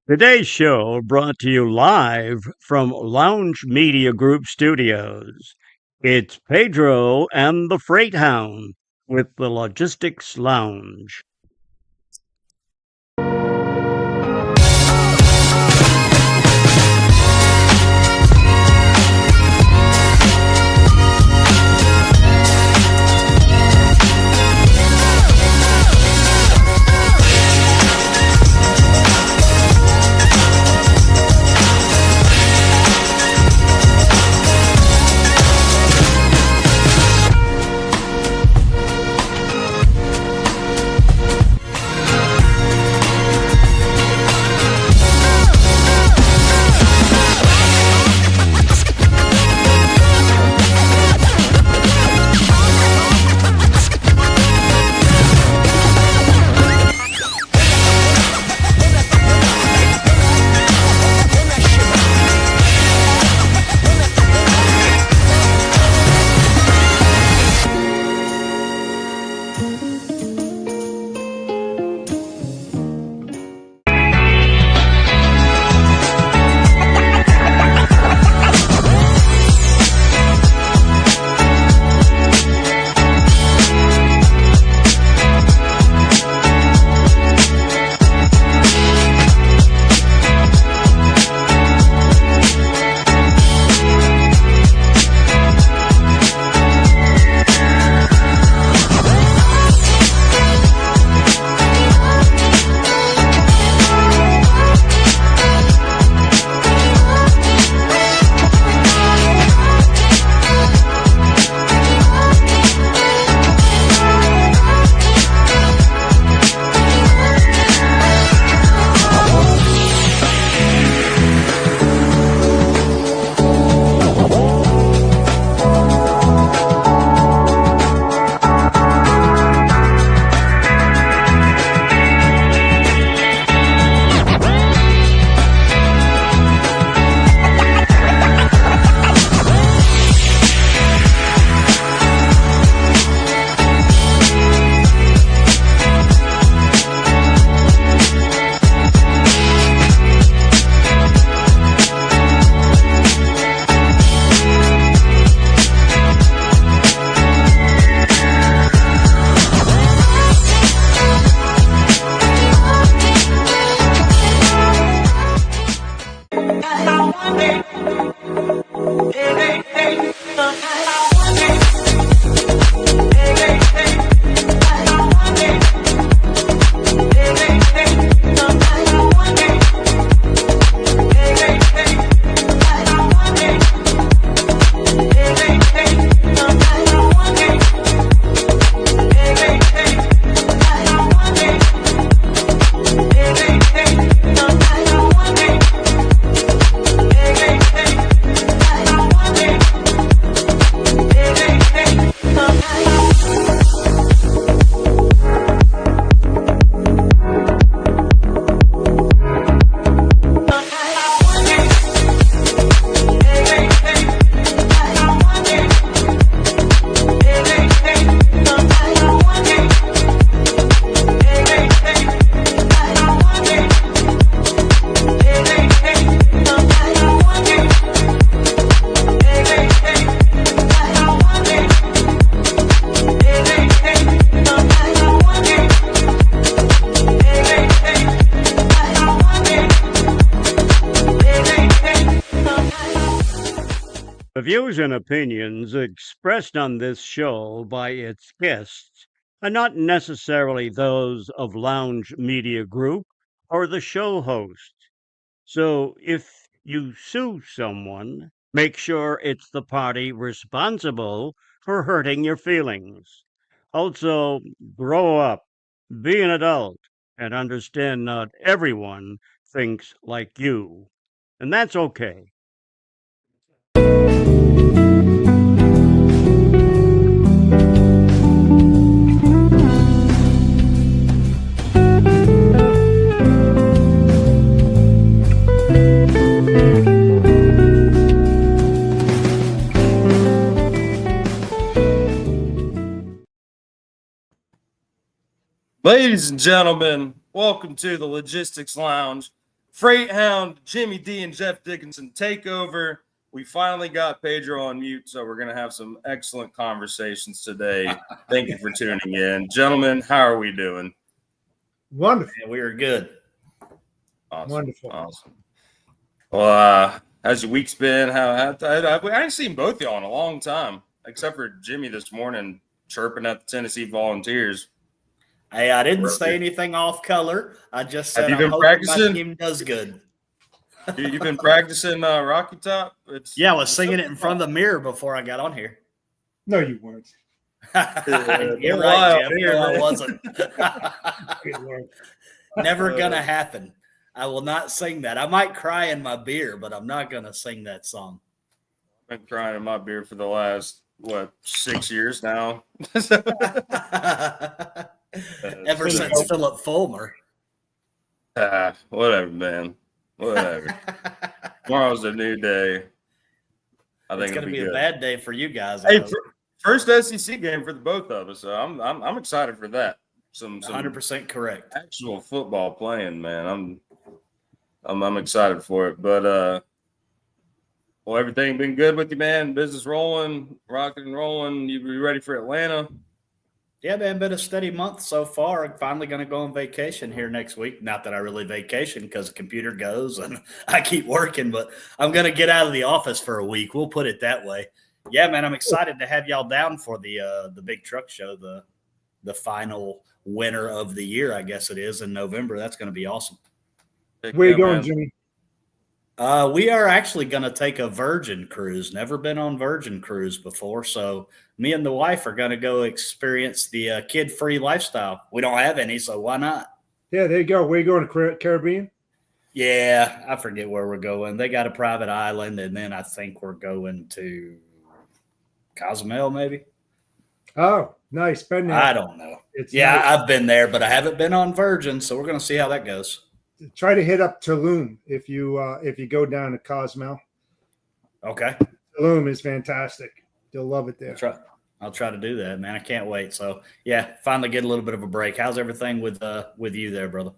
Today's show brought to you live from Lounge Media Group Studios. It's Pedro and the Freight Hound with the Logistics Lounge. The views and opinions expressed on this show by its guests are not necessarily those of Lounge Media Group or the show host. So if you sue someone, make sure it's the party responsible for hurting your feelings. Also, grow up, be an adult, and understand not everyone thinks like you. And that's okay. Ladies and gentlemen, welcome to the Logistics Lounge. Freight Hound, Jimmy D, and Jeff Dickinson takeover. We finally got Pedro on mute, so we're going to have some excellent conversations today. Thank you for tuning in. Gentlemen, how are we doing? Wonderful. Yeah, we are good. Awesome. Wonderful. Awesome. Well, how's your week's been? I ain't seen both of y'all in a long time, except for Jimmy this morning chirping at the Tennessee Volunteers. Hey, I didn't say anything off color. I just said Have you I'm been hoping practicing? my team does good. You've been practicing Rocky Top? Yeah, I was singing it in front of the mirror before I got on here. No, you weren't. You're right, Jeff. No, I wasn't. Good Lord. Never gonna happen. I will not sing that. I might cry in my beer, but I'm not gonna sing that song. I've been crying in my beer for the last 6 years now. Ever since Philip Fulmer. Whatever, man. Whatever. Tomorrow's a new day. I think It's gonna be good. a bad day for you guys. Hey, first SEC game for the both of us. So I'm excited for that. Some 100% correct. Actual football playing, man. I'm excited for it. But well, everything been good with you, man. Business rolling, rocking and rolling. You be ready for Atlanta? Yeah, man, been a steady month so far. I'm finally going to go on vacation here next week. Not that I really vacation because the computer goes and I keep working, but I'm going to get out of the office for a week. We'll put it that way. Yeah, man, I'm excited to have y'all down for the big truck show, the final winner of the year, I guess it is, in November. That's going to be awesome. Where you going, Jimmy? We are actually going to take a Virgin cruise. Never been on Virgin cruise before, so me and the wife are going to go experience the kid-free lifestyle. We don't have any, so why not? Yeah, there you go. Where you going, to Caribbean? Yeah, I forget where we're going. They got a private island, and then I think we're going to Cozumel, maybe. Oh, nice. Been there. I don't know. Nice. I've been there, but I haven't been on Virgin, so we're going to see how that goes. Try to hit up Tulum if you go down to Cozumel. Okay. Tulum is fantastic. You'll love it there. I'll try to do that, man. I can't wait. So yeah, finally get a little bit of a break. How's everything with you there, brother?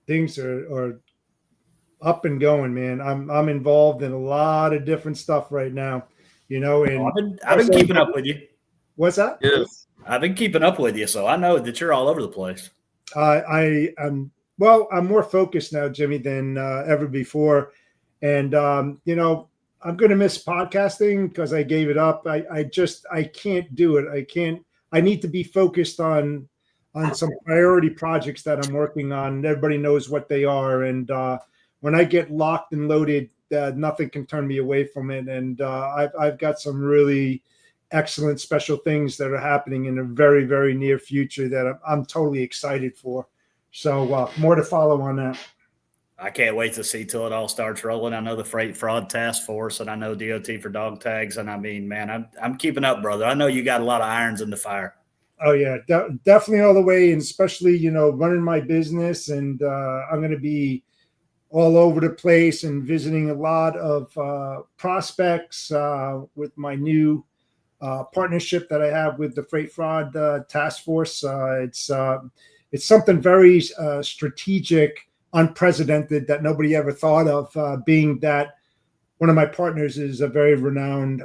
Things are up and going, man. I'm involved in a lot of different stuff right now. You know, and I've been keeping up with you. What's that? Yes. I've been keeping up with you, so I know that you're all over the place. I'm more focused now, Jimmy, than ever before. And, you know, I'm going to miss podcasting because I gave it up. I can't do it. I need to be focused on some priority projects that I'm working on. Everybody knows what they are. And when I get locked and loaded, nothing can turn me away from it. And I've got some really excellent special things that are happening in a very, very near future that I'm totally excited for. So more to follow on that. I can't wait to see till it all starts rolling. I know the Freight Fraud Task Force, and I know DOT for dog tags. And I mean, man, I'm keeping up, brother. I know you got a lot of irons in the fire. Oh yeah, definitely all the way, and especially, you know, running my business, and I'm going to be all over the place and visiting a lot of prospects with my new partnership that I have with the Freight Fraud Task Force. It's something very strategic, unprecedented that nobody ever thought of, being that one of my partners is a very renowned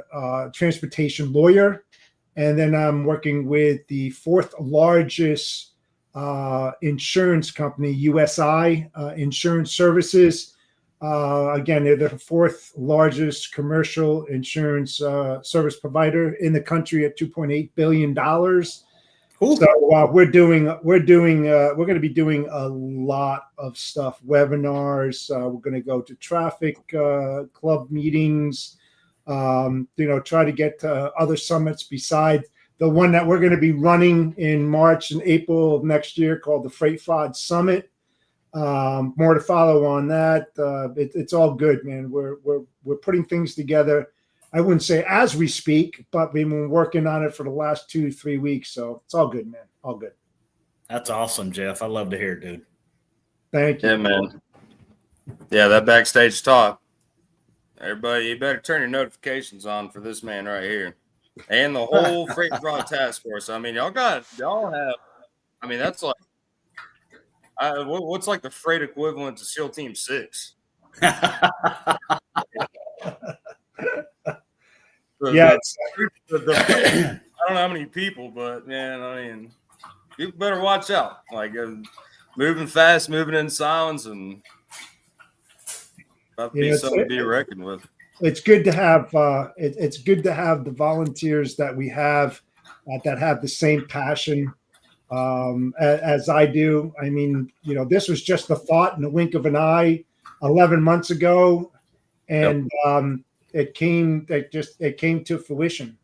transportation lawyer. And then I'm working with the fourth largest insurance company, USI Insurance Services. Again, they're the fourth largest commercial insurance service provider in the country at $2.8 billion. Cool. So we're going to be doing a lot of stuff, webinars. We're going to go to traffic club meetings, try to get to other summits besides the one that we're going to be running in March and April of next year called the Freight Fraud Summit. More to follow on that. It's all good, man. We're putting things together. I wouldn't say as we speak, but we've been working on it for the last 2-3 weeks. So it's all good, man. All good. That's awesome, Jeff. I love to hear it, dude. Thank you. Yeah, man. Yeah, that backstage talk. Everybody, you better turn your notifications on for this man right here. And the whole Freight Fraud Task Force. I mean, y'all have, I mean, that's like, What's like the freight equivalent to SEAL Team 6? Yeah, I don't know how many people, but man, I mean, you better watch out. Like moving fast, moving in silence, and about to be something to be reckoned with. It's good to have it's good to have the volunteers that we have that have the same passion as I do. I mean, this was just a thought in the wink of an eye 11 months ago, and it came to fruition.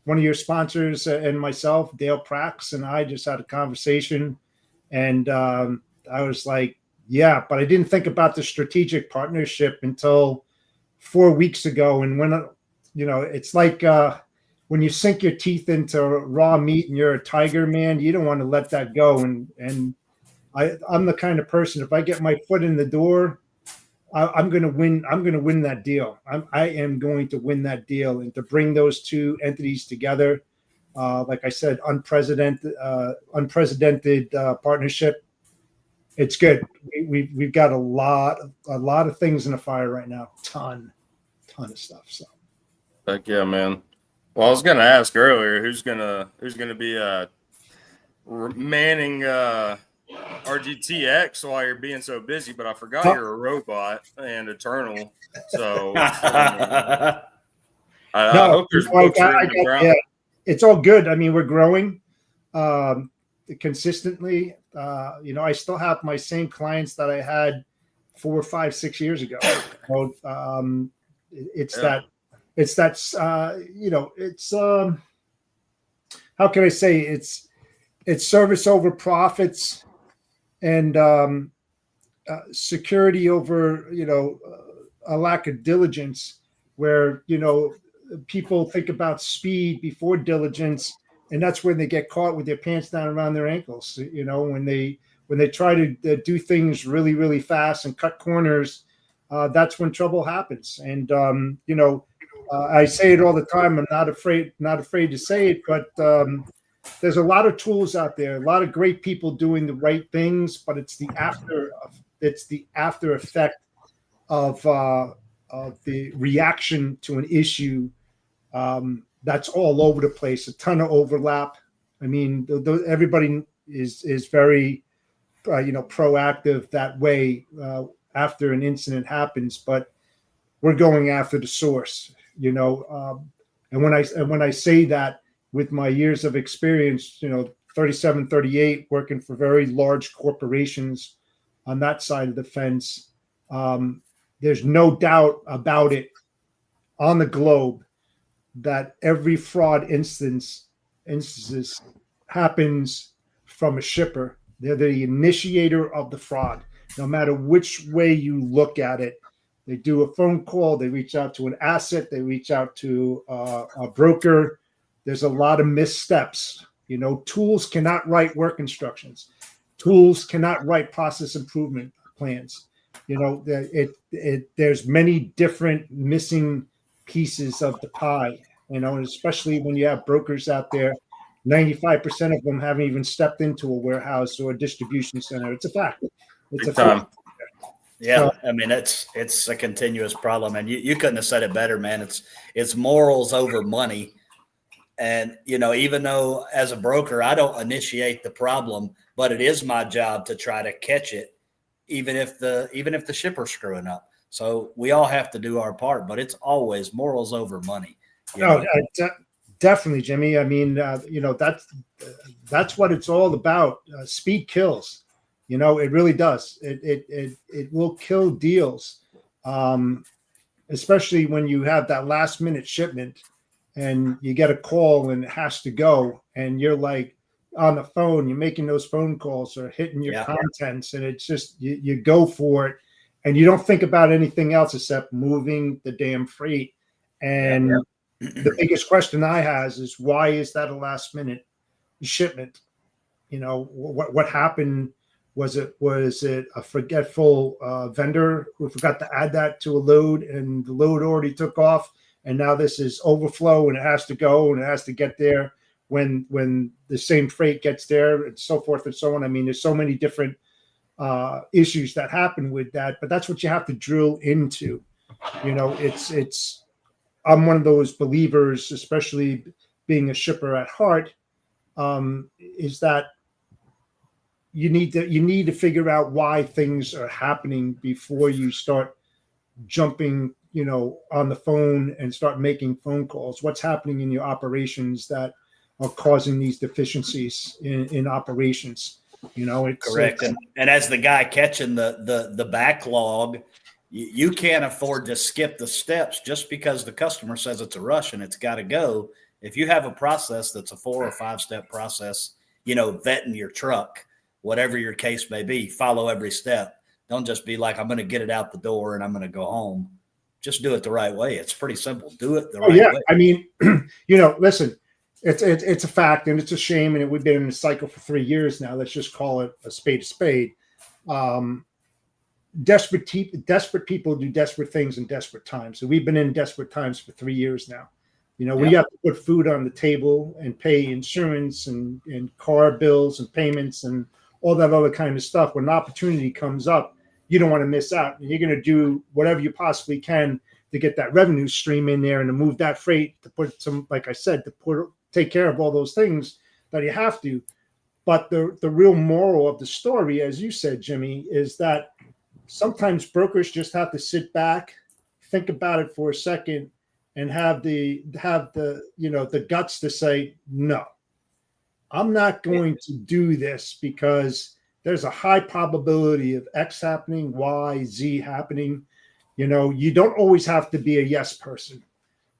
One of your sponsors and myself, Dale Prax, and I just had a conversation, and I was like, yeah, but I didn't think about the strategic partnership until 4 weeks ago. And when, it's like when you sink your teeth into raw meat and you're a tiger, man, you don't want to let that go. And I'm the kind of person, if I get my foot in the door, I'm going to win. I'm going to win that deal. I am going to win that deal. And to bring those two entities together, like I said, unprecedented partnership. It's good. We've got a lot of things in the fire right now. Ton of stuff. So, heck yeah, man. Well, I was gonna ask earlier who's gonna be manning RGTX while you're being so busy, but I forgot you're a robot and eternal. So I hope there's books written in the ground. Yeah, it's all good. I mean, we're growing consistently. I still have my same clients that I had 4, 5, 6 years ago. How can I say it's service over profits and security over a lack of diligence, where people think about speed before diligence. And that's when they get caught with their pants down around their ankles. When they try to do things really, really fast and cut corners, that's when trouble happens. And I say it all the time. I'm not afraid to say it, but there's a lot of tools out there, a lot of great people doing the right things, but it's the after effect of the reaction to an issue. That's all over the place. A ton of overlap. I mean, everybody is very, proactive that way after an incident happens. But we're going after the source. And when I say that, with my years of experience, 37, 38, working for very large corporations on that side of the fence, there's no doubt about it on the globe that every fraud instances happens from a shipper. They're the initiator of the fraud. No matter which way you look at it, they do a phone call, they reach out to an asset, they reach out to a broker. There's a lot of missteps. Tools cannot write work instructions. Tools cannot write process improvement plans. There's many different missing pieces of the pie, and especially when you have brokers out there, 95% of them haven't even stepped into a warehouse or a distribution center. It's a fact. It's a fact. Yeah, I mean, it's a continuous problem, and you couldn't have said it better, man. It's morals over money, and even though as a broker I don't initiate the problem, but it is my job to try to catch it, even if the shipper's screwing up. So we all have to do our part, but it's always morals over money. Definitely, Jimmy. I mean, that's what it's all about. Speed kills. It really does. It will kill deals, especially when you have that last minute shipment and you get a call and it has to go, and you're like on the phone, you're making those phone calls or hitting your contents, and it's just you go for it, and you don't think about anything else except moving the damn freight. And the biggest question I has is, why is that a last minute shipment? What happened? Was it a forgetful vendor who forgot to add that to a load, and the load already took off, and now this is overflow and it has to go and it has to get there? when the same freight gets there, and so forth and so on. I mean, there's so many different issues that happen with that, but that's what you have to drill into. You know, it's I'm one of those believers, especially being a shipper at heart, is that you need to figure out why things are happening before you start jumping, you know, on the phone and start making phone calls. What's happening in your operations that are causing these deficiencies in operations? You know, it's correct. And as the guy catching the backlog, you can't afford to skip the steps just because the customer says it's a rush and it's got to go. If you have a process that's a 4 or 5 step process, you know, vetting your truck, whatever your case may be, follow every step. Don't just be like, I'm going to get it out the door and I'm going to go home. Just do it the right way. It's pretty simple. Do it the right way. I mean, you know, listen, it's a fact and it's a shame. And we've been in a cycle for 3 years now. Let's just call it a spade. Desperate people do desperate things in desperate times. So we've been in desperate times for 3 years now. You know, we have to put food on the table and pay insurance and car bills and payments and all that other kind of stuff. When an opportunity comes up, you don't want to miss out. And you're going to do whatever you possibly can to get that revenue stream in there and to move that freight, to put some, like I said, take care of all those things that you have to. But the real moral of the story, as you said, Jimmy, is that sometimes brokers just have to sit back, think about it for a second, and have the you know, the guts to say, no, I'm not going to do this because there's a high probability of X happening, Y, Z happening. You know, you don't always have to be a yes person.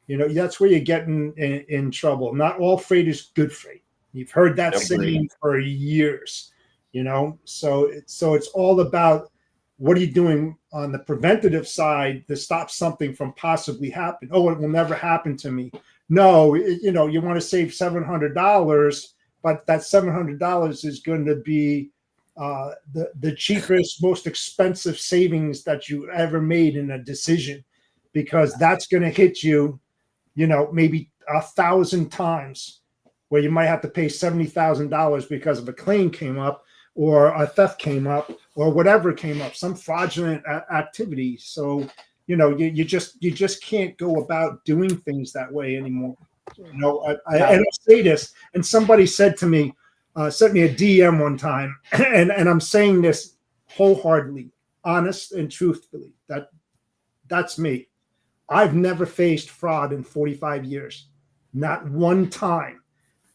You know, that's where you're getting in trouble. Not all freight is good freight. You've heard that saying for years, you know, so it's all about what are you doing on the preventative side to stop something from possibly happening? Oh, it will never happen to me. No, you know, you want to save $700, but that $700 is going to be the cheapest, most expensive savings that you ever made in a decision, because that's going to hit you, you know, maybe 1,000 times, where you might have to pay $70,000 because of a claim came up, or a theft came up, or whatever came up, some fraudulent activity. So, you know, you just can't go about doing things that way anymore. You know, I say this, and somebody said to me, sent me a DM one time, and I'm saying this wholeheartedly, honest and truthfully. That's me. I've never faced fraud in 45 years, not one time.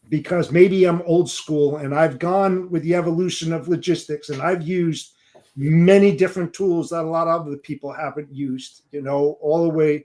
Because maybe I'm old school and I've gone with the evolution of logistics and I've used many different tools that a lot of other people haven't used, you know, all the way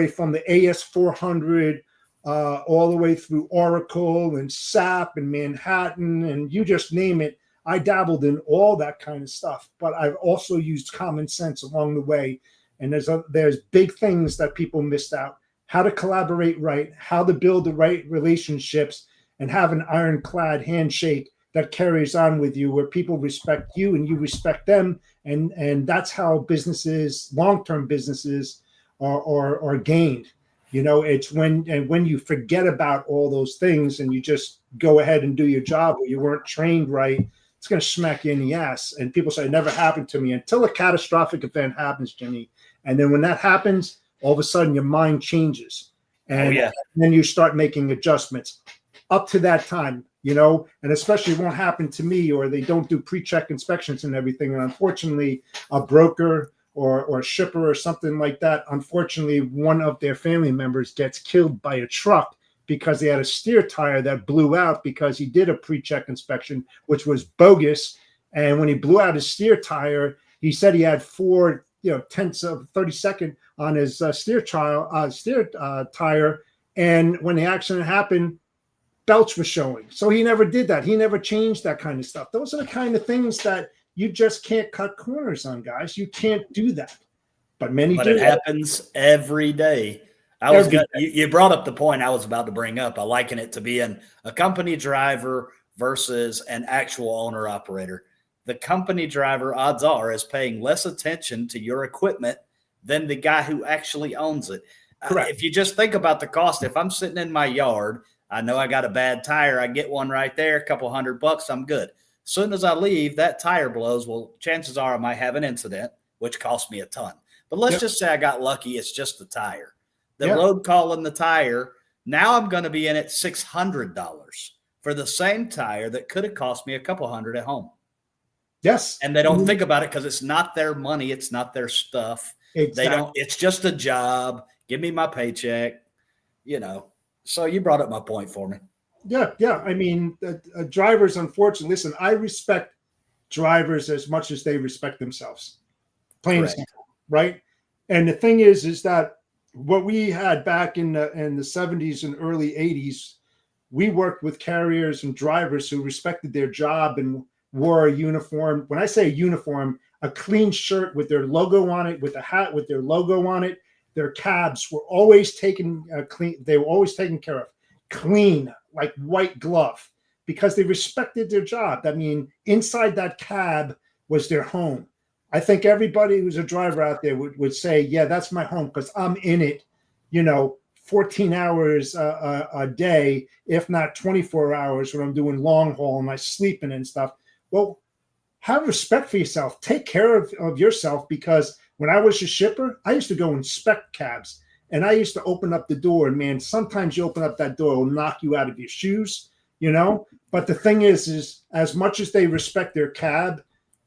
from the AS400, all the way through Oracle and SAP and Manhattan, and you just name it. I dabbled in all that kind of stuff, but I've also used common sense along the way. And there's big things that people missed out: how to collaborate right, how to build the right relationships, and have an ironclad handshake that carries on with you, where people respect you and you respect them. And that's how businesses, long-term businesses, are gained. You know, it's when you forget about all those things and you just go ahead and do your job, or you weren't trained right, it's going to smack you in the ass. And people say, it never happened to me, until a catastrophic event happens, Jimmy. And then when that happens, all of a sudden your mind changes. And then you start making adjustments. Up to that time, you know, and especially it won't happen to me, or they don't do pre-check inspections and everything. And unfortunately, a broker or a shipper or something like that, unfortunately, one of their family members gets killed by a truck because they had a steer tire that blew out because he did a pre-check inspection, which was bogus. And when he blew out his steer tire, he said he had 4 tenths of 32nd on his steer tire. And when the accident happened, belts were showing. So he never did that. He never changed that kind of stuff. Those are the kind of things that you just can't cut corners on, guys. You can't do that. But many do. It happens every day. You brought up the point I was about to bring up. I liken it to being a company driver versus an actual owner operator. The company driver, odds are, is paying less attention to your equipment than the guy who actually owns it. If you just think about the cost, if I'm sitting in my yard, I know I got a bad tire. I get one right there, a couple $100, I'm good. As soon as I leave, that tire blows. Well, chances are I might have an incident, which cost me a ton. But let's just say I got lucky. It's just the tire. The road call in the tire, now I'm going to be in at $600 for the same tire that could have cost me a couple hundred at home. Yes. And they don't think about it because it's not their money. It's not their stuff. Exactly. They don't, it's just a job. Give me my paycheck, you know. So you brought up my point for me. Yeah. I mean, drivers, unfortunately, listen, I respect drivers as much as they respect themselves. Plain and simple, right? And the thing is that what we had back in the 70s and early 80s, we worked with carriers and drivers who respected their job and wore a uniform. When I say a uniform, a clean shirt with their logo on it, with a hat with their logo on it. Their cabs were always taken clean. They were always taken care of, clean, like white glove, because they respected their job. I mean, inside that cab was their home. I think everybody who's a driver out there would say, yeah, that's my home because I'm in it, 14 hours a day, if not 24 hours when I'm doing long haul and I'm sleeping and stuff. Well, have respect for yourself. Take care of yourself, because when I was a shipper, I used to go inspect cabs, and I used to open up the door, and man, sometimes you open up that door, it'll knock you out of your shoes, But the thing is as much as they respect their cab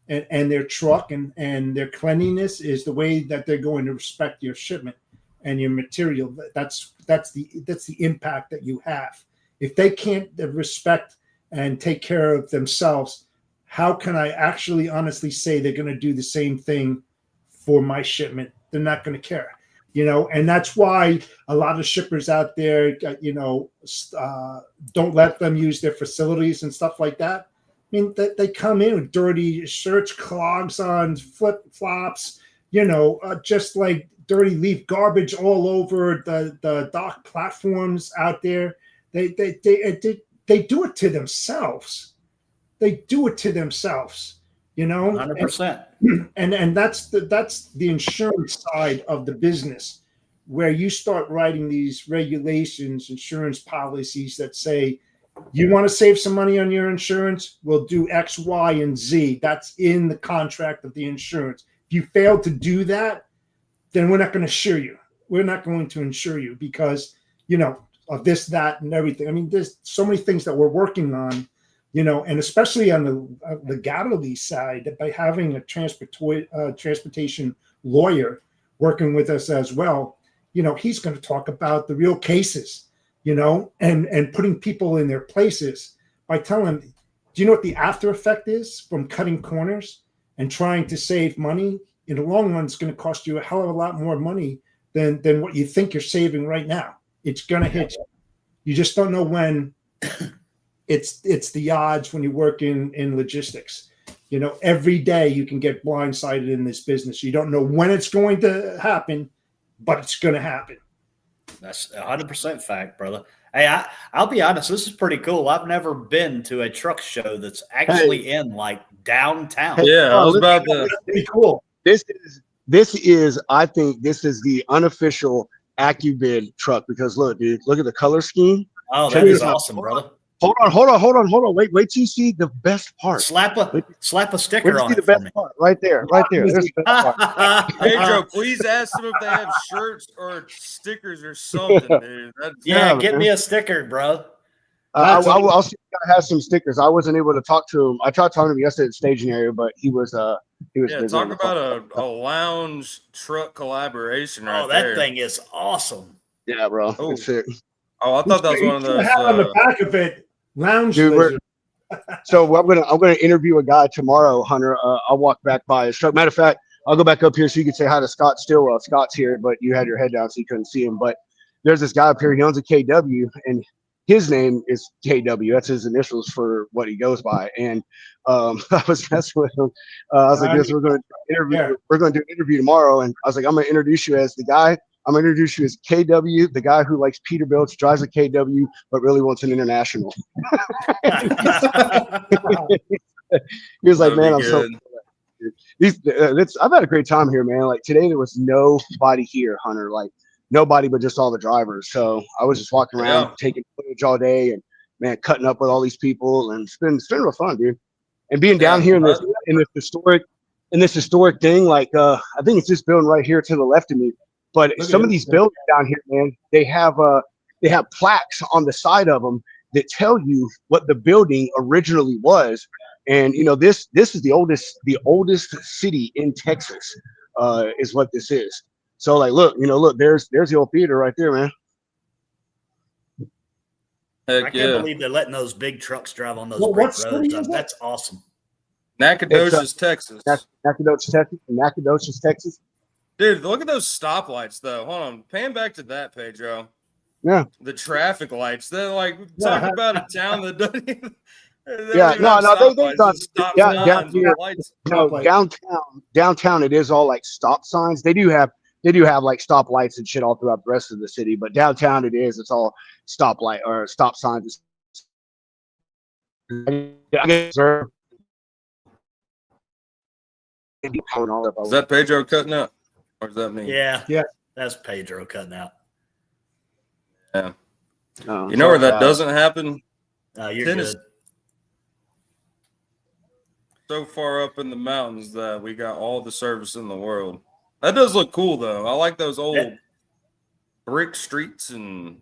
and their truck and their cleanliness, is the way that they're going to respect your shipment and your material. That's the impact that you have. If they can't respect and take care of themselves, how can I actually honestly say they're going to do the same thing for my shipment? They're not going to care, and that's why a lot of shippers out there, don't let them use their facilities and stuff like that. I mean, they come in with dirty shirts, clogs on, flip flops, just like dirty leaf garbage all over the dock platforms out there. They do it to themselves. They do it to themselves, 100%. And that's the insurance side of the business, where you start writing these regulations, insurance policies that say, you want to save some money on your insurance? We'll do X, Y, and Z. That's in the contract of the insurance. If you fail to do that, then we're not going to insure you. We're not going to insure you because, of this, that, and everything. I mean, there's so many things that we're working on, and especially on the legality side, by having a transportation lawyer working with us as well, he's going to talk about the real cases, and putting people in their places by telling them, do you know what the after effect is from cutting corners and trying to save money? In the long run, it's going to cost you a hell of a lot more money than what you think you're saving right now. It's going to hit you. You just don't know when. It's the odds when you work in logistics. Every day you can get blindsided in this business. You don't know when it's going to happen, but it's going to happen. That's 100% fact, brother. Hey, I'll be honest. This is pretty cool. I've never been to a truck show that's actually in like downtown. Yeah, I was about to. That's pretty cool. This is I think this is the unofficial AccuBid truck, because look, dude, look at the color scheme. Oh, that is awesome, brother. Hold on. Wait till you see the best part. Slap a sticker on see it the best part right there. There's the best part. Pedro, please ask them if they have shirts or stickers or something, dude. Yeah, get me a sticker, bro. I'll see if I have some stickers. I wasn't able to talk to him. I tried talking to him yesterday at the staging area, but he was Yeah, talk about a lounge truck collaboration right there. That thing is awesome. Yeah, bro. Oh. It's it. Oh, I thought that was one of those. On the back of it, lounge. Dude, so I'm gonna interview a guy tomorrow, Hunter. I'll walk back by his truck. Matter of fact, I'll go back up here so you can say hi to Scott Stillwell. Scott's here, but you had your head down so you couldn't see him. But there's this guy up here. He owns a KW, and his name is KW. That's his initials for what he goes by. And I was messing with him. I was like, "We're going to interview. Yeah. We're going to do an interview tomorrow." And I was like, "I'm going to introduce you as the guy. I'm going to introduce you as KW, the guy who likes Peterbilt, drives a KW, but really wants an international." He was like, "Man, I'm so." I've had a great time here, man. Like today, there was nobody here, Hunter. Like nobody but just all the drivers. So I was just walking around taking footage all day and man, cutting up with all these people, and it's been real fun, dude. And being down here in this historic thing, like I think it's this building right here to the left of me. But some of these buildings down here, man, they have plaques on the side of them that tell you what the building originally was. And you know, this is the oldest city in Texas, is what this is. So like, look, there's the old theater right there, man. Heck I can't believe they're letting those big trucks drive on those brick roads. That's awesome. Nacogdoches, Texas. Nacogdoches, Texas. Dude, look at those stoplights, though. Hold on. Pan back to that, Pedro. Yeah. The traffic lights. They're like, talk about a town that doesn't even. Downtown it is all like stop signs. They do have like stop lights and shit all throughout the rest of the city, but downtown it's all stoplight or stop signs. Is that Pedro cutting out? Or is that me? Yeah. That's Pedro cutting out. Yeah. You know where that doesn't happen? You're Tennessee. good. So far up in the mountains that we got all the service in the world. That does look cool, though. I like those old brick streets and.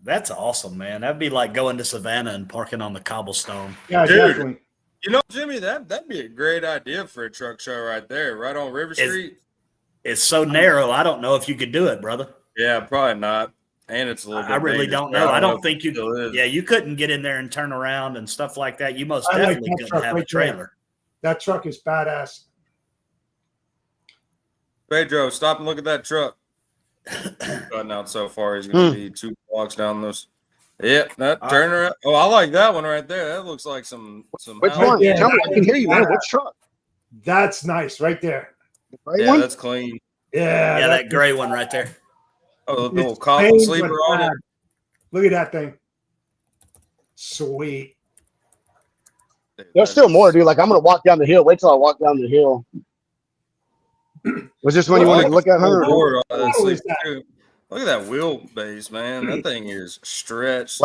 That's awesome, man. That'd be like going to Savannah and parking on the cobblestone. Yeah, dude, definitely. You know, Jimmy, that'd be a great idea for a truck show right there, right on River Street. It's so narrow. I don't know if you could do it, brother. Yeah, probably not. And it's a little bit. I really don't know. I don't think you. Yeah, you couldn't get in there and turn around and stuff like that. You most definitely couldn't have a trailer. That truck is badass. Pedro, stop and look at that truck. Cutting out so far, he's going to be 2 blocks down this. Yeah, that turner. Oh, I like that one right there. That looks like some. Which one? Yeah, tell me, I can hear you, man. Which truck? That's nice, right there. Yeah, that's clean. Yeah, that gray one right there. Oh, the little coffin sleeper on it. Look at that thing. Sweet. There's still more, dude. Like, I'm going to walk down the hill. Wait till I walk down the hill. Was this one you wanted to look at, Hunter? Look at that wheelbase, man. That thing is stretched.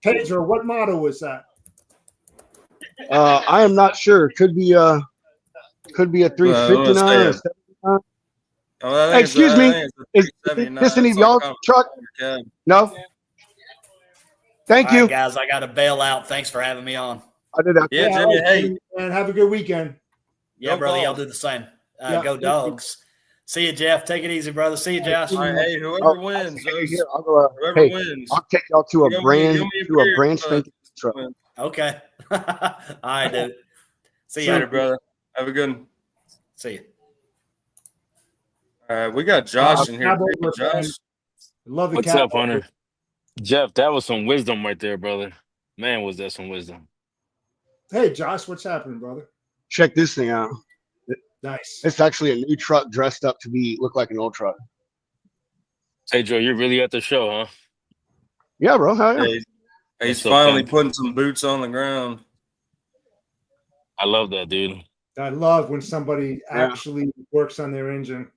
Pedro, what model was that? I am not sure. Could be a 359 or 79. Hey, excuse me. Is this any of y'all's truck? No. Thank you, guys. I got to bail out. Thanks for having me on. I did that. Yeah, Jimmy. Hey, and have a good weekend. Yeah, brother. Y'all do the same. Go Dogs. See you, Jeff. Take it easy, brother. See you, Josh. All right, hey, whoever wins, whoever wins, I'll take y'all to a brand spanking truck. Okay. All right, dude. See you later, brother. Have a good one. See you. All right, we got Josh in here. Josh, love the What's up, Hunter? Jeff, that was some wisdom right there, brother. Man, was that some wisdom. Hey, Josh, what's happening, brother? Check this thing out. Nice. It's actually a new truck dressed up to look like an old truck. Hey, Joe, you're really at the show, huh? Yeah, bro. Hell yeah. He's finally putting some boots on the ground. I love that, dude. I love when somebody actually works on their engine.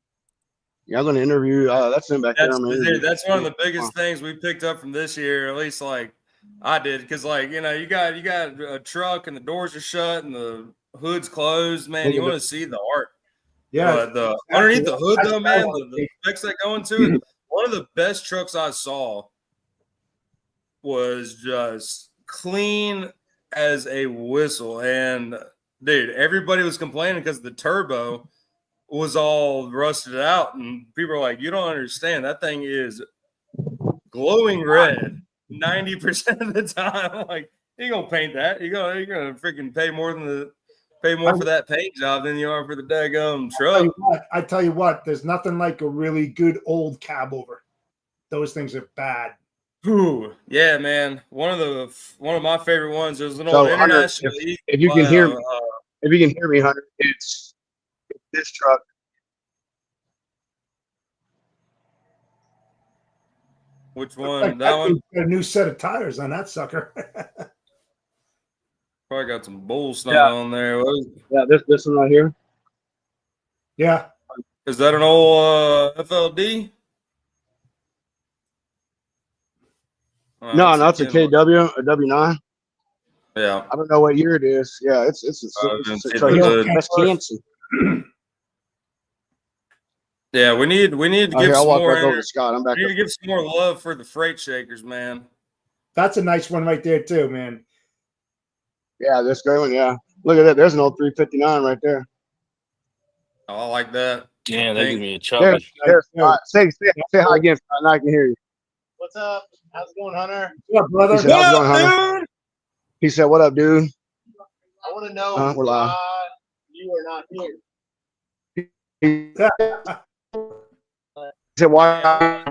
Yeah, I'm going to interview. That's him back there. Dude, that's one of the biggest things we picked up from this year, at least like I did, because like you got a truck and the doors are shut and the hood's closed. Man, you want to see the art. Yeah, the underneath the hood though, man, the specs that go into it. One of the best trucks I saw was just clean as a whistle, and dude, everybody was complaining because the turbo was all rusted out, and people are like, "You don't understand. That thing is glowing red 90% of the time." I'm like, you gonna paint that? You're gonna freaking pay more for that paint job than you are for the daggum truck. I tell you what, there's nothing like a really good old cab over. Those things are bad. Ooh, yeah, man. One of my favorite ones. There's an old international. If you can hear me, Hunter, it's this truck. Which one? That one? A new set of tires on that sucker. Probably got some bull snot on there. Yeah, this one right here. Yeah. Is that an old FLD? No, it's a KW, a W9. Yeah. I don't know what year it is. Yeah, it's that's Kansas. Yeah, we need to give I'll some walk more. back over to Scott. I'm back. We need to give some more love for the freight shakers, man. That's a nice one right there too, man. Yeah, this great one. Yeah, look at that. There's an old 359 right there. Oh, I like that. Damn, that gives me a There's choppy. Scott. Say hi again, Scott, and I can hear you. What's up? How's it going, Hunter? What's up, brother? He said, "How's it going, Hunter?" dude? He said, "What up, dude?" I want to know We're live. why you are not here. He said, "Why?"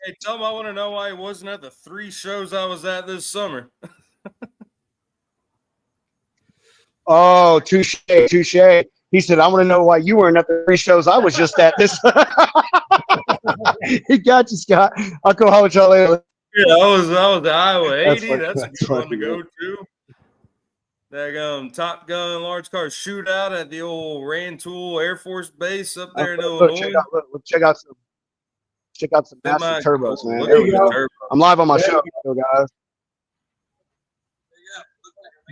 Hey, tell him I want to know why he wasn't at the 3 shows I was at this summer. Oh, touche. He said, "I want to know why you weren't at the 3 shows I was just at this." He got you, Scott. I'll come holler at y'all later. Yeah, I was at Iowa 80. funny. That's a That's good one to funny, go to. That Top Gun large car shootout at the old Rantoul Air Force Base up there in Illinois. Check out some massive turbos, man. There we go. I'm live on my show, guys.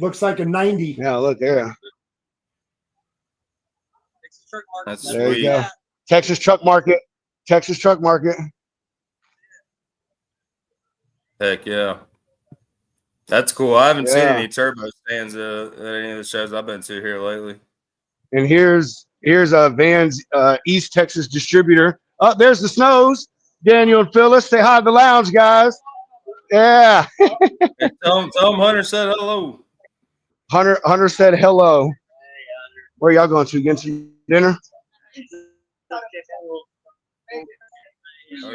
Looks like a 90. Yeah, look there. That's There you sweet. go. Texas truck market. Heck yeah. That's cool. I haven't seen Yeah. any turbo stands at any of the shows I've been to here lately. And here's Van's East Texas distributor. Oh, there's the Snows. Daniel and Phyllis. Say hi to the lounge, guys. Yeah. Hey, tell him Hunter said hello. Hunter said hello. Where y'all going to? Getting some dinner?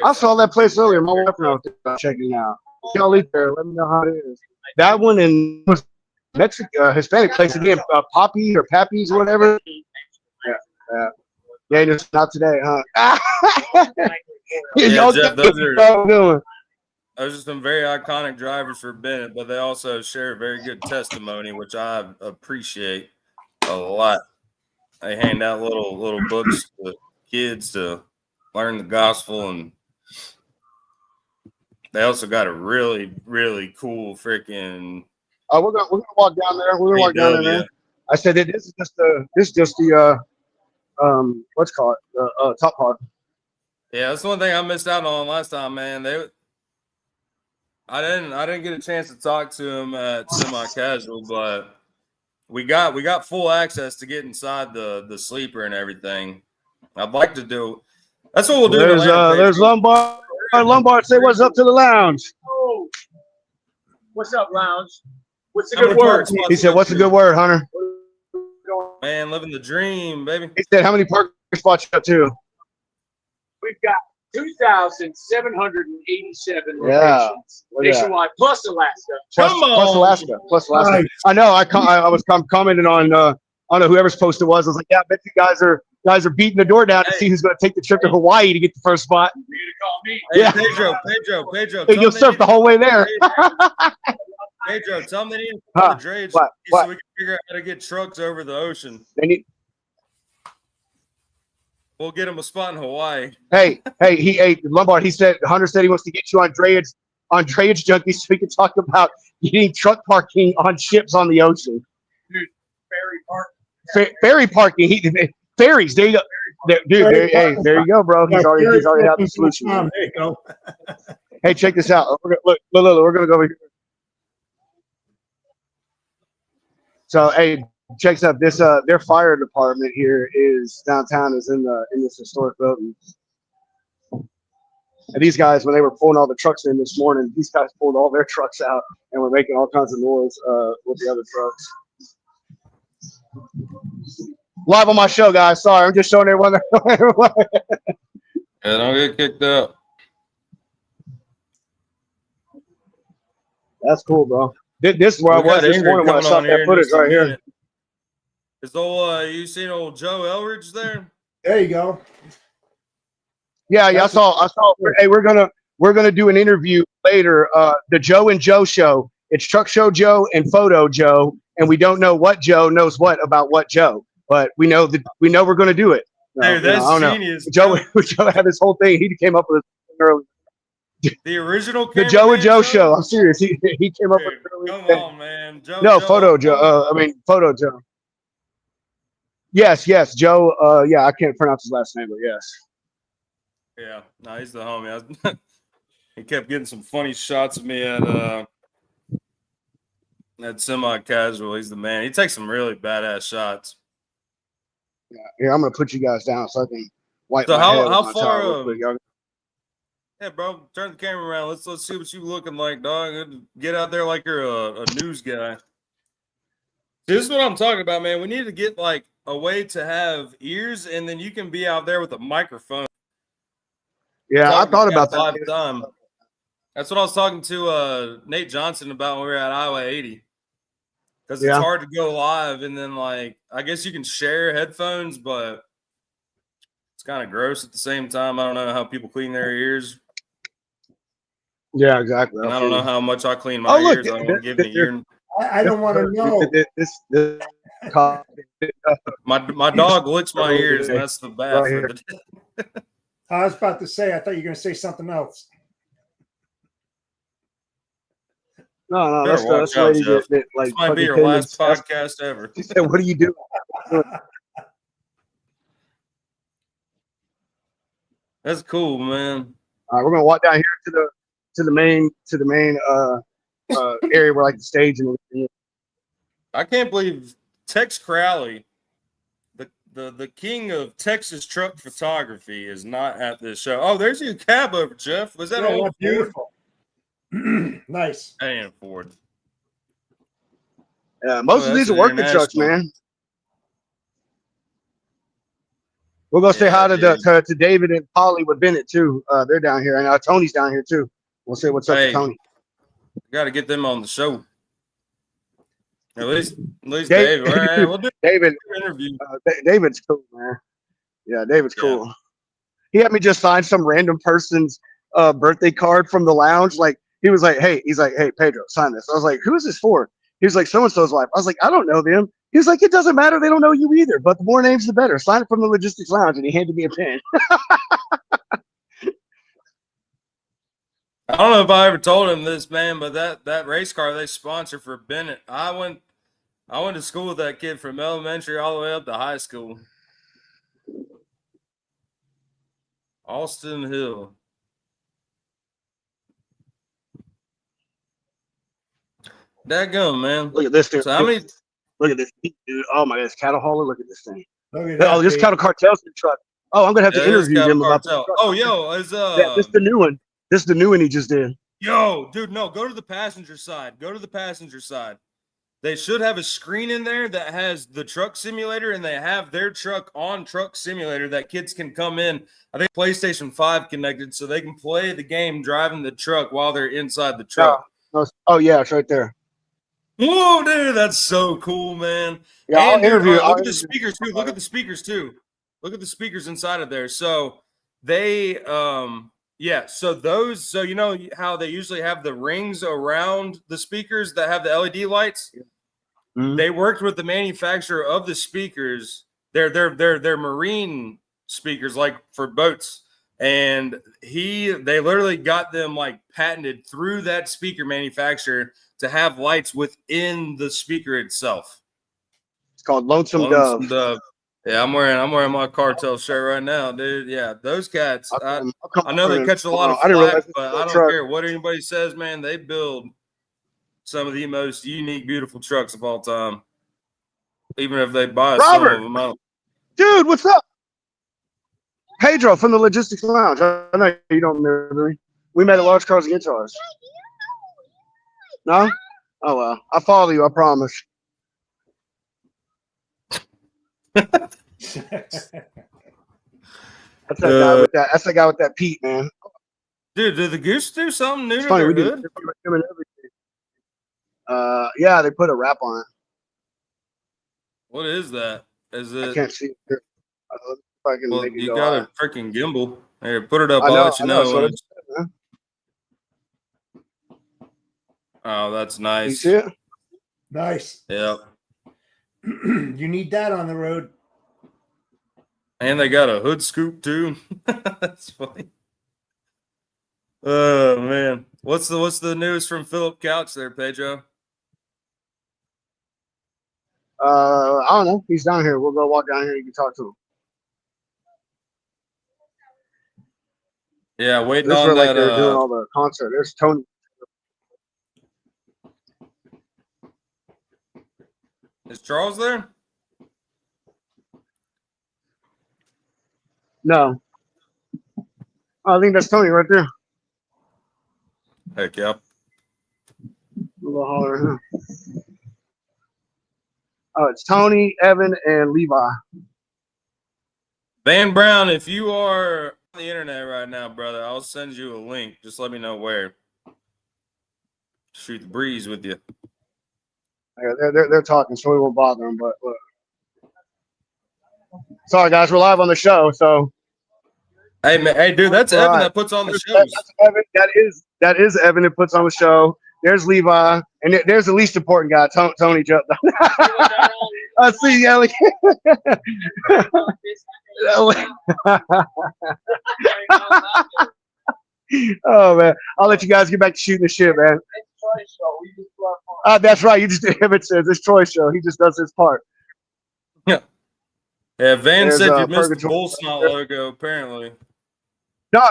I saw that place earlier. My wife and I was checking it out. Y'all eat there. Let me know how it is. That one in Mexico, Hispanic place again. Poppy or Pappy's or whatever. Yeah, just not today, huh? Yeah, Jeff, those doing. are some very iconic drivers for Bennett, but they also share a very good testimony, which I appreciate a lot. They hand out little books to kids to learn the gospel, and they also got a really, really cool freaking. Oh, we're gonna walk down there. We're gonna walk down there. Man. I said that this is just the what's it called the top part. Yeah, that's one thing I missed out on last time, man. I didn't get a chance to talk to him at semi-casual, but we got full access to get inside the sleeper and everything. I'd like to do. That's what we'll do. There's Lombard. Lombard, say what's up to the lounge. Oh, what's up, lounge? What's the good word? He said, "What's a good word, Hunter?" Man, living the dream, baby. He said, "How many parking spots you up to?" We've got 2,787 Yeah. locations nationwide, plus Alaska. Plus Alaska. Right. I know. I was commenting on whoever's post it was. I was like, "Yeah, I bet you guys are beating the door down to see who's going to take the trip to Hawaii to get the first spot." You're gonna call me? Hey, Yeah. Pedro. You'll surf the whole way there. Pedro, tell them they need to call the drayage What? so we can figure out how to get trucks over the ocean. They need. We'll get them a spot in Hawaii. Hey, Lombard. Hunter said he wants to get you on drayage junkies so we can talk about getting truck parking on ships on the ocean. Dude, ferry park. Ferry parking. Ferries. There you go. There you go, bro. He's already had the solution. There you go. Hey, check this out. Look, we're gonna go over here. So, hey, check this out. This their fire department here is downtown. Is in this historic building. And these guys, when they were pulling all the trucks in this morning, these guys pulled all their trucks out and were making all kinds of noise with the other trucks. Live on my show, guys. Sorry, I'm just showing everyone. Yeah, don't get kicked out. That's cool, bro. This is where I was this morning when I saw that footage right here. Is you seen old Joe Elridge there? There you go. Yeah, I saw. Hey, we're gonna do an interview later. The Joe and Joe show. It's Truck Show Joe and Photo Joe, and we don't know what Joe knows what about what Joe, but we know we're gonna do it. Dude, that's genius. Joe had this whole thing. He came up with it early. The original The cameraman Joe and Joe show. I'm serious. He came up with Dude, it early. come on, man. Joe. No, Photo Joe. Photo Joe. Yes, Joe. Yeah, I can't pronounce his last name, but yes. Yeah, no, he's the homie. He kept getting some funny shots of me at semi-casual. He's the man. He takes some really badass shots. Yeah. Here, I'm gonna put you guys down so I can wipe So my head how with my far? towel real quick. Y'all. Yeah, bro, turn the camera around. Let's see what you looking like, dog. Get out there like you're a news guy. This is what I'm talking about, man. We need to get like a way to have ears, and then you can be out there with a microphone. Yeah, I thought about that. Live time. That's what I was talking to Nate Johnson about when we were at Iowa 80. Because it's hard to go live, and then like I guess you can share headphones, but it's kind of gross at the same time. I don't know how people clean their ears. Yeah, exactly. And I don't know how much I clean my ears. I don't want to give an ear. I don't want to know. My dog licks my ears, and that's the bad Right for the day. I was about to say, I thought you were going to say something else. No, that's Watch the out, lady Jeff. that like This might be your fucking last Taylor's- podcast ever. She said, "What are you doing?" That's cool, man. We're gonna walk down here to the main area where like the stage and everything. I can't believe Tex Crowley, the king of Texas truck photography, is not at this show. Oh, there's your cab over, Jeff. Was that old Ford? Beautiful. Nice. Damn, Ford. Yeah, most of these are working trucks, man. We're gonna say hi to David and Polly with Bennett too. They're down here, and Tony's down here too. We'll say what's up to Tony. Got to get them on the show. At least David. All right, we'll do David an interview. David's cool, man. Yeah, David's cool. He had me just sign some random person's birthday card from the lounge. Like he was like, hey, Pedro, sign this. I was like, who is this for? He was like, so and so's wife. I was like, I don't know them. He was like, it doesn't matter. They don't know you either. But the more names, the better. Sign it from the logistics lounge, and he handed me a pen. I don't know if I ever told him this, man, but that race car they sponsor for Bennett. I went to school with that kid from elementary all the way up to high school. Austin Hill. Dadgum, man. Look at this dude. So how many? Look at this dude. Oh my God, it's cattle hauler. Look at this thing. Look at that, Oh, this cattle cartel's new truck. Oh, I'm gonna have to interview him about the truck. Oh, yo, this is the new one. This is the new one he just did. Yo, dude, no, go to the passenger side. Go to the passenger side. They should have a screen in there that has the truck simulator, and they have their truck on truck simulator that kids can come in. I think PlayStation 5 connected, so they can play the game driving the truck while they're inside the truck. Oh yeah, it's right there. Whoa, dude, that's so cool, man. Yeah, and I'll interview. Look at the speakers too. Look at the speakers too. Look at the speakers inside of there. So they, so those, so you know how they usually have the rings around the speakers that have the LED lights. Mm-hmm. They worked with the manufacturer of the speakers. They're marine speakers, like for boats. And they literally got them like patented through that speaker manufacturer to have lights within the speaker itself. It's called Lonesome Dove. Yeah, I'm wearing my cartel shirt right now, dude. Yeah, those cats. I know they catch a lot of flack, but I don't care what anybody says, man. They build some of the most unique, beautiful trucks of all time. Even if they buy some of them out. Dude, what's up? Pedro from the Logistics Lounge. I know you don't remember me. We met at Large Cars and Guitars. No? Oh well. I follow you, I promise. That's that guy with that Pete, man. Dude, did the Goose do something new to funny, their hood? Yeah, they put a wrap on it. What is that? Is it? I can't see it. If I can make it you go got out. a freaking gimbal. Here, put it up. I'll let you know. what it said, man. Oh, that's nice. You see it? Nice. Yep. You need that on the road. And they got a hood scoop too. That's funny. Oh man, what's the news from Philip Couch there, Pedro? I don't know. He's down here. We'll go walk down here. You can talk to him. Yeah, waiting This is on where like that. they're doing all the concert. There's Tony. Is Charles there? No, I think that's Tony right there. Heck yeah. We'll holler at him. Oh, it's Tony, Evan, and Levi. Van Brown, if you are on the internet right now, brother, I'll send you a link. Just let me know where. Shoot the breeze with you. Yeah, they're talking, so we won't bother them. But sorry, guys, we're live on the show. So Hey man, hey dude, that's all Evan right. that puts on the That's shows. Evan. That is Evan that puts on the show. There's Levi, and there's the least important guy, Tony jumped. I see you, Ellie. Oh man, I'll let you guys get back to shooting the shit, man. That's right. You just Emmett says it's Troy's show. He just does his part. Yeah. Yeah, Van There's, said you missed the Purgatory. bull snot logo, apparently.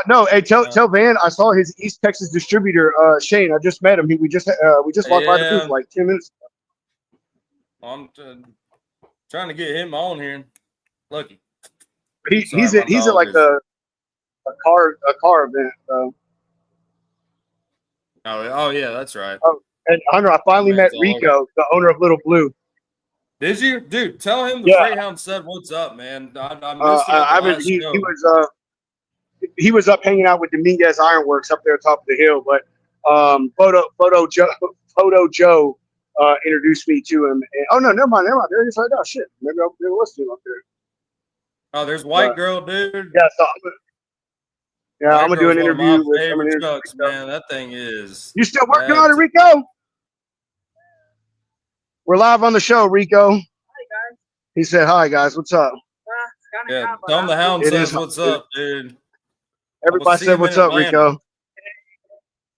No. Hey, tell Van I saw his East Texas distributor, Shane. I just met him. We just walked by the booth like 10 minutes ago. I'm trying to get him on here. Lucky. He's at like a car event. Oh yeah, that's right. And Hunter, I finally met Rico, the owner of Little Blue. Did you, dude? Tell him the Freyhound said what's up, man. I missed him at the last show. He was up hanging out with Dominguez Ironworks up there top of the hill. But Photo Joe introduced me to him. And, oh no, never mind. There he is right now. Shit, maybe there was two up there. Oh, there's White Girl, dude. Yeah, so I'm gonna do an interview with favorite trucks, man. That thing is. You still working on it, Rico? We're live on the show, Rico. Hi guys. He said, "Hi guys, what's up?" Yeah, Tom the Hound says, "What's up, dude?" Everybody said, "What's up, Rico?"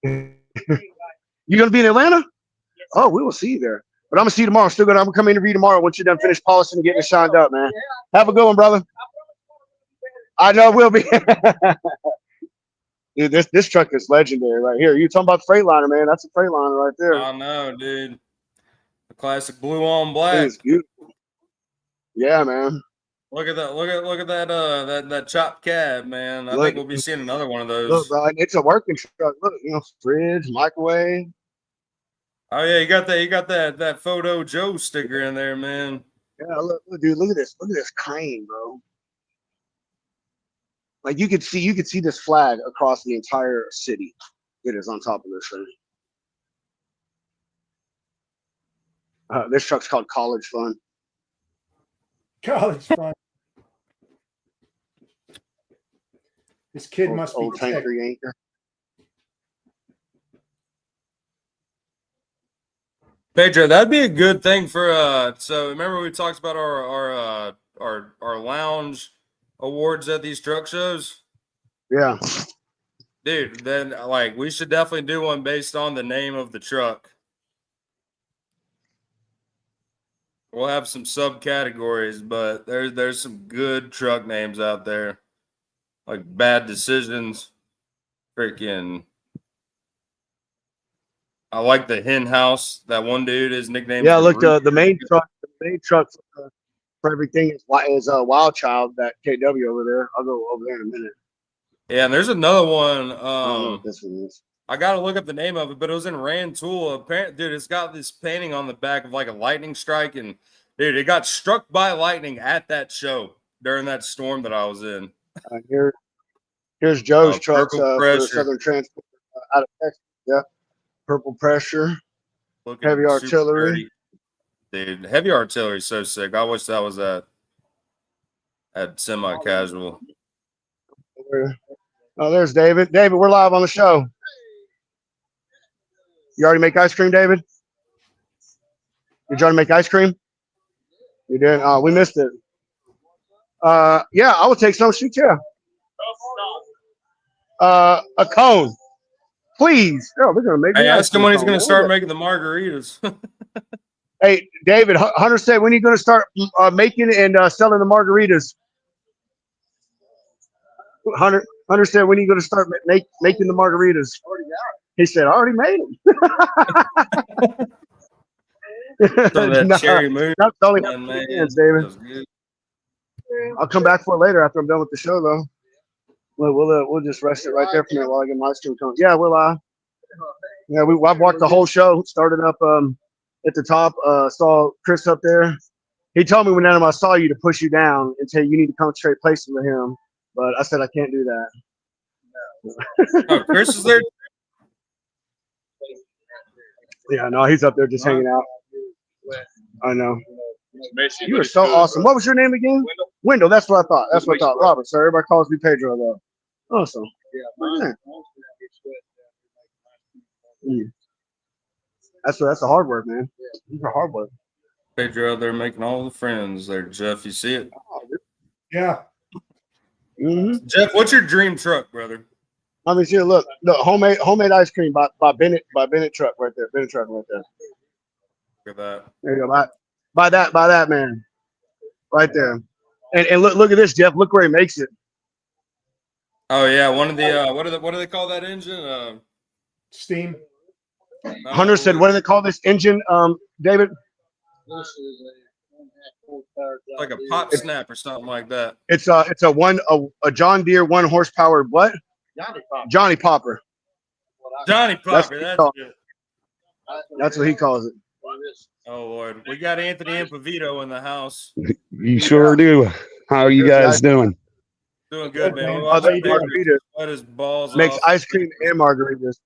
You gonna be in Atlanta? Yes, oh, we will see you there. But I'm gonna see you tomorrow. I'm gonna come interview tomorrow once you're done finish polishing and getting it shined up, man. Have a good one, brother. I know we'll be. Dude, this truck is legendary right here. You talking about the Freightliner, man? That's a Freightliner right there. I know, dude. The classic blue on black. It is beautiful. Yeah, man. Look at that! Look at that! That chopped cab, man. I think we'll be seeing another one of those. Look, bro, it's a working truck. Look, fridge, microwave. Oh yeah, you got that Photo Joe sticker in there, man. Yeah, look, dude, look at this crane, bro. Like you could see this flag across the entire city. It is on top of this thing. This truck's called College Fun. College Fun. This kid must be old tanker yanker. Pedro, that'd be a good thing for so remember we talked about our lounge awards at these truck shows? Yeah. Dude, then like we should definitely do one based on the name of the truck. We'll have some subcategories, but there's some good truck names out there. Like Bad Decisions. Freaking I like the Hen House. That one dude, his nickname. Yeah, look, the main truck for everything is Wild Child, that KW over there. I'll go over there in a minute. Yeah, and there's another one. I don't know what this one is. I gotta look up the name of it, but it was in Rantoul. Apparently, dude, it's got this painting on the back of like a lightning strike, and dude, it got struck by lightning at that show during that storm that I was in. Here's Joe's trucks for Southern Transport out of Texas. Yeah, Purple Pressure, Looking Heavy Artillery. Dirty. Dude, Heavy Artillery is so sick. I wish that was at Semi-Casual. Oh, there's David. David, we're live on the show. You already make ice cream, David? Did you already make ice cream? You did? Oh, we missed it. Yeah, I will take some. Shoot, yeah. A cone. Please. Oh, they're gonna make me Hey, ask him when he's going to start making. making the margaritas. Hey, David, Hunter said, when are you going to start making and selling the margaritas? Hunter said, when are you going to start making the margaritas? He said, I already made them. Some of that Nah, cherry moon. that's only Man, hands, David. feels good. I'll come back for it later after I'm done with the show, though. We'll just rest it right there for a minute while I get my stream going. Yeah, we'll yeah, I've watched the whole show. Started up at the top. Saw Chris up there. He told me when I saw you to push you down and tell you need to come straight places with him. But I said I can't do that. Oh, Chris is there. Yeah, no, he's up there just hanging out. I know. You are so awesome. What was your name again? Wendell. That's what I thought. That's what I thought. Robert, sir. Everybody calls me Pedro, though. Awesome. Look at that. That's a hard work, man. These are hard work. Pedro out there making all the friends there, Jeff. You see it? Yeah. Mm-hmm. Jeff, what's your dream truck, brother? I mean, see, look, homemade ice cream by Bennett truck right there. Bennett truck right there. Look at that. There you go. By that man, right there. And look at this, Jeff. Look where he makes it. Oh yeah, one of the what do they call that engine? Steam. Hunter said, "What do they call this engine, David?" Like a pop snap or something like that. It's a John Deere 1 horsepower what? Johnny Popper. Johnny Popper. That's what he calls it. Oh Lord, we got Anthony Impavito in the house. You sure do. How are you guys doing? Doing good, man. Oh, We're Margarita let his balls makes off. ice cream and margaritas.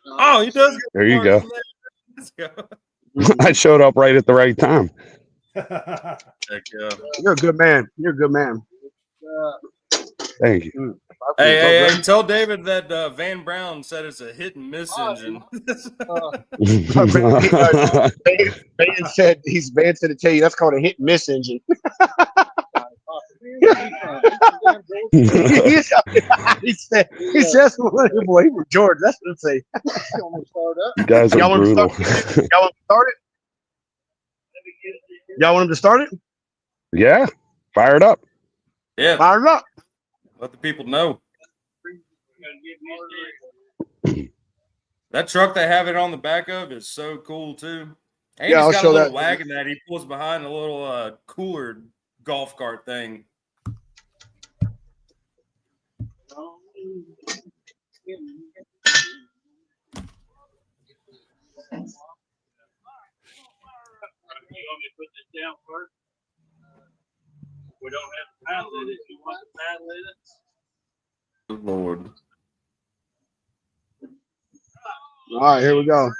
Oh, he does. There you go. Let's go. I showed up right at the right time. Heck yeah. You're a good man. You're a good man. Thank you. Hey, tell David that Van Brown said it's a hit and miss engine. Van said to tell you that's called a hit and miss engine. he says, boy, he was George. That's what I'm saying. You guys are brutal. Y'all want to start it? Y'all want him to start it? Yeah, fire it up. Yeah, Fire it up. let the people know. That truck they have it on the back of is so cool too. And Yeah, I'll he's got a show little that. wagon that he pulls behind a little cooler golf cart thing. We don't have to paddle it if you want to paddle it. Good Lord. All right, here we go.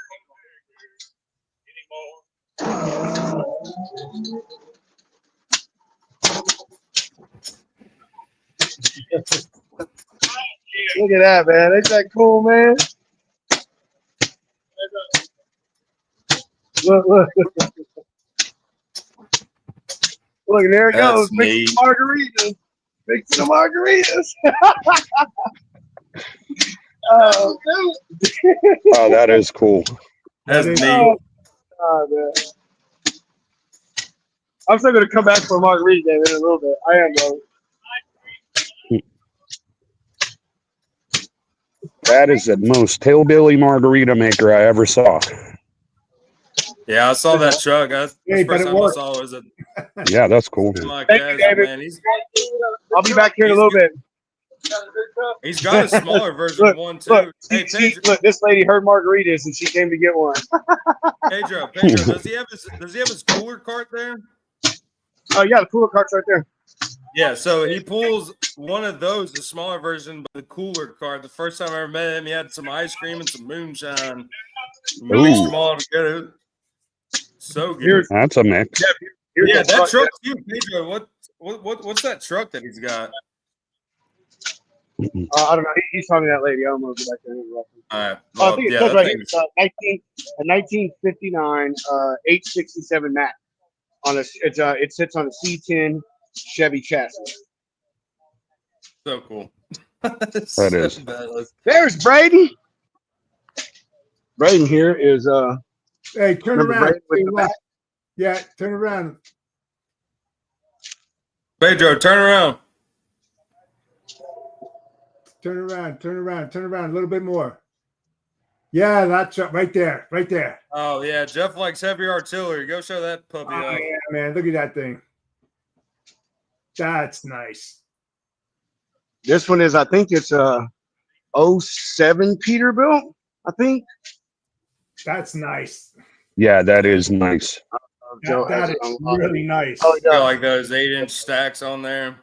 Look at that, man. Ain't that cool, man? Look. Look, and there it goes. Mixing margaritas. Mixing the margaritas. Oh, that is cool. That's neat. Oh, man. I'm still going to come back for a margarita game in a little bit. I am, though. That is the most hillbilly margarita maker I ever saw. Yeah, I saw that truck. That's the first time I saw it. Was a Yeah, that's cool. Thank you, David. Man. I'll be back here in a little bit. He's got a smaller version of one too. Hey, Look, this lady heard margaritas and she came to get one. Pedro, does he have his cooler cart there? Oh yeah, the cooler cart's right there. Yeah, so he pulls one of those, the smaller version, but the cooler cart. The first time I ever met him, he had some ice cream and some moonshine. Mixed them all together. So good. That's a mix. Yeah, that truck too, Pedro. What's that truck that he's got? I don't know. He's talking to that lady. I don't know if back there. All right. I think it says right here. It's a 1959 867 Mac. It sits on a C10 Chevy chassis. So cool. That is. There's Brady. Braden here is Hey, turn remember around. Braden with Hey, the what? back? Yeah, turn around. Pedro, turn around. Turn around. Turn around. Turn around a little bit more. Yeah, that's right there. Right there. Oh yeah, Jeff likes heavy artillery. Go show that puppy Oh, off. yeah, man. Look at that thing. That's nice. This one is, I think it's a 07 Peterbilt, I think. That's nice. Yeah, that is nice. Joe That has is it unlocked. really nice. Oh, Got yeah. like those 8-inch stacks on there.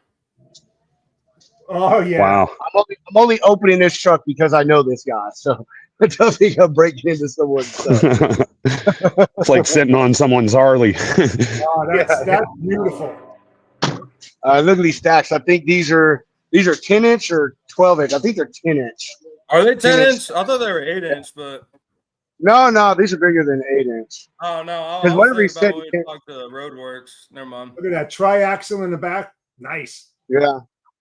Oh, yeah. Wow. I'm only opening this truck because I know this guy, so I don't think I'm breaking into someone's stuff. It's like sitting on someone's Harley. Oh, that's beautiful. Look at these stacks. I think these are 10-inch or 12-inch. I think they're 10-inch. Are they 10 10-inch. inch? I thought they were 8-inch, but No, these are bigger than 8-inch. oh no, I Because was whatever he thinking said, about when we talked to Roadworks. Never mind. Look at that triaxle in the back. Nice. yeah,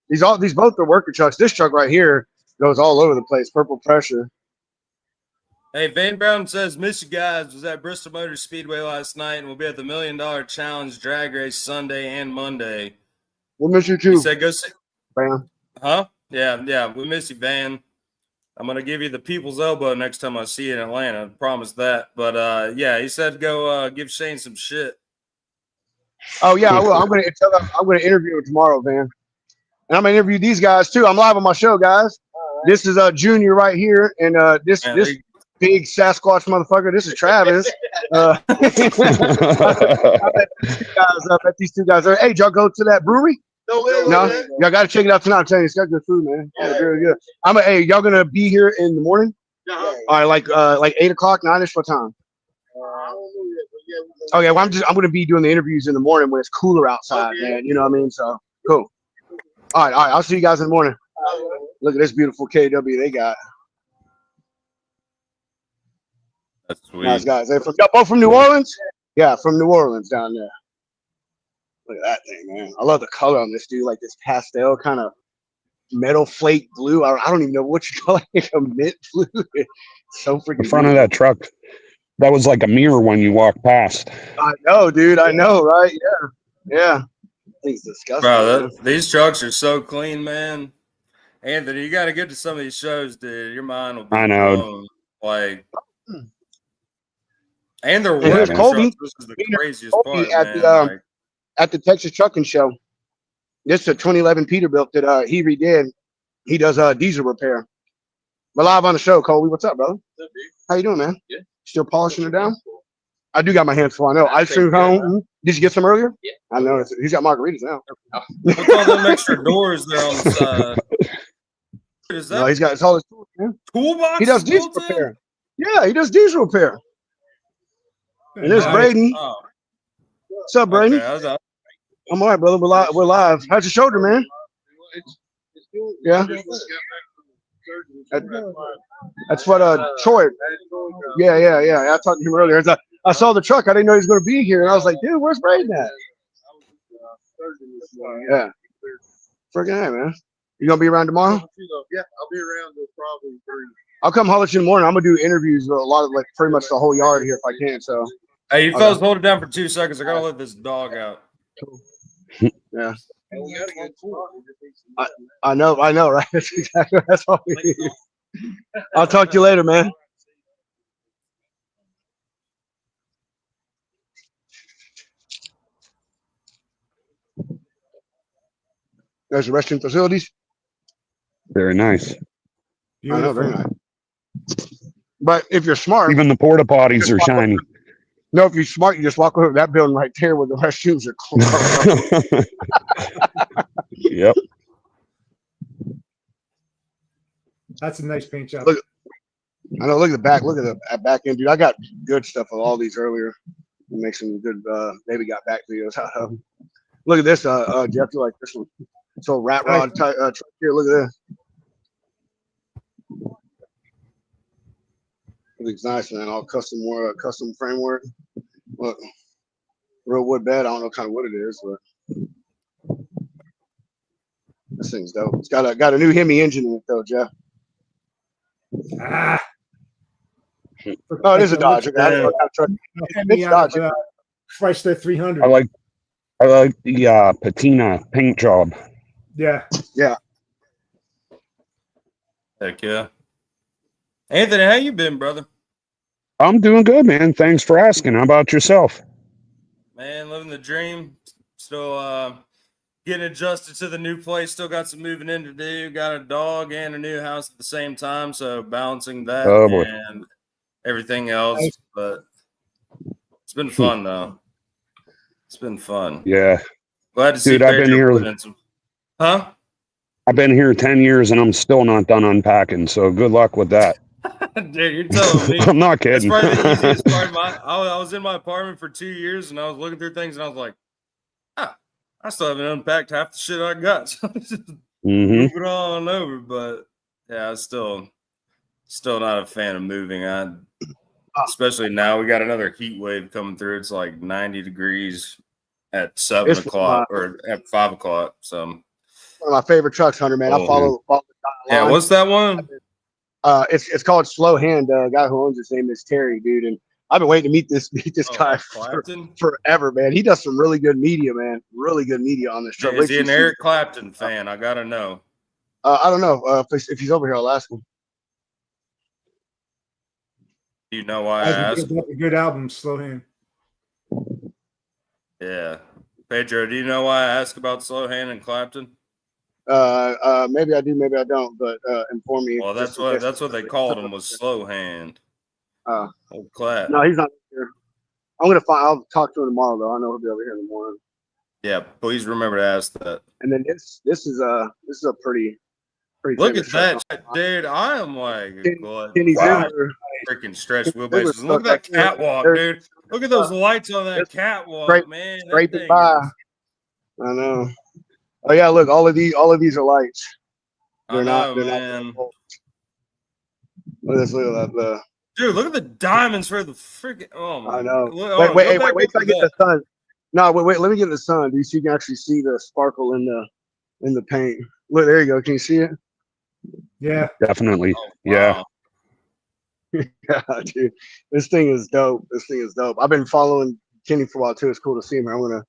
these both are worker trucks. This truck right here goes all over the place. Purple pressure. Hey, Van Brown says, miss you guys. Was at Bristol Motor Speedway last night and we'll be at the $1 Million Challenge drag race Sunday and Monday. We'll miss you He too, said, go see. Bam. Huh? Yeah. We miss you, Van. I'm gonna give you the people's elbow next time I see you in Atlanta. I promise that. But yeah, he said go give Shane some shit. Oh yeah, I will. I'm gonna interview him tomorrow, Van. And I'm gonna interview these guys too. I'm live on my show, guys. This is Junior right here, and this Man, big Sasquatch motherfucker. This is Travis. I bet these two guys. Hey, did y'all go to that brewery? No, y'all got to check it out tonight. I'm telling you, it's got good food, man. Yeah, really good. Hey, y'all gonna be here in the morning? All right, like 8 o'clock, 9ish. What time? Okay, well, I'm gonna be doing the interviews in the morning when it's cooler outside, man. You know what I mean? So cool. All right. I'll see you guys in the morning. Look at this beautiful KW they got. that's sweet. Nice guys. Y'all both from New Orleans? Yeah, from New Orleans down there. Look at that thing, man. I love the color on this dude, like this pastel kind of metal flake blue. I don't even know what you call it, a mint blue. It's so freaking The front of that truck, that was like a mirror when you walked past. I know, dude. I know, right? Yeah. Thing's disgusting. Bro, these trucks are so clean, man. Anthony, you got to get to some of these shows, dude. Your mind will be I know. blown. Like, and they're And here's working Colby. trucks. This is the craziest Colby part, at man. at the Texas Trucking Show. This is a 2011 Peterbilt that he redid. He does diesel repair. We're live on the show, Colby. What's up, brother? How you doing, man? Yeah. Still polishing it down? I do got my hands full. I know. Ice cream home. Did you get some earlier? Yeah. I know. He's got margaritas now. What's all them extra doors there on the side? Is that No, he's got it's all his tools, man. toolbox? He does diesel built in? repair. Yeah, he does diesel repair. And there's Nice. Braden. Oh, What's up, Braden? okay. I was out. I'm all right, brother. We're live. How's your shoulder, man? Yeah. That's what Troy. Yeah. I talked to him earlier. I saw the truck. I didn't know he was going to be here, and I was like, dude, where's Braden at? Yeah. Freaking hey, man. You gonna be around tomorrow? Yeah, I'll be around till probably 3. I'll come holler at you in the morning. I'm gonna do interviews with a lot of pretty much the whole yard here if I can. So Hey, you fellas, hold it down for 2 seconds. I gotta let this dog out. yeah. And we got a good spot. I know, right? That's all we need. I'll talk to you later, man. There's the restroom facilities. Very nice. I know, Beautiful. very nice. But if you're smart, Even the porta potties are shiny. no, if you're smart, you just walk over to that building right there where the restrooms are closed. Yep. That's a nice paint job. Look- I know. Look at the back. Look at the back end, dude. I got good stuff of all these earlier. We'll make some good maybe got back videos out of them. Look at this, Jeff. You like this one? So rat rod type truck here. Look at this. Looks nice, man. All custom custom framework. Look, real wood bed. I don't know what kind of wood it is, but this thing's dope. It's got a new Hemi engine in it though, Jeff. Ah, Oh, it is a Dodge. Look, Okay, I don't know what kind of truck. hand me It's out Dodge. of, Freestyle I 300. like the patina paint job. Yeah. Yeah. Heck yeah. Anthony, how you been, brother? I'm doing good, man. Thanks for asking. How about yourself? Man, living the dream. Still getting adjusted to the new place. Still got some moving in to do. Got a dog and a new house at the same time. So balancing that Oh boy. and everything else. But it's been fun though. It's been fun. Yeah, Glad to see dude. I've been Pedro here. putting in some. Huh? I've been here 10 years and I'm still not done unpacking. So good luck with that. Dude, you're telling me. I'm not That's kidding. probably the easiest part. I was in my apartment for 2 years and I was looking through things and I was like, I still haven't unpacked half the shit I got. So just move it on over. But yeah, I'm still not a fan of moving. Especially now we got another heat wave coming through. It's like 90 degrees at 7 o'clock or at 5 o'clock. So one of my favorite trucks, Hunter, man. I follow the yeah, line. what's that one? It's called Slow Hand. The guy who owns his name is Terry, dude, and I've been waiting to meet this guy forever, man. He does some really good media, man. Really good media on this truck. Is he an Eric Clapton fan? I gotta know. I don't know if he's over here. I'll ask him. Do you know why I asked? A good album, Slow Hand. Yeah, Pedro. Do you know why I asked about Slow Hand and Clapton? Maybe I do, maybe I don't. But inform me. Well, that's what they called him, was Slow Hand. Old Clap. No, he's not here. I'll talk to him tomorrow though. I know he'll be over here in the morning. Yeah, please remember to ask that. And then this is a pretty. Look at that, dude! I am like, freaking stretch wheelbases. Look at that catwalk, dude. Look at those lights on that catwalk, man. Scrape it by. I know. Oh yeah, look, all of these are lights. They're not. Look at this. Look at that. Dude, look at the diamonds for the freaking. Oh my! I know. God. Wait till I get the sun. No, wait. Let me get the sun. Do you see? You can actually see the sparkle in the paint. Look, there you go. Can you see it? Yeah, definitely. Oh, wow. Yeah. Yeah, dude. This thing is dope. I've been following Kenny for a while too. It's cool to see him. I'm gonna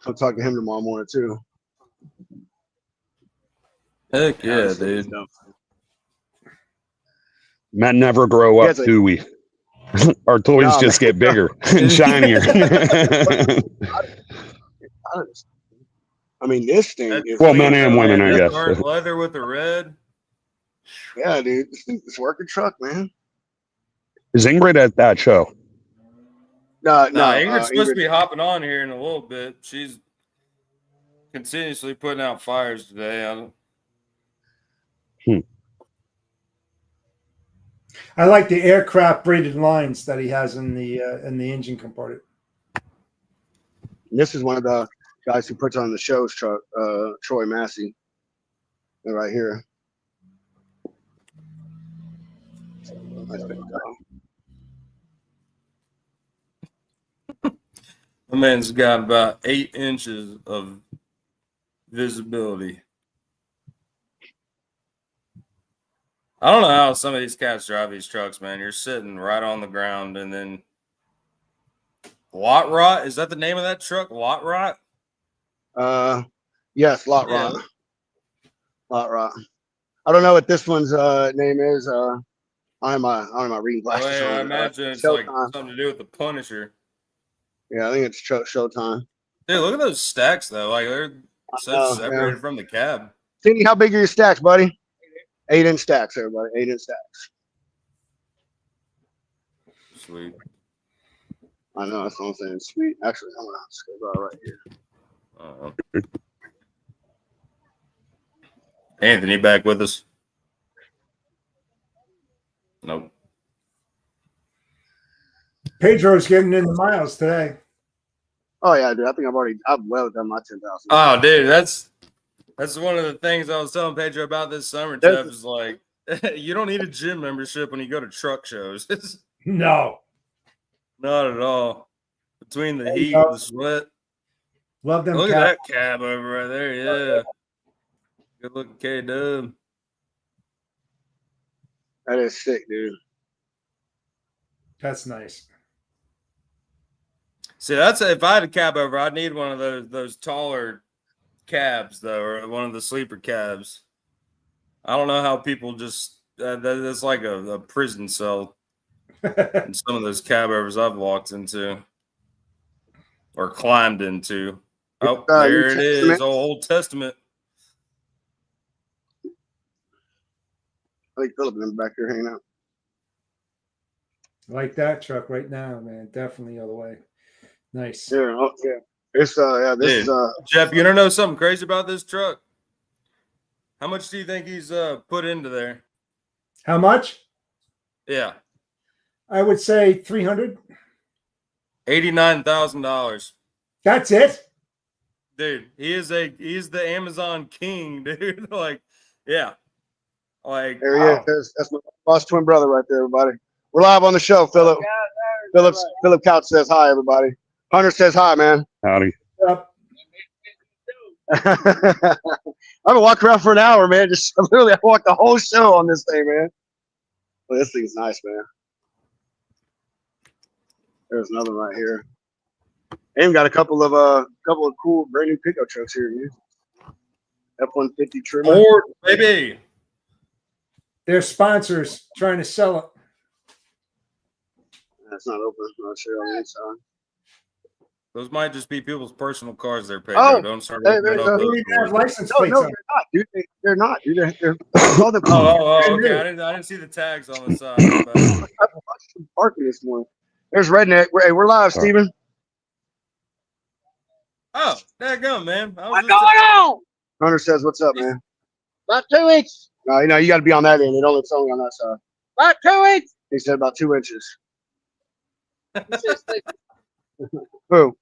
come talk to him tomorrow morning too. Heck yeah, dude. Men never grow up, do we? Our toys just get bigger and shinier. I mean, this thing is men and women, I guess. Dark leather with the red. Yeah, dude. This thing's a working truck, man. Is Ingrid at that show? No, Ingrid's supposed to be hopping on here in a little bit. She's continuously putting out fires today. I like the aircraft braided lines that he has in the engine compartment. This is one of the guys who puts on the show's truck, Troy Massey. They're right here. The man's got about 8 inches of visibility. I don't know how some of these cats drive these trucks, man. You're sitting right on the ground, and then Lot Rot, is that the name of that truck? Lot Rot? Yes, Lot Rot. Lot Rot. I don't know what this one's name is. I don't have my reading glasses on. I imagine it's like something to do with the Punisher. Yeah, I think it's Showtime. Dude, look at those stacks though. Like they're separated from the cab. Cindy, how big are your stacks, buddy? 8-inch stacks, everybody. 8-inch stacks. Sweet. I know, that's what I'm saying. Sweet. Actually, I'm gonna skip right here. Anthony back with us? Nope. Pedro's getting in the miles today. Oh yeah, dude. I think I've well done my 10,000. Oh, dude, that's one of the things I was telling Pedro about this summer. Jeff is like, you don't need a gym membership when you go to truck shows. No, not at all. Between the heat and the sweat. Love them. Look at that cab over right there. Yeah, good looking K-Dub. That is sick, dude. That's nice. See, that's if I had a cab over, I'd need one of those taller cabs though, or one of the sleeper cabs. I don't know how people just that's like a prison cell in some of those cab overs I've walked into or climbed into. Oh, there it is, Old Testament. I think Philip is back there hanging out. Like that truck right now, man. Definitely all the way. Nice. Yeah, oh, yeah. It's this Dude, is Jeff, you don't know something crazy about this truck? How much do you think he's put into there? How much? Yeah. I would say 300. $89,000. That's it? Dude, he's the Amazon king, dude. Like, yeah. Like, there he is. That's my boss twin brother right there, everybody. We're live on the show, Philip. Philip Couch says hi, everybody. Hunter says hi, man. Howdy. Yep. I've been walking around for an hour, man. Just literally, I walked the whole show on this thing, man. Well, this thing's nice, man. There's another one right here. And got a couple of cool brand new pickup trucks here, dude. F-150 trimmer. Ford, baby. They're sponsors trying to sell it. That's not open. I'm not sure on the inside. Those might just be people's personal cars there, Pedro. Oh, don't start hey, opening up They those don't even have doors. license No, plates no, on. they're not, dude. They're not, dude. They're all the Okay. I didn't see the tags on the side. But... parking this morning. There's Redneck. We're live, Steven. Oh, there go, man. What's going on? Hunter says, "What's up, man?" About 2 inches. No, you got to be on that end. It's only on that side. About 2 inches. He said about 2 inches. Who?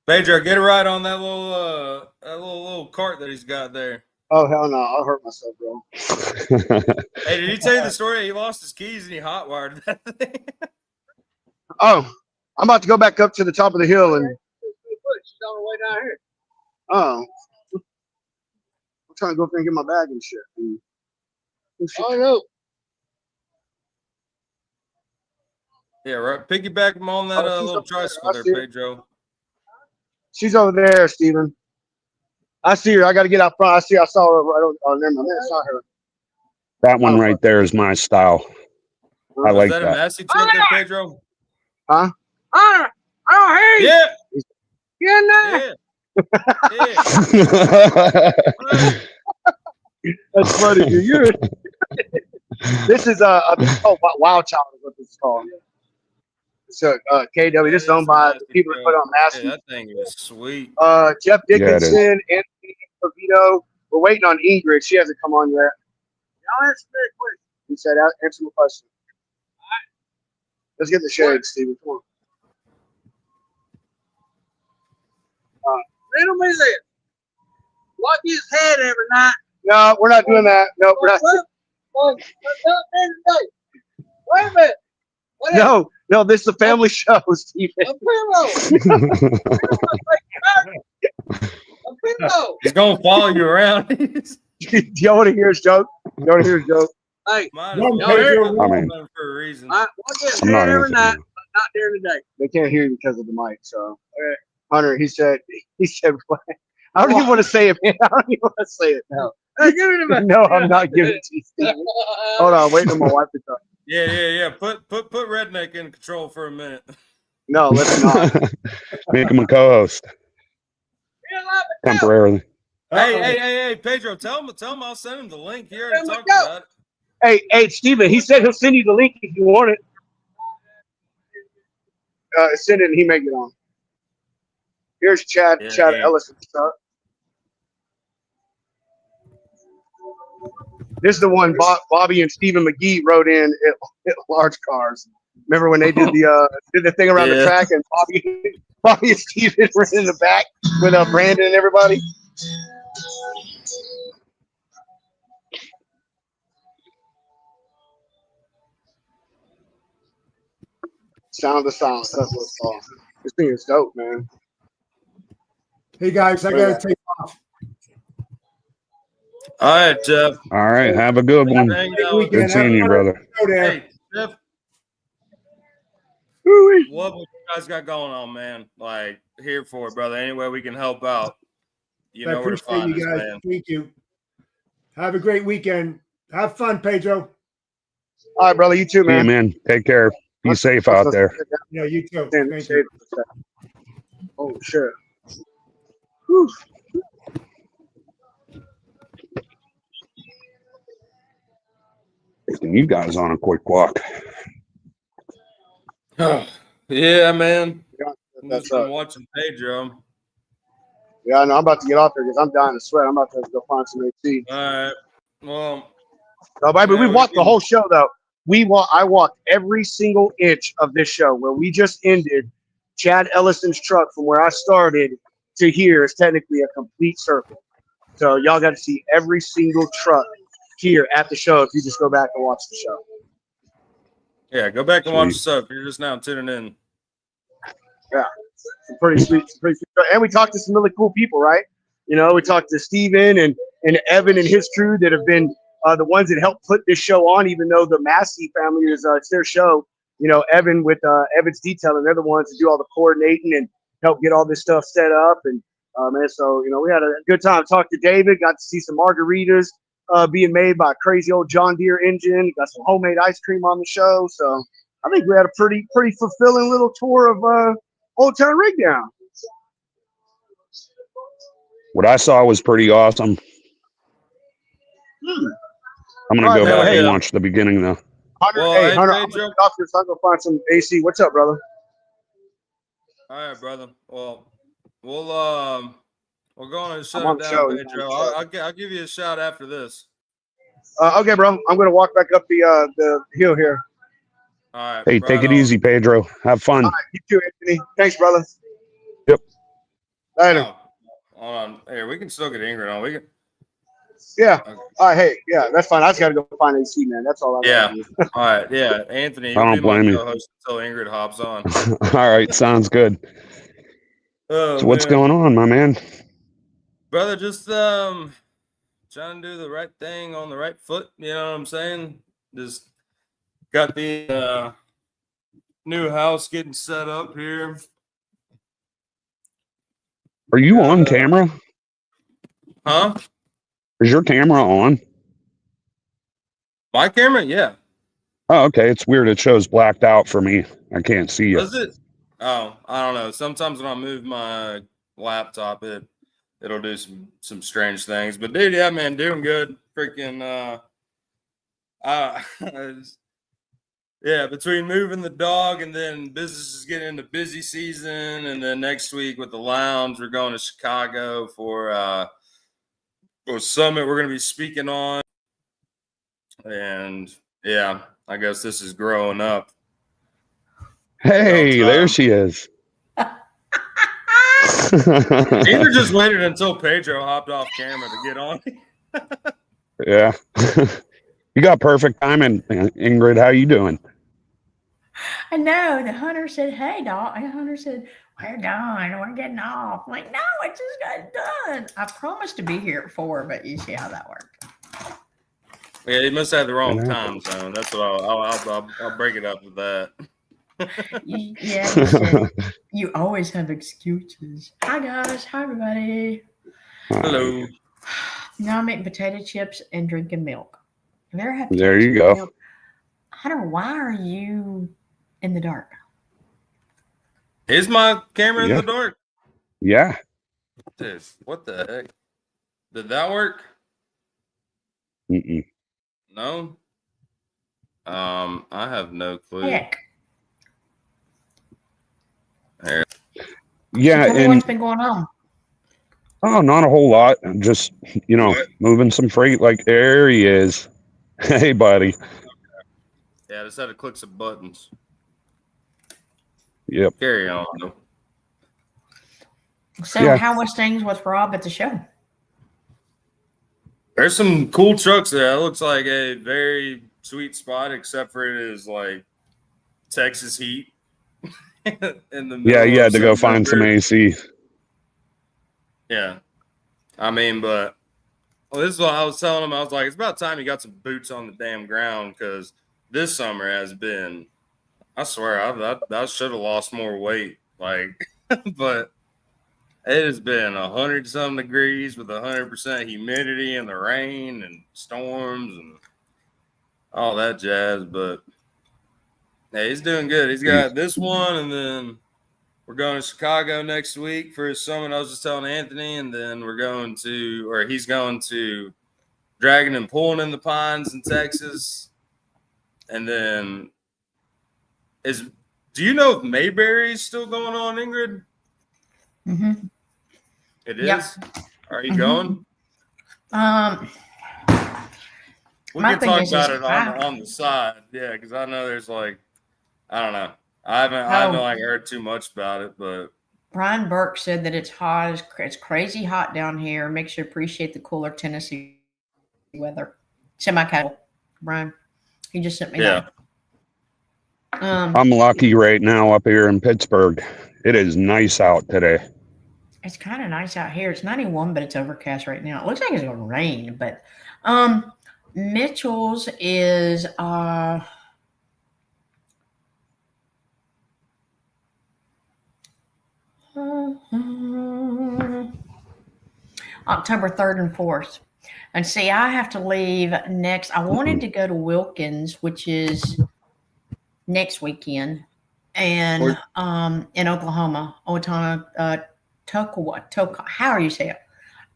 Pedro, get it right on that little cart that he's got there. Oh hell no! I'll hurt myself, bro. Hey, did he tell you the story? He lost his keys and he hotwired that thing. Oh, I'm about to go back up to the top of the hill and. She's on her way down here. Oh. I'm trying to go up there and get my bag and shit. Oh no. Yeah, right. Piggyback him on that little tricycle there, Pedro. She's over there, Steven. I see her. I got to get out front. I saw her right over. Oh, never mind. I saw her. That one right there is my style. I like that. Is that a Massey truck there, Pedro? Huh? Hunter, I don't hear you. Yeah. You're in there. Yeah. That's funny, dude. This is Wild Child is what this is called. So KW, this is owned by the people that put on Massey. Yeah, that thing is sweet. Jeff Dickinson, Anthony Pavito. We're waiting on Ingrid. She hasn't come on yet. Y'all answer me a question. He said, answer my question. All right. Let's get the shades, Steven. Come on. Riddle me this. What his head every night? No, we're not doing that. No, we're not. Wait a minute. No, this is a family show, Steven. A pillow. A pillow. He's gonna follow you around. Do y'all want to hear his joke? You want to hear his joke? Hey, for a reason. I get I'm not head every answering night, you. but not during the day. They can't hear you because of the mic. So, Hunter, he said, I don't even want to say it, man. I don't even want to say it now. Hey, give it to me. No, I'm not giving it to you, Steven. Hold on, wait till my wife is up. Yeah. Put Redneck in control for a minute. No, let's not. Make him a co-host temporarily. Hey, Pedro, tell him I'll send him the link here and talk about it. Hey, Steven, he said he'll send you the link if you want it. Send it and he make it on. Here's Chad Ellison. This is the one Bobby and Stephen McGee wrote in at Large Cars. Remember when they did the thing around the track and Bobby and Stephen were in the back with Brandon and everybody? Sound of the Silence. That's what it's called. This thing is dope, man. Hey guys, I gotta take off. All right, Jeff. All right. Have a good one. Good Good seeing you, brother. Go there. Hey, Jeff, what you guys got going on, man? Like, here for it, brother. Any way we can help out, you I know where to appreciate find you us, guys. man. Thank you. Have a great weekend. Have fun, Pedro. All right, brother. You too, See you, man. man. Take care. Be safe out there. Yeah, you too. Thank you. Oh, shit. Whew. Taking you guys on a quick walk. Yeah, man. Yeah, I'm that's just been watching Pedro. Yeah, I know. I'm about to get off there because I'm dying to sweat. I'm about to go find some AC. All right. Well, No, but we man, walked the whole show though. I walked every single inch of this show where we just ended. Chad Ellison's truck from where I started to here is technically a complete circle. So y'all got to see every single truck here at the show if you just go back and watch the show. Yeah, go back and watch the Sweet. stuff. You're just now tuning in. Yeah, some pretty sweet. And we talked to some really cool people, right? You know, we talked to Steven and Evan and his crew that have been the ones that helped put this show on, even though the Massey family is it's their show. You know, Evan with Evan's Detailing, they're the ones that do all the coordinating and help get all this stuff set up. And man, so you know, we had a good time. Talked to David, got to see some margaritas being made by a crazy old John Deere engine. Got some homemade ice cream on the show. So I think we had a pretty fulfilling little tour of Old Town Rig Down. What I saw was pretty awesome. I'm going to go back and watch the beginning, though. Hunter, Well, hey, hey, Hunter, Pedro. I'm going to go find some AC. What's up, brother? All right, brother. Well, we'll go on and shut on it the down, show. Pedro. I'll give you a shout after this. Okay, bro. I'm going to walk back up the hill here. All right. Hey, take it easy, Pedro. Have fun. All right, you too, Anthony. Thanks, brother. Yep. Later. Oh, hold on. Here, we can still get Ingrid on. We can. Yeah. Okay. All right. Hey, yeah, that's fine. I just got to go find AC, man. That's all I Yeah. got to do. All right. Yeah, Anthony, I you'll don't be my blame you. co-host until Ingrid hops on. All right. Sounds good. Oh, So what's man. going on, my man? Brother, just trying to do the right thing on the right foot. You know what I'm saying? Just got the new house getting set up here. Are you on camera? Huh? Is your camera on? My camera? Yeah. Oh, okay. It's weird. It shows blacked out for me. I can't see you. Does it? Oh, I don't know. Sometimes when I move my laptop, it'll do some strange things. But dude, yeah, man, doing good. Freaking yeah, between moving the dog and then business is getting into busy season, and then next week with the lounge, we're going to Chicago for a summit we're gonna be speaking on. And yeah, I guess this is growing up. Hey, there she is. Either just waited until Pedro hopped off camera to get on. Yeah. You got perfect timing, Ingrid. How you doing? I know. The hunter said, "Hey, dog." And the hunter said, "We're done. We're getting off." I'm like, no, it just got done. I promised to be here at 4, but you see how that worked. Yeah, he must have the wrong time zone. That's what I'll break it up with that. Yeah, he said, you always have excuses. Hi, guys. Hi, everybody. Hello. Now I'm eating potato chips and drinking milk. Have you ever had There you go. milk? Hunter, why are you in the dark? Is my camera in the dark? Yeah. Dude, what the heck? Did that work? Mm-mm. No. I have no clue. Heck. There. Yeah, So tell me and what's been going on. oh, not a whole lot. Just moving some freight. Like there he is. Hey, buddy. Yeah, I just had to click some buttons. Yep. Carry on. So how was things with Rob at the show? There's some cool trucks there. It looks like a very sweet spot, except for it is like Texas heat. In the middle You had of to go find some September. AC. Yeah. I mean, but this is what I was telling him. I was like, it's about time you got some boots on the damn ground, because this summer has been. I swear, I should have lost more weight. Like, but it has been 100-some degrees with 100% humidity and the rain and storms and all that jazz. But hey, he's doing good. He's got this one, and then we're going to Chicago next week for his summit. I was just telling Anthony, and then he's going to Dragging and Pulling in the Pines in Texas. And then do you know if Mayberry is still going on, Ingrid? Mm-hmm. It is? Yep. Are you going? We My can thing talk is about it on the side. Yeah, because I know there's I don't know. I haven't heard too much about it, but Brian Burke said that it's hot. It's crazy hot down here. Makes you appreciate the cooler Tennessee weather. Semi-casual. Brian, he just sent me that. I'm lucky right now up here in Pittsburgh. It is nice out today. It's kind of nice out here. It's 91, but it's overcast right now. It looks like it's going to rain, but Mitchell's is October 3rd and 4th. And see, I have to leave next. I wanted to go to Wilkins, which is next weekend, and in Oklahoma, Toka. How are you saying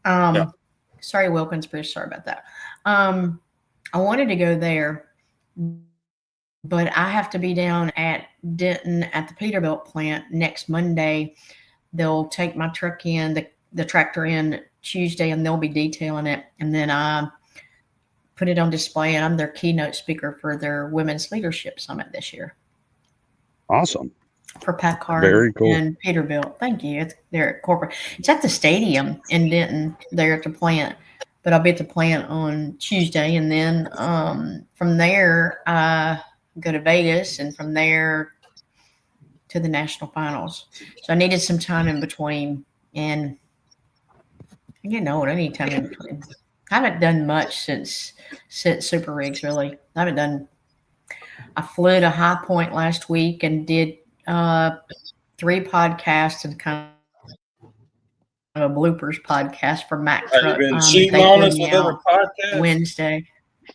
it? Sorry, Wilkins, Bruce. Sorry about that. I wanted to go there, but I have to be down at Denton at the Peterbilt plant next Monday. They'll take my truck in, the tractor in Tuesday, and they'll be detailing it. And then I put it on display, and I'm their keynote speaker for their Women's Leadership Summit this year. Awesome. For Packard Very cool. and Peterbilt. Thank you. They're at corporate. It's at the stadium in Denton. They're at the plant. But I'll be at the plant on Tuesday. And then from there, I go to Vegas, and from there to the national finals. So I needed some time in between. And I'm getting old. I need time in between. I haven't done much since Super Rigs, really. I flew to High Point last week and did 3 podcasts and kind of a bloopers podcast for Mac Truck. Have you been cheating on us with other podcasts? Wednesday.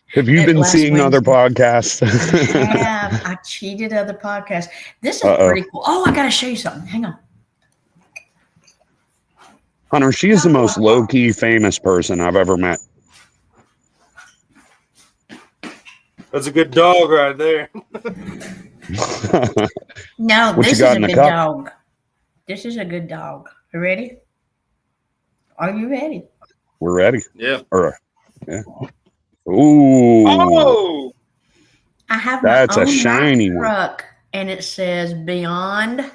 Have you been seeing other podcasts? I cheated other podcasts. This is pretty cool. Oh, I got to show you something. Hang on. Hunter, she is the most low-key famous person I've ever met. That's a good dog right there. No, What this you got is a in the good cup? dog. This is a good dog. You ready? Are you ready? We're ready. Yeah. Yeah. Ooh. Oh! I have That's my a own shiny Mack one. truck, and it says Beyond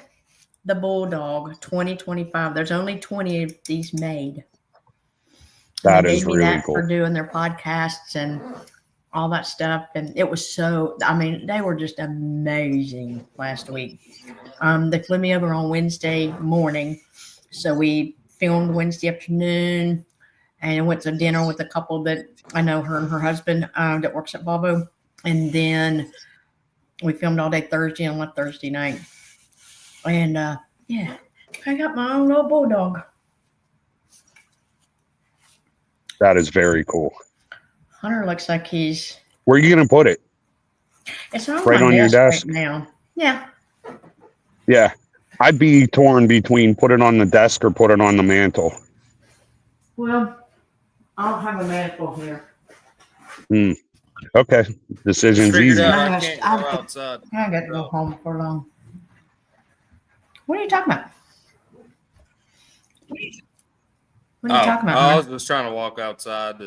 the Bulldog 2025. There's only 20 of these made. That they is gave me really that cool. for doing their podcasts and all that stuff. And it was they were just amazing last week. They flew me over on Wednesday morning. So we filmed Wednesday afternoon and went to dinner with a couple that I know, her and her husband that works at Volvo. And then we filmed all day Thursday and left Thursday night. And yeah, I got my own little bulldog. That is very cool. Hunter looks like he's. Where are you going to put it? It's on Right my on your desk desk? right now. Yeah. Yeah. I'd be torn between put it on the desk or put it on the mantle. Well, I'll have a mantle here. Okay. Decision's Figured easy. out I can't go outside. I got to go home for long. What are you talking about? What are you talking about? I Hunter? was just trying to walk outside.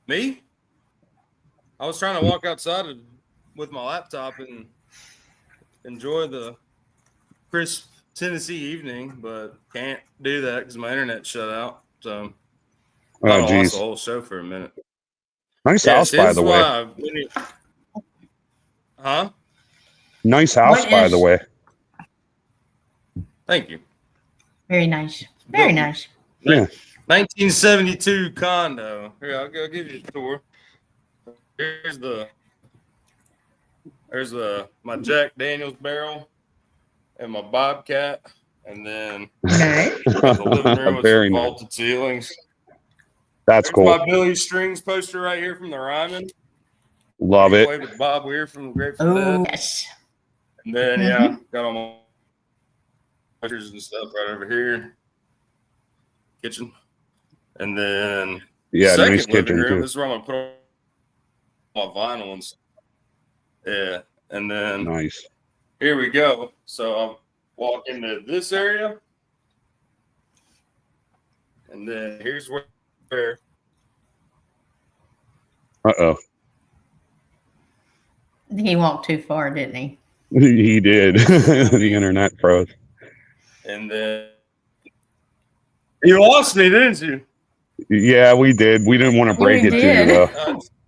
Me? I was trying to walk outside with my laptop and enjoy the crisp Tennessee evening, but can't do that because my internet's shut out. So I Oh, lost geez. the whole show for a minute. Nice house, by the way. Huh? Nice house, by the way. Thank you. Very nice. Very nice. Yeah. 1972 condo. Here, I'll go give you a tour. Here's the There's my Jack Daniels barrel and my Bobcat, and then Nice. got the living room with Very some nice. vaulted ceilings. That's There's cool. my Billy Strings poster right here from the Ryman. Love He it. played with Bob Weir from the Grateful Oh, Dead. yes. And then, Mhm. yeah, got all my pictures and stuff right over here. Kitchen. And then, Yeah, second nice living kitchen room. too. This is where I'm going to put all my vinyl and stuff. Yeah. And then, Nice. here we go. So I'll walk into this area. And then here's where Uh-oh. He walked too far, didn't he? He did. The internet froze. and then you lost me, didn't you? Yeah, we did. We didn't want to break We it to did. you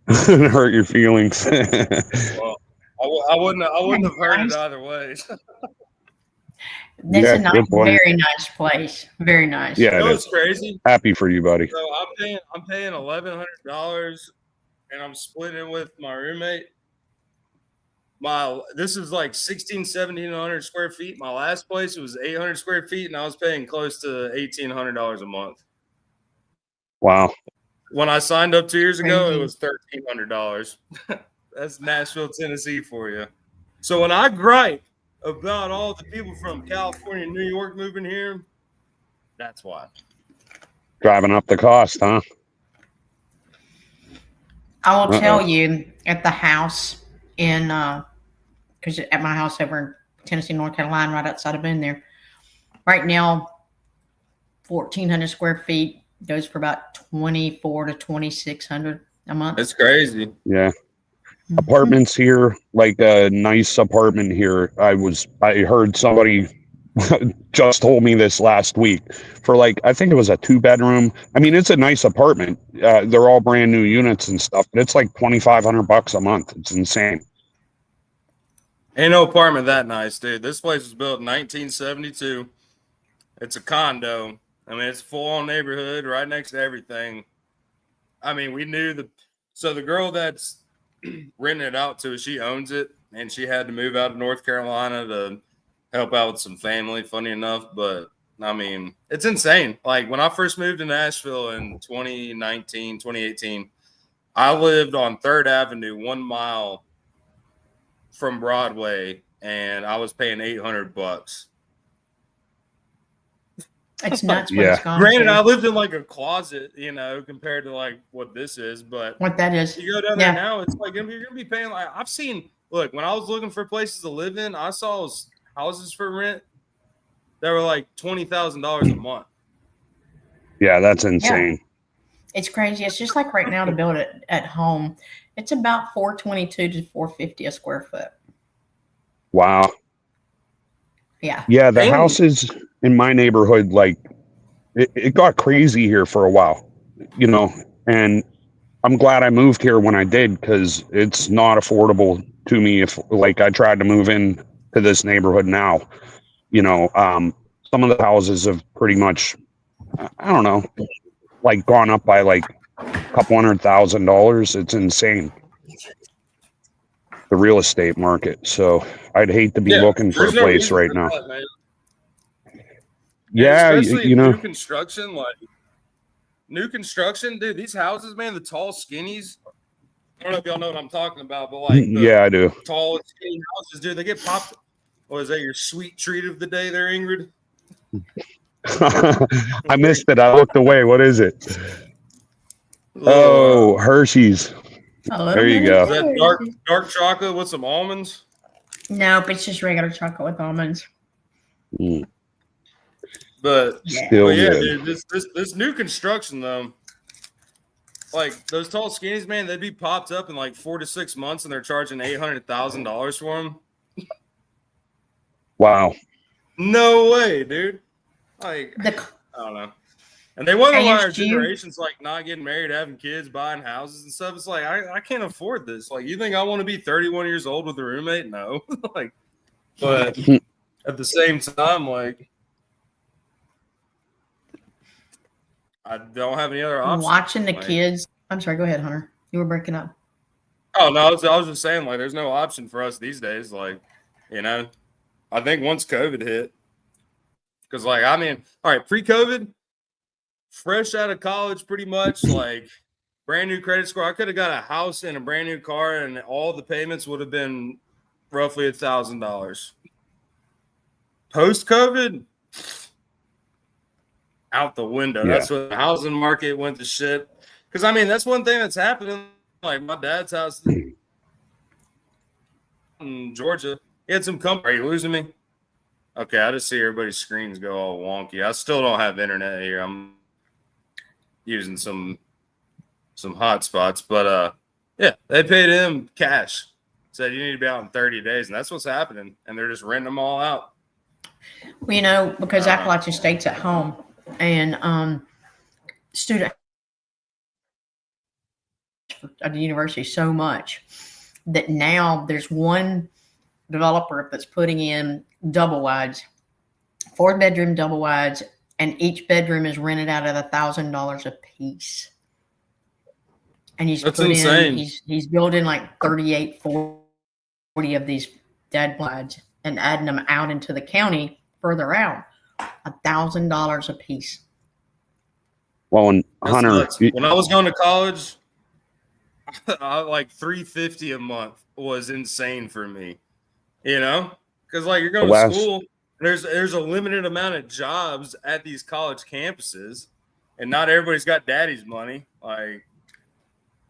though. Hurt your feelings. Well, I wouldn't have heard it either way. That's Yeah, a nice, good point. very nice place. Very nice. Yeah, You know it what's is. crazy? Happy for you, buddy. So I'm paying $1,100, and I'm splitting it with my roommate. This is like 1,700 square feet. My last place was 800 square feet, and I was paying close to $1,800 a month. Wow. When I signed up 2 years ago, it Crazy. was $1,300. That's Nashville, Tennessee for you. So when I gripe about all the people from California and New York moving here, that's why. Driving up the cost, huh? I will tell you at the house in, because at my house over in Tennessee, North Carolina, right outside of Boone there, right now, 1,400 square feet goes for about 2,400 to 2,600 a month. It's crazy. Yeah. Apartments here, like a nice apartment here. I heard somebody just told me this last week for like, I think it was a 2-bedroom. I mean, it's a nice apartment. They're all brand new units and stuff, but it's like $2,500 a month. It's insane. Ain't no apartment that nice, dude. This place was built in 1972. It's a condo. I mean, it's a full-on neighborhood right next to everything. I mean, we knew the girl that's renting it out to us, she owns it, and she had to move out of North Carolina to help out with some family, funny enough. But, I mean, it's insane. Like, when I first moved to Nashville in 2018, I lived on 3rd Avenue, 1 mile from Broadway, and I was paying $800. It's nuts what Yeah. it's gone Granted, to. I lived in like a closet, compared to like what this is, but What that is. you go down there now, it's like you're gonna be paying like I've seen. Look, when I was looking for places to live in, I saw houses for rent that were like $20,000 a month. Yeah, that's insane. It's crazy. It's just like right now to build it at home. It's about $422 to $450 a square foot. Wow. Yeah. Yeah, the And- houses in my neighborhood, like it got crazy here for a while, and I'm glad I moved here when I did, because it's not affordable to me if like I tried to move in to this neighborhood now. Some of the houses have pretty much, I don't know, like gone up by like $200,000. It's insane, the real estate market. So I'd hate to be looking for a there's no place reason right for now. that, man. Yeah, Especially new construction, dude. These houses, man, the tall skinnies. I don't know if y'all know what I'm talking about, but like, yeah, I do. tall skinny houses, dude, they get popped. What is that? Your sweet treat of the day, there, Ingrid? I missed it. I looked away. What is it? Oh, Hershey's. There you go. Is that dark chocolate with some almonds? Nope, it's just regular chocolate with almonds. Mm. But Still yeah, good. dude, this new construction though, like those tall skinnies, man, they'd be popped up in like 4 to 6 months, and they're charging $800,000 for them. Wow. No way, dude. Like, I don't know. And they wonder why our ASU? generation's like not getting married, having kids, buying houses and stuff. It's like I can't afford this. Like, you think I want to be 31 years old with a roommate? No. Like, but at the same time, like, I don't have any other options. Watching the Like, kids. I'm sorry, go ahead, Hunter. You were breaking up. Oh no, I was just saying, like, there's no option for us these days. Like, you know, I think once COVID hit, because like, I mean, all right, pre-COVID, fresh out of college, pretty much, like, brand new credit score. I could have got a house and a brand new car, and all the payments would have been roughly $1,000. Post-COVID, out the window. Yeah. That's when the housing market went to shit. Because I mean, that's one thing that's happening. Like my dad's house in Georgia, he had some company. Are you losing me? Okay, I just see everybody's screens go all wonky. I still don't have internet here. I'm using some hotspots, but yeah, they paid him cash. Said you need to be out in 30 days, and that's what's happening. And they're just renting them all out. Well, you know, because Appalachian State's at home, and student at the university so much that now there's one developer that's putting in double wides, 4-bedroom double wides, and each bedroom is rented out at $1,000 a piece. And he's That's insane. He's building like 38, 40 of these dead wides and adding them out into the county further out, $1,000 a piece. Well, and That's Hunter, nuts. When I was going to college, like $350 a month was insane for me. You know, because like you're going to school, there's a limited amount of jobs at these college campuses, and not everybody's got daddy's money. Like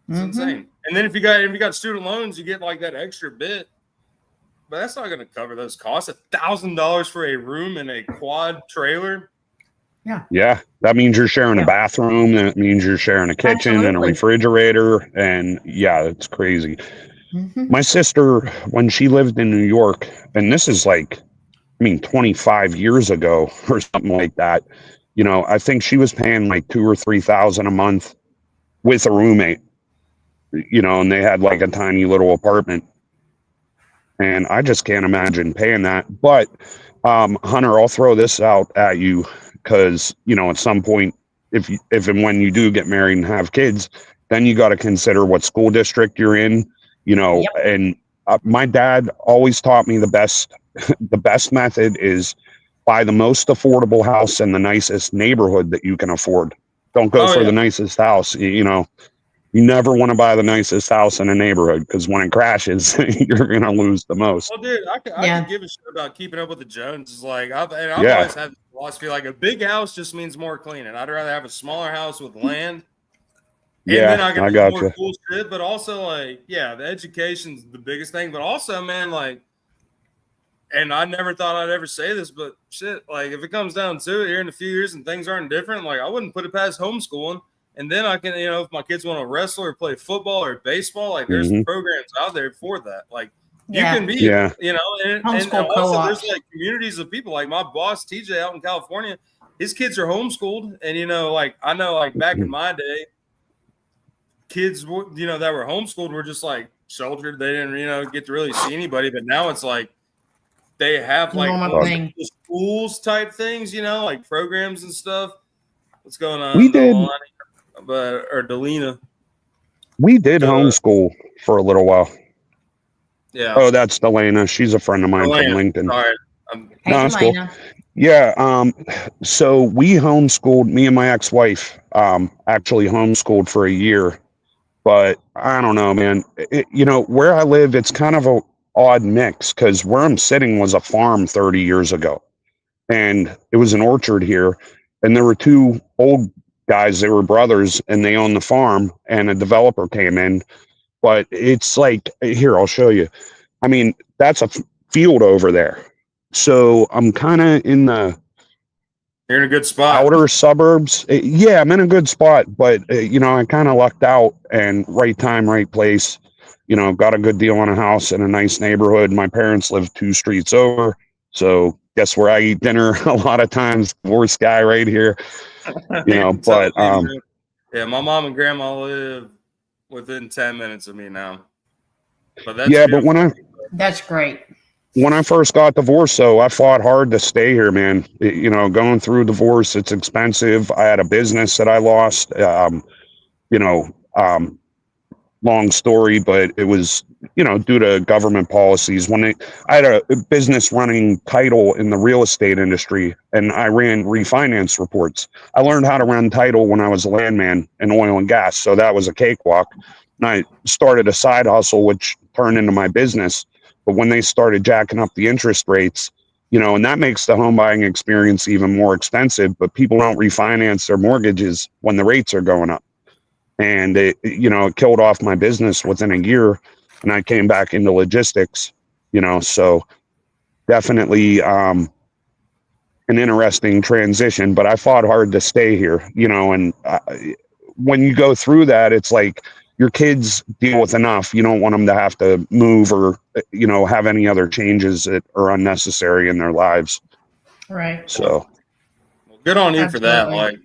it's insane. And then if you got student loans, you get like that extra bit, but that's not going to cover those costs. $1,000 for a room in a quad trailer. Yeah, that means you're sharing a bathroom. That means you're sharing a kitchen and a refrigerator. And yeah, it's crazy. My sister, when she lived in New York, and this is like, 25 years ago or something like that, you know, I think she was paying like $2,000 or $3,000 a month with a roommate, you know, and they had like a tiny little apartment. And I just can't imagine paying that. But Hunter, I'll throw this out at you because, you know, at some point, if and when you do get married and have kids, then you got to consider what school district you're in, you know. And my dad always taught me the best method is buy the most affordable house in the nicest neighborhood that you can afford. Don't go for the nicest house. You know, you never want to buy the nicest house in a neighborhood because when it crashes, you're going to lose the most. Well, dude, I can give a shit about keeping up with the Joneses. Like, I've always had this philosophy, like a big house just means more cleaning. I'd rather have a smaller house with land. And then I can do more cool shit. But also, like, yeah, the education's the biggest thing. But also, man, like, and I never thought I'd ever say this, but shit, like, if it comes down to it here in a few years and things aren't different, like, I wouldn't put it past homeschooling. And then I can, you know, if my kids want to wrestle or play football or baseball, like there's programs out there for that. Like you can be, you know, and also there's like communities of people. Like my boss, TJ, out in California, his kids are homeschooled. And, you know, like I know like back in my day, kids, you know, that were homeschooled were just like sheltered. They didn't, you know, get to really see anybody. But now it's like they have like schools type things, you know, like programs and stuff. What's going on? We did. Or Delina. We did homeschool for a little while. Yeah. Oh, that's Delana. She's a friend of mine from LinkedIn. Sorry. No, that's cool. Yeah. So we homeschooled, me and my ex-wife, actually homeschooled for a year. But I don't know, man. You know, where I live, it's kind of a odd mix because where I'm sitting was a farm 30 years ago. And it was an orchard here. And there were two old guys, they were brothers, and they owned the farm, and a developer came in. But it's like, here, I'll show you. I mean, that's a field over there. So I'm kind of in the You're in a good spot. Outer suburbs. Yeah, I'm in a good spot, but you know, I kind of lucked out and right time, right place. You know, got a good deal on a house in a nice neighborhood. My parents live 2 streets over. So guess where I eat dinner a lot of times? Worst guy right here. You know, but yeah, my mom and grandma live within 10 minutes of me now. But that's but that's great. When I first got divorced, though, I fought hard to stay here, man. You know, going through divorce, it's expensive. I had a business that I lost. You know, long story, but it was, due to government policies. I had a business running title in the real estate industry, and I ran refinance reports. I learned how to run title when I was a landman in oil and gas, so that was a cakewalk. And I started a side hustle, which turned into my business. But when they started jacking up the interest rates, and that makes the home buying experience even more expensive, but people don't refinance their mortgages when the rates are going up. And it killed off my business within a year, and I came back into logistics, so definitely an interesting transition, but I fought hard to stay here, and when you go through that, it's like your kids deal with enough. You don't want them to have to move or, have any other changes that are unnecessary in their lives. Right. So Good on you for that. Absolutely. Like,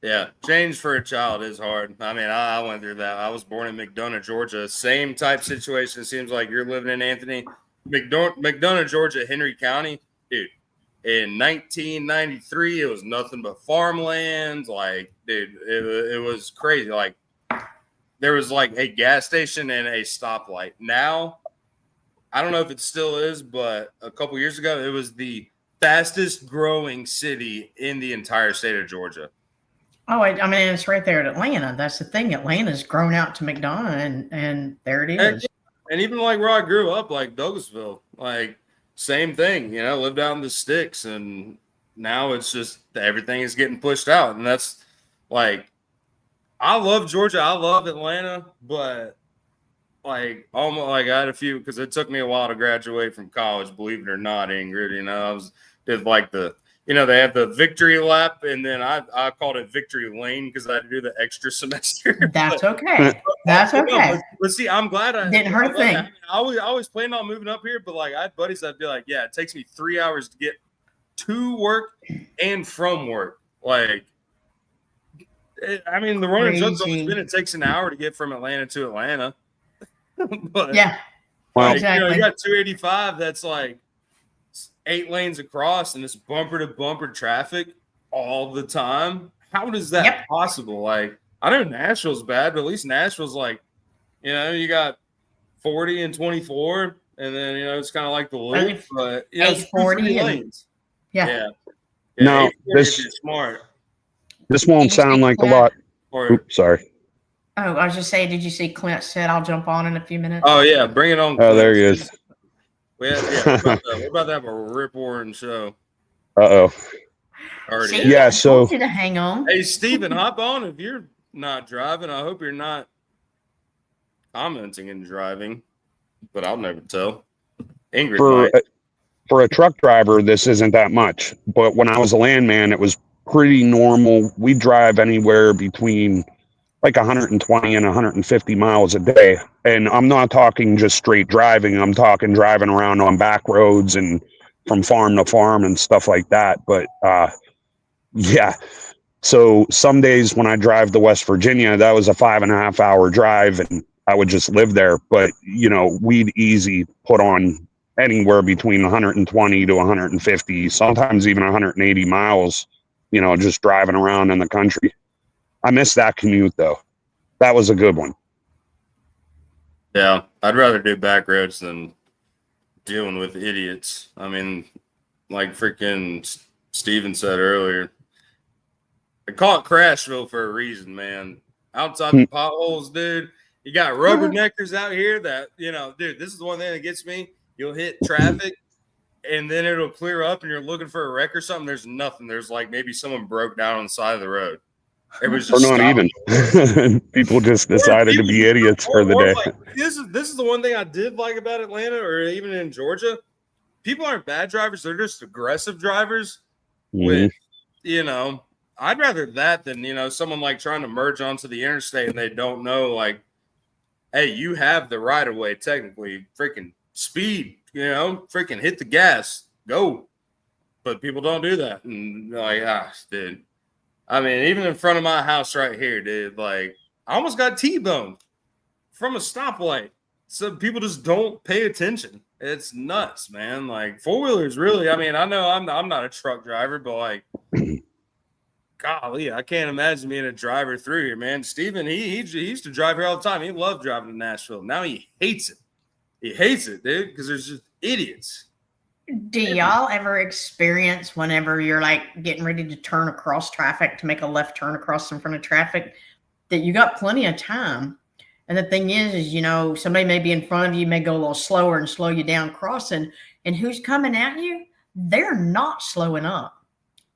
yeah, change for a child is hard. I mean, I went through that. I was born in McDonough, Georgia. Same type situation. It seems like you're living in, Anthony. McDonough, Georgia, Henry County. Dude, in 1993, it was nothing but farmlands. Like, dude, it was crazy. Like, there was like a gas station and a stoplight. Now, I don't know if it still is, but a couple years ago, it was the fastest growing city in the entire state of Georgia. Oh, I mean, it's right there at Atlanta. That's the thing. Atlanta's grown out to McDonough, and there it is. And even like where I grew up, like Douglasville, like same thing, lived out in the sticks, and now it's just everything is getting pushed out. And that's like, I love Georgia, I love Atlanta, but like almost like I had a few, because it took me a while to graduate from college, believe it or not, Ingrid. I did like they have the victory lap, and then I called it victory lane because I had to do the extra semester. That's okay. That's okay. But see, I'm glad I didn't hurt a thing. I always planned on moving up here, but like I had buddies that'd be like, yeah, it takes me 3 hours to get to work and from work. Like, the running joke's always been it takes an hour to get from Atlanta to Atlanta. But yeah, well, exactly. You got 285 that's like 8 lanes across, and it's bumper to bumper traffic all the time. How does that possible? Like, I know Nashville's bad, but at least Nashville's like, you got 40 and 24, and then it's kind of like the loop, but 840 lanes. Yeah. No, if you're smart. This won't sound like a lot. Oops, sorry. Oh, I was just saying, did you see Clint said I'll jump on in a few minutes? Oh yeah, bring it on. Oh, there he is. We're about to have a rip-roaring show. Uh-oh. Already. See, yeah, I so told you to hang on. Hey, Steven, hop on if you're not driving. I hope you're not commenting and driving, but I'll never tell. Ingrid might. For a truck driver, this isn't that much. But when I was a landman, it was pretty normal. We drive anywhere between like 120 and 150 miles a day. And I'm not talking just straight driving. I'm talking driving around on back roads and from farm to farm and stuff like that. But yeah. So some days when I drive to West Virginia, that was a 5.5 hour drive, and I would just live there. But, we'd easy put on anywhere between 120 to 150, sometimes even 180 miles, just driving around in the country. I miss that commute though. That was a good one. Yeah, I'd rather do back roads than dealing with idiots. I mean, like freaking Steven said earlier, I call it Crashville for a reason, man. Outside the potholes, dude. You got rubberneckers out here that, dude, this is the one thing that gets me. You'll hit traffic and then it'll clear up and you're looking for a wreck or something. There's nothing. There's like maybe someone broke down on the side of the road. It was just or not even. People just decided to be idiots for the day. Like, this is the one thing I did like about Atlanta or even in Georgia. People aren't bad drivers. They're just aggressive drivers. With, I'd rather that than, someone like trying to merge onto the interstate and they don't know, like, hey, you have the right of way technically. Freaking speed, freaking hit the gas, go. But people don't do that. And like, dude. I mean, even in front of my house right here, dude, like I almost got T-boned from a stoplight. So people just don't pay attention. It's nuts, man. Like four-wheelers really, I mean, I know I'm not a truck driver, but like golly, I can't imagine being a driver through here, man. Steven, he used to drive here all the time. He loved driving to Nashville. Now he hates it. He hates it, dude, because there's just idiots. Do y'all ever experience whenever you're like getting ready to turn across traffic to make a left turn across in front of traffic that you got plenty of time? And the thing is, you know, somebody may be in front of you, may go a little slower and slow you down crossing. And who's coming at you? They're not slowing up.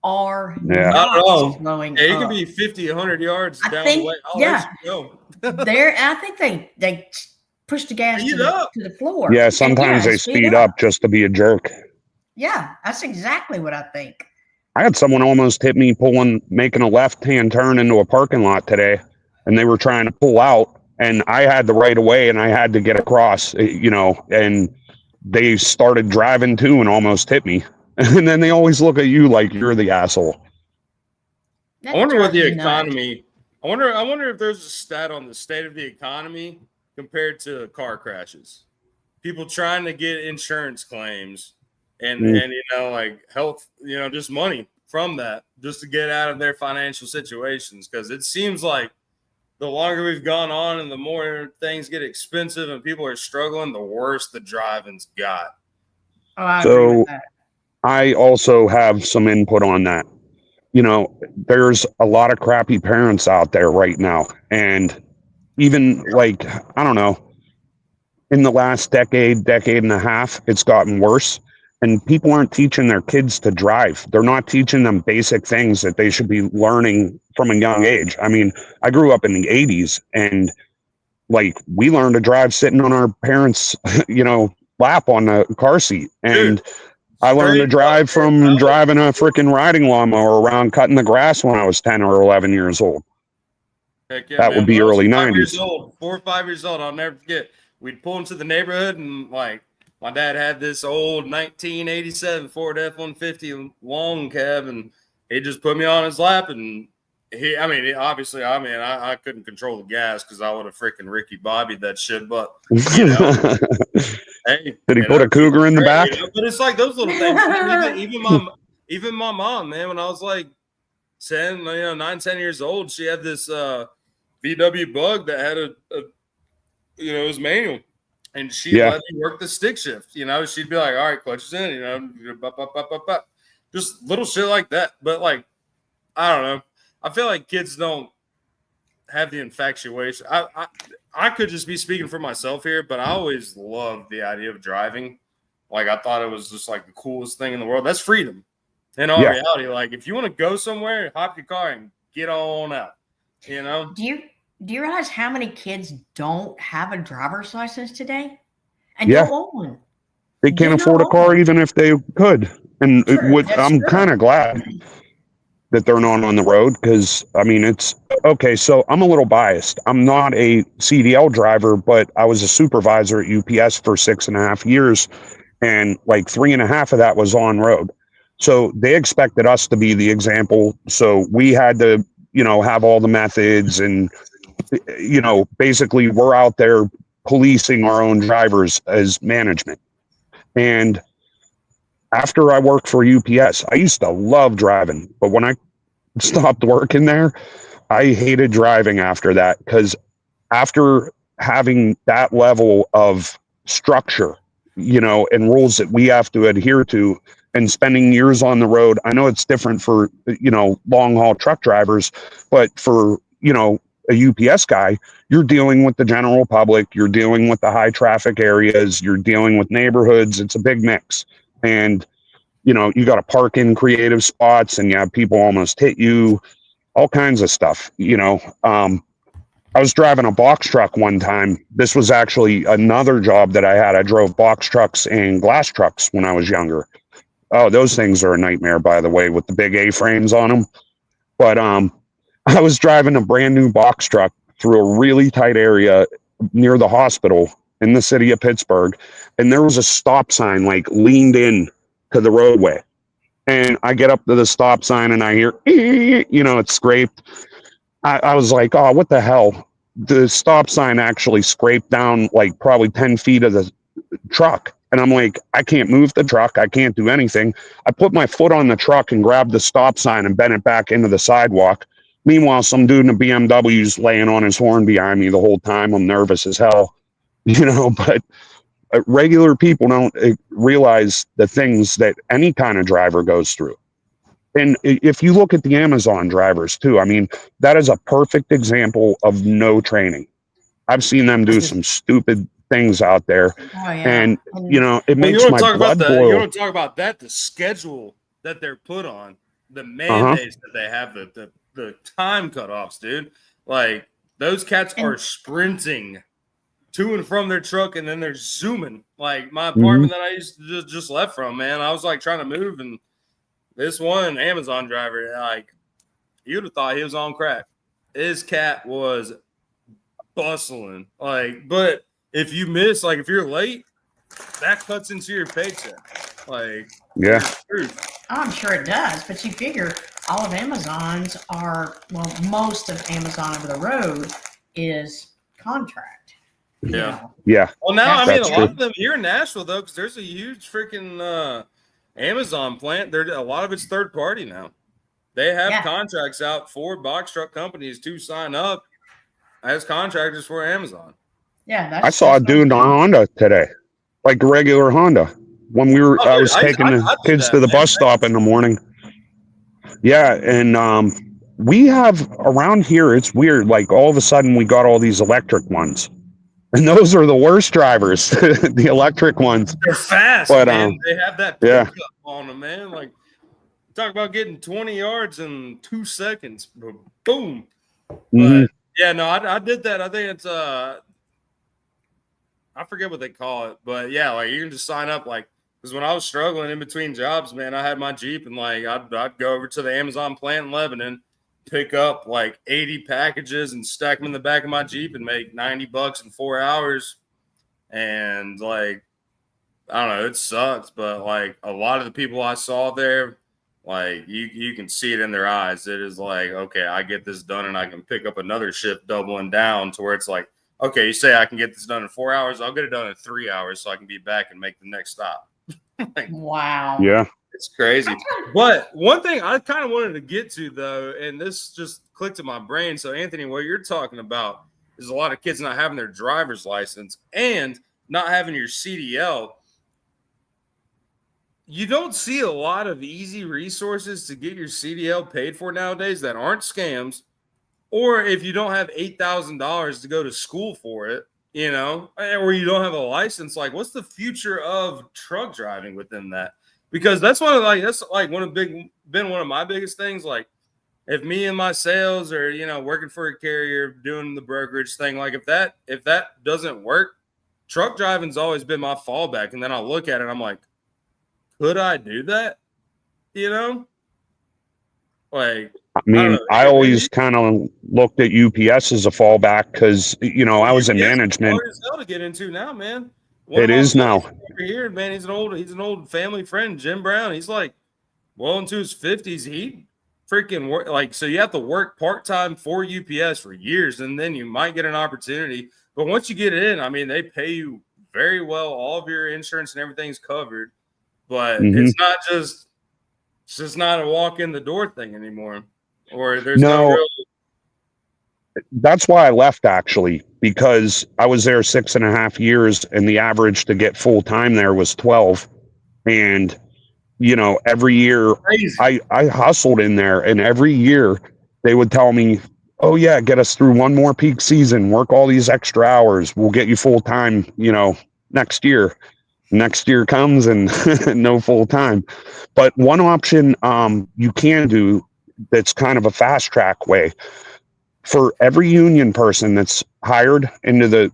Are Yeah. Not at all. slowing Yeah, you up. can be 50, 100 yards I down think- the way. I'll yeah. let you go. I think they push the gas Speed to up. the floor. Yeah, And sometimes they speed up just to be a jerk. Yeah, that's exactly what I think. I had someone almost hit me making a left-hand turn into a parking lot today, and they were trying to pull out, and I had the right of way, and I had to get across, you know, and they started driving too and almost hit me. And then they always look at you like you're the asshole. That I wonder what drives the me nuts. economy. I wonder if there's a stat on the state of the economy compared to car crashes. People trying to get insurance claims and you know, like health, you know, just money from that just to get out of their financial situations, because it seems like the longer we've gone on and the more things get expensive and people are struggling, the worse the driving's got. Oh, I agree with that. I also have some input on that. You know, there's a lot of crappy parents out there right now. And even like, I don't know, in the last decade and a half, it's gotten worse. And people aren't teaching their kids to drive. They're not teaching them basic things that they should be learning from a young age. I mean, I grew up in the 80s and like we learned to drive sitting on our parents', you know, lap on the car seat. And Dude, I learned to straight drive up, from man. driving a freaking riding lawnmower around cutting the grass when I was 10 or 11 years old. Heck yeah, That man. would be When I was early 5 years 90s. old, 4 or 5 years old, I'll never forget. We'd pull into the neighborhood and like my dad had this old 1987 Ford F-150 long cab, and he just put me on his lap, and obviously, I couldn't control the gas because I would have freaking Ricky Bobbied that shit, but you know, hey, Did he you put know, a cougar in the great, back? you know? But it's like those little things. Even my mom, man, when I was like 10, 9, 10 years old, she had this VW Bug that had a it was manual, and she Yeah. let me work the stick shift. You know, she'd be like, "All right, clutch is in," you know, just little shit like that. But like, I don't know. I feel like kids don't have the infatuation. I could just be speaking for myself here, but I always loved the idea of driving. Like, I thought it was just like the coolest thing in the world. That's freedom. In all reality, like if you want to go somewhere, hop your car and get on out. You know? Do you realize how many kids don't have a driver's license today? And Yeah. don't own one. They can't Do afford a not car own even if they could. And That's I'm true. kind of glad that they're not on the road because, I mean, it's okay. So I'm a little biased. I'm not a CDL driver, but I was a supervisor at UPS for 6.5 years. And like 3.5 of that was on road. So they expected us to be the example. So we had to, have all the methods and, basically we're out there policing our own drivers as management. And after I worked for UPS, I used to love driving, but when I stopped working there, I hated driving after that because after having that level of structure, and rules that we have to adhere to and spending years on the road, I know it's different for, long haul truck drivers, but for, a UPS guy, you're dealing with the general public, you're dealing with the high traffic areas, you're dealing with neighborhoods. It's a big mix. And, you got to park in creative spots and you have people almost hit you, all kinds of stuff, I was driving a box truck one time. This was actually another job that I had. I drove box trucks and glass trucks when I was younger. Oh, those things are a nightmare, by the way, with the big A-frames on them. But I was driving a brand new box truck through a really tight area near the hospital in the city of Pittsburgh. And there was a stop sign like leaned in to the roadway. And I get up to the stop sign and I hear, it's scraped. I was like, oh, what the hell? The stop sign actually scraped down like probably 10 feet of the truck. And I'm like, I can't move the truck. I can't do anything. I put my foot on the truck and grabbed the stop sign and bent it back into the sidewalk. Meanwhile, some dude in a BMW's laying on his horn behind me the whole time. I'm nervous as hell, but regular people don't realize the things that any kind of driver goes through. And if you look at the Amazon drivers too, I mean, that is a perfect example of no training. I've seen them do some stupid things out there. Oh, yeah. And, it makes you my talk blood about boil. You want to talk about that, the schedule that they're put on, the mandates that they have, the time cutoffs, dude. Like, those cats are sprinting to and from their truck, and then they're zooming. Like, my apartment that I used to just left from, man, I was like trying to move, and this one Amazon driver, like, you'd have thought he was on crack. His cat was bustling. Like, but if you miss, like, if you're late, that cuts into your paycheck. Like, yeah. I'm sure it does, but you figure all of Amazon's most of Amazon over the road is contract. Yeah. Yeah. Well, now, I mean, That's a lot true. of them here in Nashville, though, because there's a huge freaking Amazon plant. A lot of it's third party now. They have contracts out for box truck companies to sign up as contractors for Amazon. Yeah, I saw a dude in a Honda today, like a regular Honda. When I was taking the kids to the bus stop in the morning. Yeah, and we have around here, it's weird. Like, all of a sudden, we got all these electric ones, and those are the worst drivers, the electric ones. They're fast, But, man. They have that pickup on them, man. Like, talk about getting 20 yards in 2 seconds. Boom. Mhm. But yeah, no, I did that. I think it's I forget what they call it, but yeah, like, you can just sign up, like, because when I was struggling in between jobs, man, I had my Jeep, and like I'd go over to the Amazon plant in Lebanon, pick up like 80 packages and stack them in the back of my Jeep and make $90 in 4 hours. And like, I don't know, it sucks, but like a lot of the people I saw there, like you can see it in their eyes. It is like, okay, I get this done and I can pick up another shift doubling down to where it's like, okay, you say I can get this done in 4 hours, I'll get it done in 3 hours so I can be back and make the next stop. Like, wow. Yeah. It's crazy. But one thing I kind of wanted to get to, though, and this just clicked in my brain. So, Anthony, what you're talking about is a lot of kids not having their driver's license and not having your CDL. You don't see a lot of easy resources to get your CDL paid for nowadays that aren't scams. Or if you don't have $8,000 to go to school for it, or you don't have a license, like, what's the future of truck driving within that? Because that's one of my biggest things. Like, if me and my sales are, working for a carrier, doing the brokerage thing, like, if that doesn't work, truck driving's always been my fallback. And then I'll look at it and I'm like, could I do that? Like, I mean, I always kind of looked at UPS as a fallback because, I was in management. Hard as hell to get into now, man. It is now. Over here, man, he's an old family friend, Jim Brown. He's like well into his 50s. He freaking work, like, so you have to work part-time for UPS for years, and then you might get an opportunity. But once you get in, I mean, they pay you very well. All of your insurance and everything's covered. But it's just not a walk in the door thing anymore. Or there's no real. That's why I left, actually, because I was there 6.5 years, and the average to get full time there was 12. And, every year I hustled in there, and every year they would tell me, oh yeah, get us through one more peak season, work all these extra hours. We'll get you full time, next year. Next year comes and no full time. But one option you can do that's kind of a fast track way for every union person that's hired into the,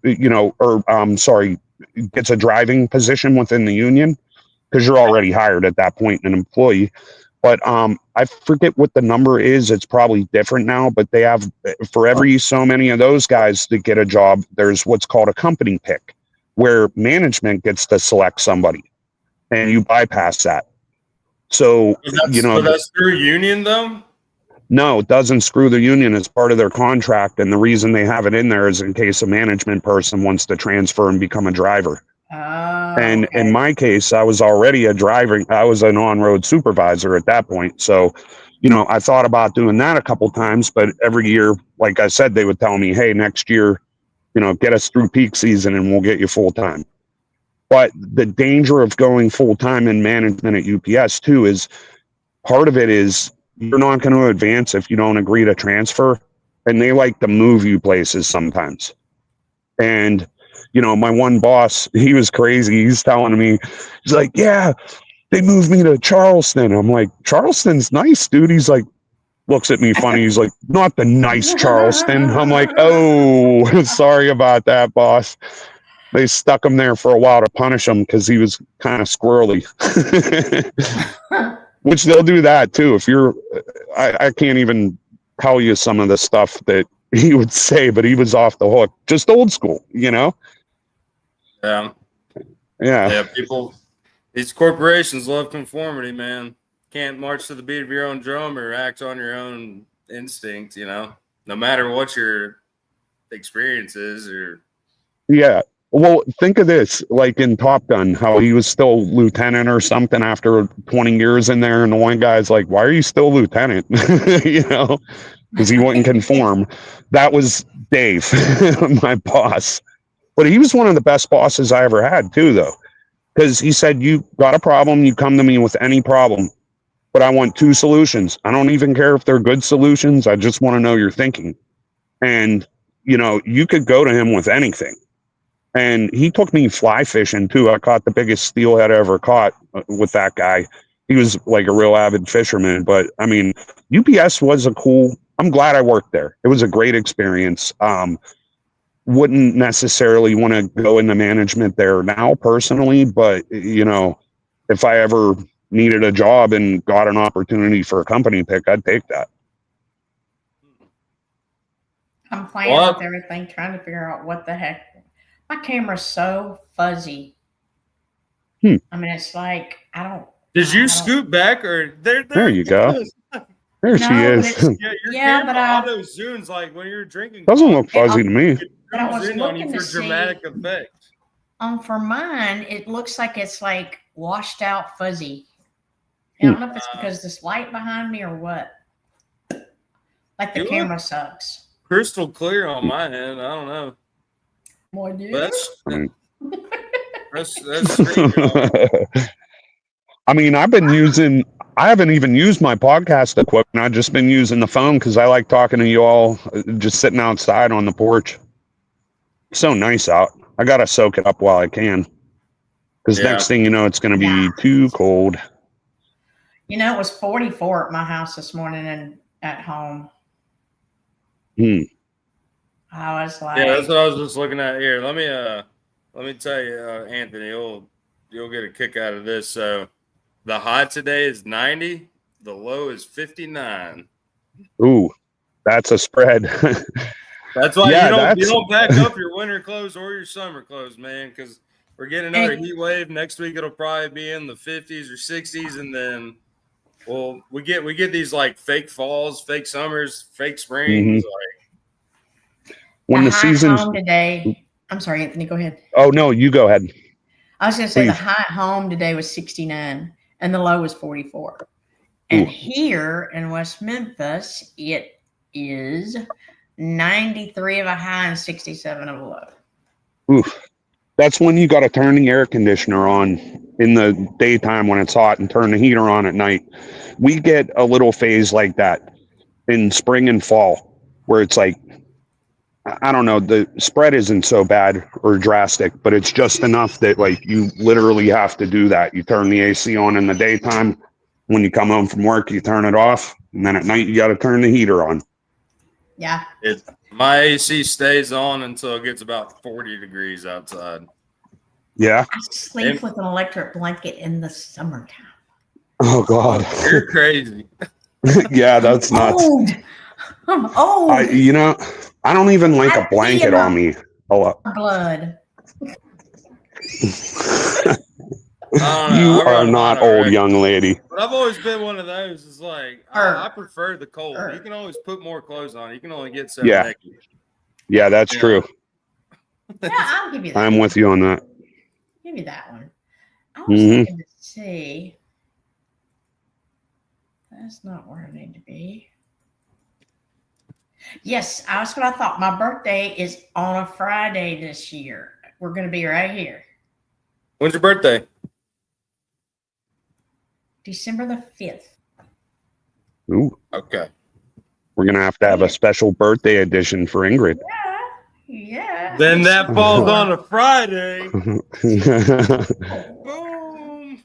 gets a driving position within the union, because you're already hired at that point, an employee. But I forget what the number is. It's probably different now, but they have, for every so many of those guys that get a job, there's what's called a company pick, where management gets to select somebody and you bypass that. So that's through union though? No, it doesn't screw the union. It's part of their contract. And the reason they have it in there is in case a management person wants to transfer and become a driver. Oh, And okay. in my case, I was already I was an on-road supervisor at that point. So, I thought about doing that a couple times, but every year, like I said, they would tell me, hey, next year, get us through peak season and we'll get you full time. But the danger of going full time in management at UPS too is part of it is you're not going to advance if you don't agree to transfer. And they like to move you places sometimes. And my one boss, he was crazy. He's telling me, he's like, yeah, they moved me to Charleston. I'm like, Charleston's nice, dude. He's like, looks at me funny. He's like, not the nice Charleston. I'm like, oh, sorry about that, boss. They stuck him there for a while to punish him because he was kind of squirrely. Which they'll do that too. If you're, I can't even tell you some of the stuff that he would say, but he was off the hook. Just old school, Yeah. Yeah. Yeah. These corporations love conformity, man. Can't march to the beat of your own drum or act on your own instinct, no matter what your experience is or. Yeah. Well, think of this, like in Top Gun, how he was still lieutenant or something after 20 years in there. And the one guy's like, why are you still lieutenant? Because he wouldn't conform. That was Dave, my boss. But he was one of the best bosses I ever had too, though. Because he said, you got a problem, you come to me with any problem. But I want 2 solutions. I don't even care if they're good solutions. I just want to know your thinking. And, you could go to him with anything. And he took me fly fishing too. I caught the biggest steelhead I ever caught with that guy. He was like a real avid fisherman. But I mean, UPS was I'm glad I worked there. It was a great experience. Wouldn't necessarily want to go into management there now personally, but if I ever needed a job and got an opportunity for a company pick, I'd take that. I'm playing with everything, trying to figure out what the heck. My camera's so fuzzy. I mean, it's like I don't. Did you scoot back or there you go? There she is. Your camera auto zooms like when you're drinking. Doesn't look fuzzy to me. But I was looking to see. Dramatic effect. For mine, it looks like it's like washed out fuzzy. I don't know if it's because this light behind me or what. Like the camera sucks. Crystal clear on my end. I don't know. More dude. That's I mean, I haven't even used my podcast equipment. I've just been using the phone because I like talking to you all just sitting outside on the porch. So nice out. I got to soak it up while I can. Because next thing you know, it's going to be too cold. It was 44 at my house this morning and at home. I was like, that's what I was just looking at here. Let me tell you, Anthony, you'll get a kick out of this. So the high today is 90, the low is 59. Ooh, that's a spread. That's why you don't pack up your winter clothes or your summer clothes, man, because we're getting another heat wave. Next week it'll probably be in the 50s or 60s, and then we get these like fake falls, fake summers, fake springs. When the season's home today, I'm sorry, Anthony, go ahead. Oh no, you go ahead. I was going to say the high at home today was 69 and the low was 44. And here in West Memphis, it is 93 of a high and 67 of a low. Oof. That's when you got to turn the air conditioner on in the daytime when it's hot and turn the heater on at night. We get a little phase like that in spring and fall where it's like, I don't know, the spread isn't so bad or drastic, but it's just enough that like you literally have to do that. You turn the AC on in the daytime. When you come home from work, you turn it off. And then at night, you got to turn the heater on. Yeah. My AC stays on until it gets about 40 degrees outside. Yeah. I sleep with an electric blanket in the summertime. Oh, God. You're crazy. Yeah, that's nuts. I'm old. I don't even like a blanket on me. Blood. You are not old, young lady. But I've always been one of those. It's like I prefer the cold. You can always put more clothes on. You can only get 7 naked. Yeah, that's true. Yeah, I'll give you that. I'm with you on that. Give you that one. I was Mhm. looking to see. That's not where I need to be. Yes, that's what I thought. My birthday is on a Friday this year. We're going to be right here. When's your birthday? December the 5th. Ooh, Okay. we're gonna have to have a special birthday edition for Ingrid. Yeah. Then that falls December. on a Friday. Oh, Boom.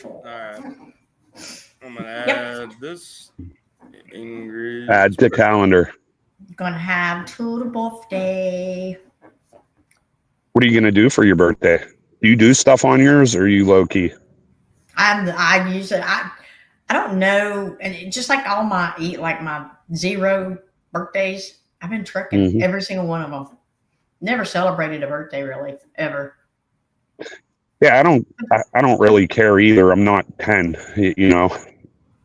All right. I'm gonna add this. Ingrid. Add to calendar. Gonna have to the birthday. What are you gonna do for your birthday? Do you do stuff on yours, or are you low key? I usually I don't know, and just like all my my 0 birthdays, I've been trucking every single one of them. Never celebrated a birthday really ever. Yeah, I don't really care either. I'm not 10, you know.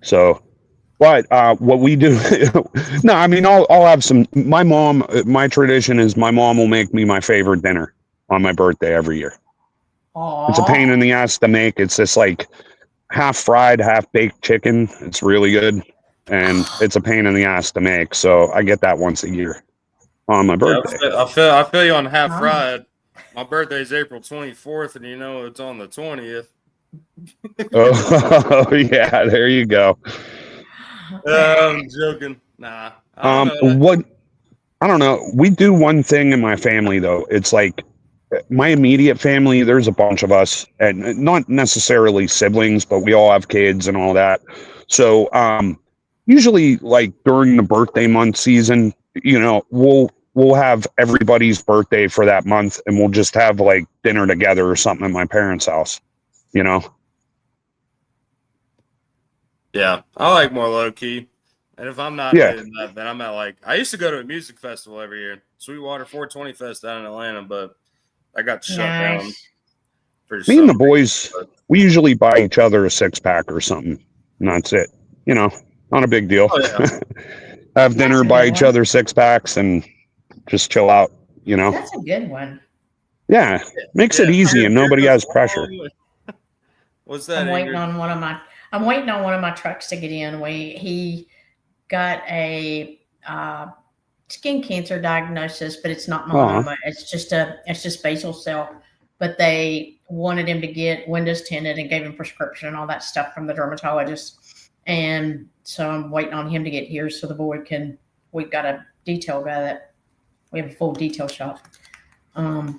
So, but what we do, no, I mean, I'll have some. My tradition is my mom will make me my favorite dinner on my birthday every year. Aww. It's a pain in the ass to make. It's just like half fried, half baked chicken. It's really good, and it's a pain in the ass to make. So I get that once a year on my birthday. Yeah, I feel you on half fried. My birthday is April 24th, and you know it's on the 20th. Oh yeah, there you go. I'm joking. Nah. I don't know. We do one thing in my family though. It's like my immediate family, there's a bunch of us, and not necessarily siblings, but we all have kids and all that. So usually like during the birthday month season, you know, we'll have everybody's birthday for that month, and we'll just have like dinner together or something at my parents' house, you know. Yeah, I like more low key. And if I'm not doing that, then I'm at I used to go to a music festival every year, Sweetwater 420 Fest down in Atlanta, but I got shut down. Me and the boys, we usually buy each other a 6-pack or something, and that's it. You know, not a big deal. Oh, yeah. Have dinner, buy each other 6-packs, and just chill out. You know, that's a good one. Yeah, makes it easy, and nobody has pressure. What's that? I'm waiting on one of my trucks to get in. He got a skin cancer diagnosis, but it's not melanoma. It's just basal cell. But they wanted him to get windows tinted and gave him prescription and all that stuff from the dermatologist. And so I'm waiting on him to get here so the board we've got a detail guy that we have a full detail shop. I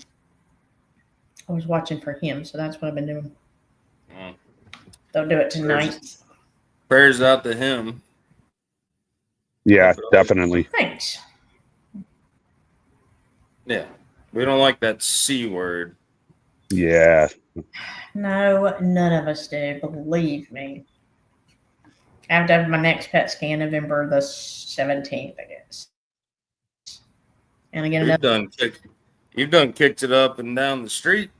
was watching for him, so that's what I've been doing. They'll do it tonight. Prayers out to him. Yeah, definitely. Thanks. Yeah, we don't like that C word. Yeah. No, none of us do. Believe me. I have to have my next PET scan November the 17th, I guess. And again, you've done kicked it up and down the street.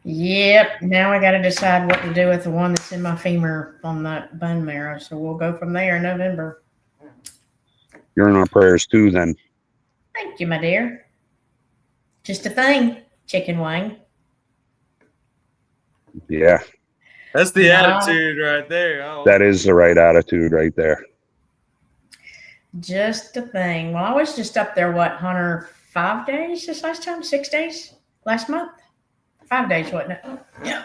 Yep. Now I got to decide what to do with the one that's in my femur on that bone marrow. So we'll go from there in November. You're in our prayers too, then. Thank you, my dear. Just a thing, chicken wing. Yeah. That's the attitude right there. That is the right attitude right there. Just a thing. Well, I was just up there, Hunter, 5 days this last time? 6 days last month? 5 days, wasn't it? Yeah.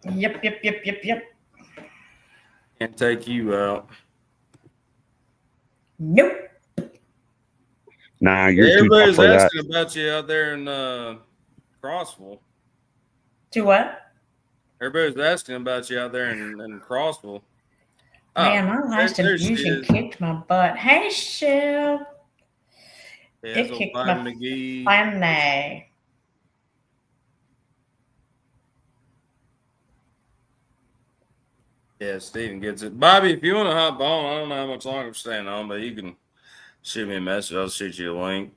Yep. Can't take you out. Nope. Nah, you're too tough Everybody's for that. asking about you out there in Crossville. To what? Everybody's asking about you out there in Crossville. Man, my last infusion kicked my butt. Hey, Shell. Yeah, it kicked my McGee. funny. Yeah, Steven gets it. Bobby, if you want to hop on, I don't know how much longer I'm staying on, but you can shoot me a message. I'll shoot you a link.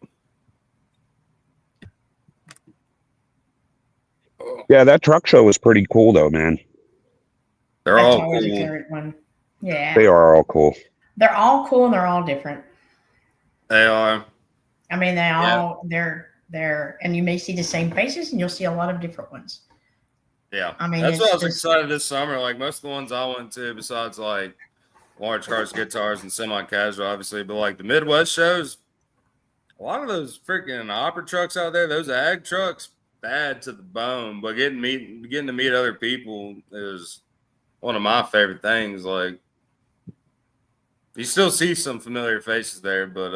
Yeah, that truck show was pretty cool, though, man. They're all cool. A favorite one. Yeah. They are all cool. They're all cool and they're all different. They are. I mean, they're, and you may see the same faces, and you'll see a lot of different ones. Yeah, I mean, that's what I was just, excited this summer. Like most of the ones I went to, besides like large cars, guitars, and semi-casual, obviously, but like the Midwest shows, a lot of those freaking opera trucks out there, those ag trucks, bad to the bone. But getting to meet other people is one of my favorite things. Like you still see some familiar faces there, but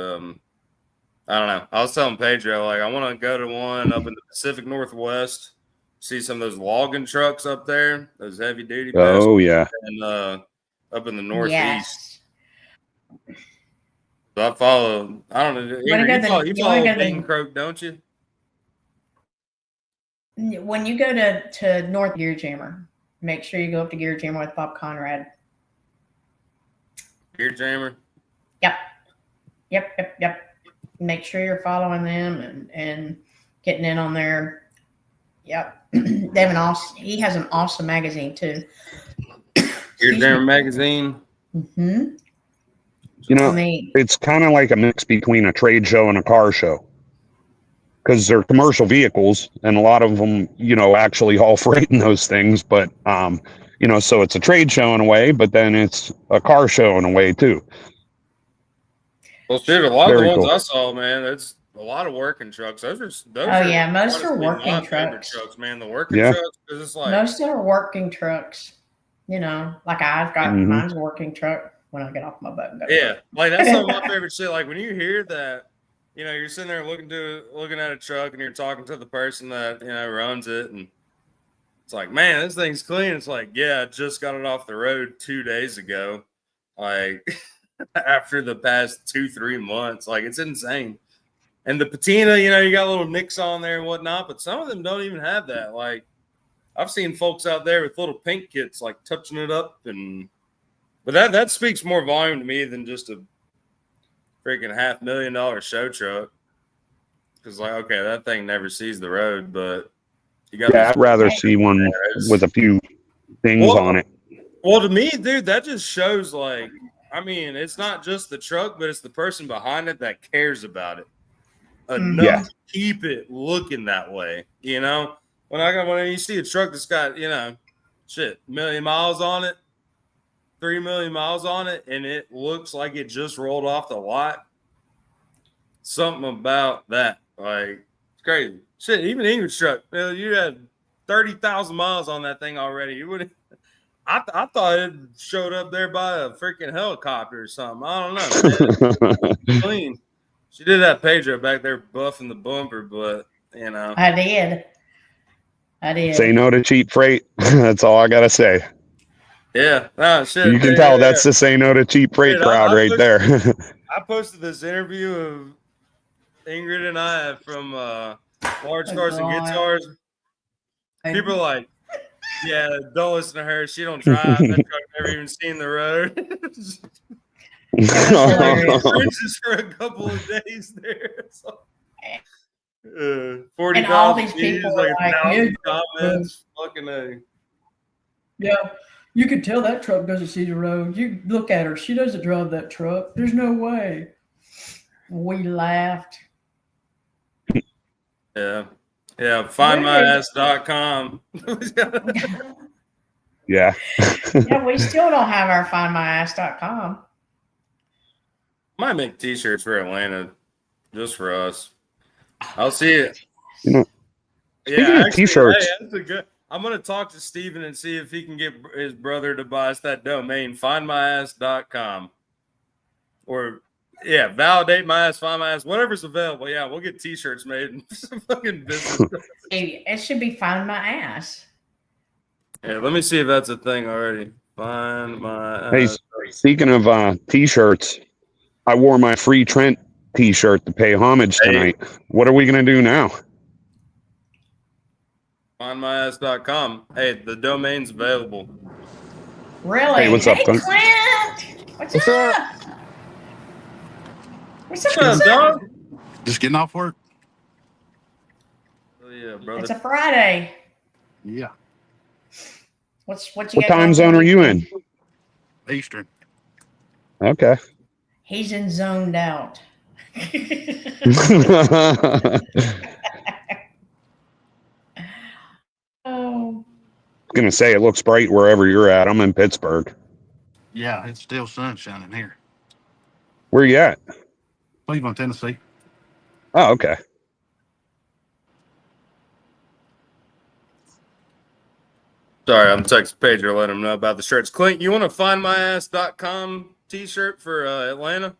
I don't know. I was telling Pedro, like, I want to go to one up in the Pacific Northwest, see some of those logging trucks up there, those heavy duty bastards, Oh yeah. and up in the Northeast. yes. So I follow, I don't know, You wanna go you you wanna follow go Bean Croak, don't you? when you go to North Gear Jammer, make sure you go up to Gear Jammer with Bob Conrad. Gear Jammer? Yep. Make sure you're following them and getting in on there. Yep. They have he has an awesome magazine too. Gear Jammer magazine? Mm-hmm. You know, it's kind of like a mix between a trade show and a car show. Because they're commercial vehicles, and a lot of them, actually haul freight in those things. But, so it's a trade show in a way, but then it's a car show in a way too. Well, shit, a lot of the Very ones cool. I saw, man, it's a lot of working trucks. Those Oh are yeah, most are honestly working my favorite trucks. man. The working Yeah. trucks, because it's like Most are working trucks. Like I've got Mhm. mine's a working truck when I get off my boat and go to yeah, work. like that's some of my favorite shit. Like when you hear that, you're sitting there looking at a truck and you're talking to the person that runs it, and it's like, man, this thing's clean. It's like, yeah, I just got it off the road 2 days ago. Like after the past 2-3 months, like it's insane. And the patina, you got little nicks on there and whatnot, but some of them don't even have that. Like I've seen folks out there with little paint kits, like touching it up, but that speaks more volume to me than just a freaking $500,000 show truck. Because like, okay, that thing never sees the road, but you got. Yeah, I'd rather see one with a few things on it. Well, to me, dude, that just shows like, I mean, it's not just the truck, but it's the person behind it that cares about it enough to keep it looking that way. When you see a truck that's got, 1 million miles on it, 3 million miles on it, and it looks like it just rolled off the lot. Something about that, like, it's crazy. Shit, even English truck, you had 30,000 miles on that thing already. You would, I thought it showed up there by a freaking helicopter or something. I don't know. Man. Clean. She did have Pedro back there buffing the bumper, but I did. Say no to cheap freight. That's all I gotta say. Yeah, no shit. You can tell that's the say no to cheap freight crowd right there. I posted this interview of Ingrid and I from Large Cars and Guitars. People are like, yeah, don't listen to her. She don't drive. That truck never even seen the road. Fringes for a couple of days there. So, 40,000 and all these people like are like, 1,000 comments. Fucking A. Yeah, you could tell that truck doesn't see the road. You look at her; she doesn't drive that truck. There's no way. We laughed. Yeah. Findmyass.com. Yeah. Yeah, we still don't have our findmyass.com. Might make t-shirts for Atlanta just for us. I'll see it. Speaking of t-shirts, hey, that's a good. I'm gonna talk to Steven and see if he can get his brother to buy us that domain, findmyass.com. Or validate my ass, find my ass, whatever's available. Yeah, we'll get t-shirts made and some fucking business. It should be find my ass. Yeah, let me see if that's a thing already. Find my ass. Hey, speaking of t-shirts, I wore my Free Trent t-shirt to pay homage tonight. What are we gonna do now? Findmyass.com. Hey, the domain's available. Really? Hey, what's up, Clint? What's up? What's up, dog? Just getting off work. Oh yeah, brother. It's a Friday. Yeah. What time zone are you in? Eastern. Okay. He's in zoned out. Oh, Gonna say it looks bright wherever you're at. I'm in Pittsburgh. Yeah, it's still sunshine in here. Where you at? Cleveland, Tennessee. Oh, okay. Sorry, I'm texting Pedro, let him know about the shirts. Clint, you want to findmyass.com t-shirt for Atlanta?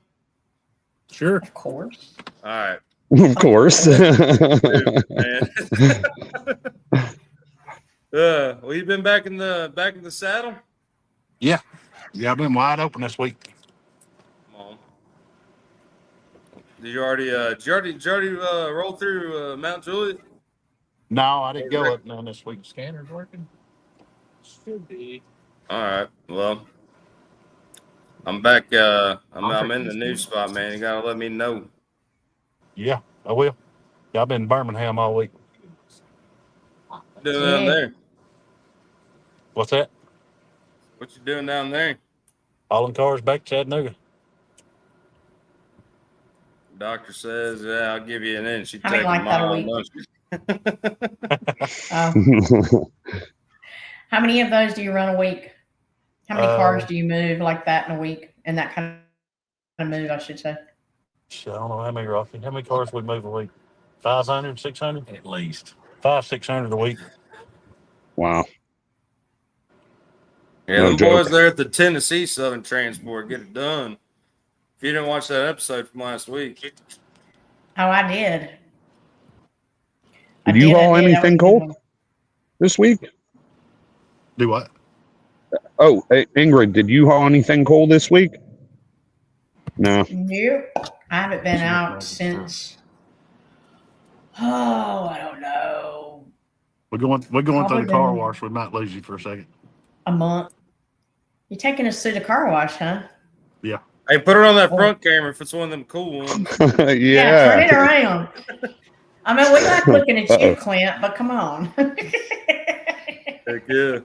Sure. of course. All right. Of course. Dude, man. Well, you been back in the saddle? Yeah. Yeah, I've been wide open this week. Come on. Did you already roll through Mount Juliet? No, I didn't go up none this week. Scanner's working? Should be. All right. Well, I'm back. I'm in the new spot, man. You gotta let me know. Yeah, I will. Yeah, I've been in Birmingham all week. What you doing down Yeah. there? What's that? What you doing down there? Hauling cars back to Chattanooga. Doctor says, yeah, I'll give you an inch. You How many take a like that a mile. week? don't you? How many of those do you run a week? How many cars do you move like that in a week? In that kind of move, I should say. Shit, I don't know how many roughly. How many cars we move a week? 500, 600? At least. 600 a week. Wow. Yeah, No them joke. boys there at the Tennessee Southern Transport get it done. If you didn't watch that episode from last week, Oh, I did. Did you haul anything, Cole, One. this week? Do what? Oh, hey, Ingrid, did you haul anything, Cole, this week? No. Nope. I haven't been out since. Oh, I don't know. We're going through Probably the car been- wash. We might lose you for a second. A month. You're taking us through the car wash, huh? Yeah. hey, put it on that front camera if it's one of them cool ones. Yeah, turn it Yeah. around. I mean, we like looking at you, Uh-oh. Clint, but come on. Heck yeah.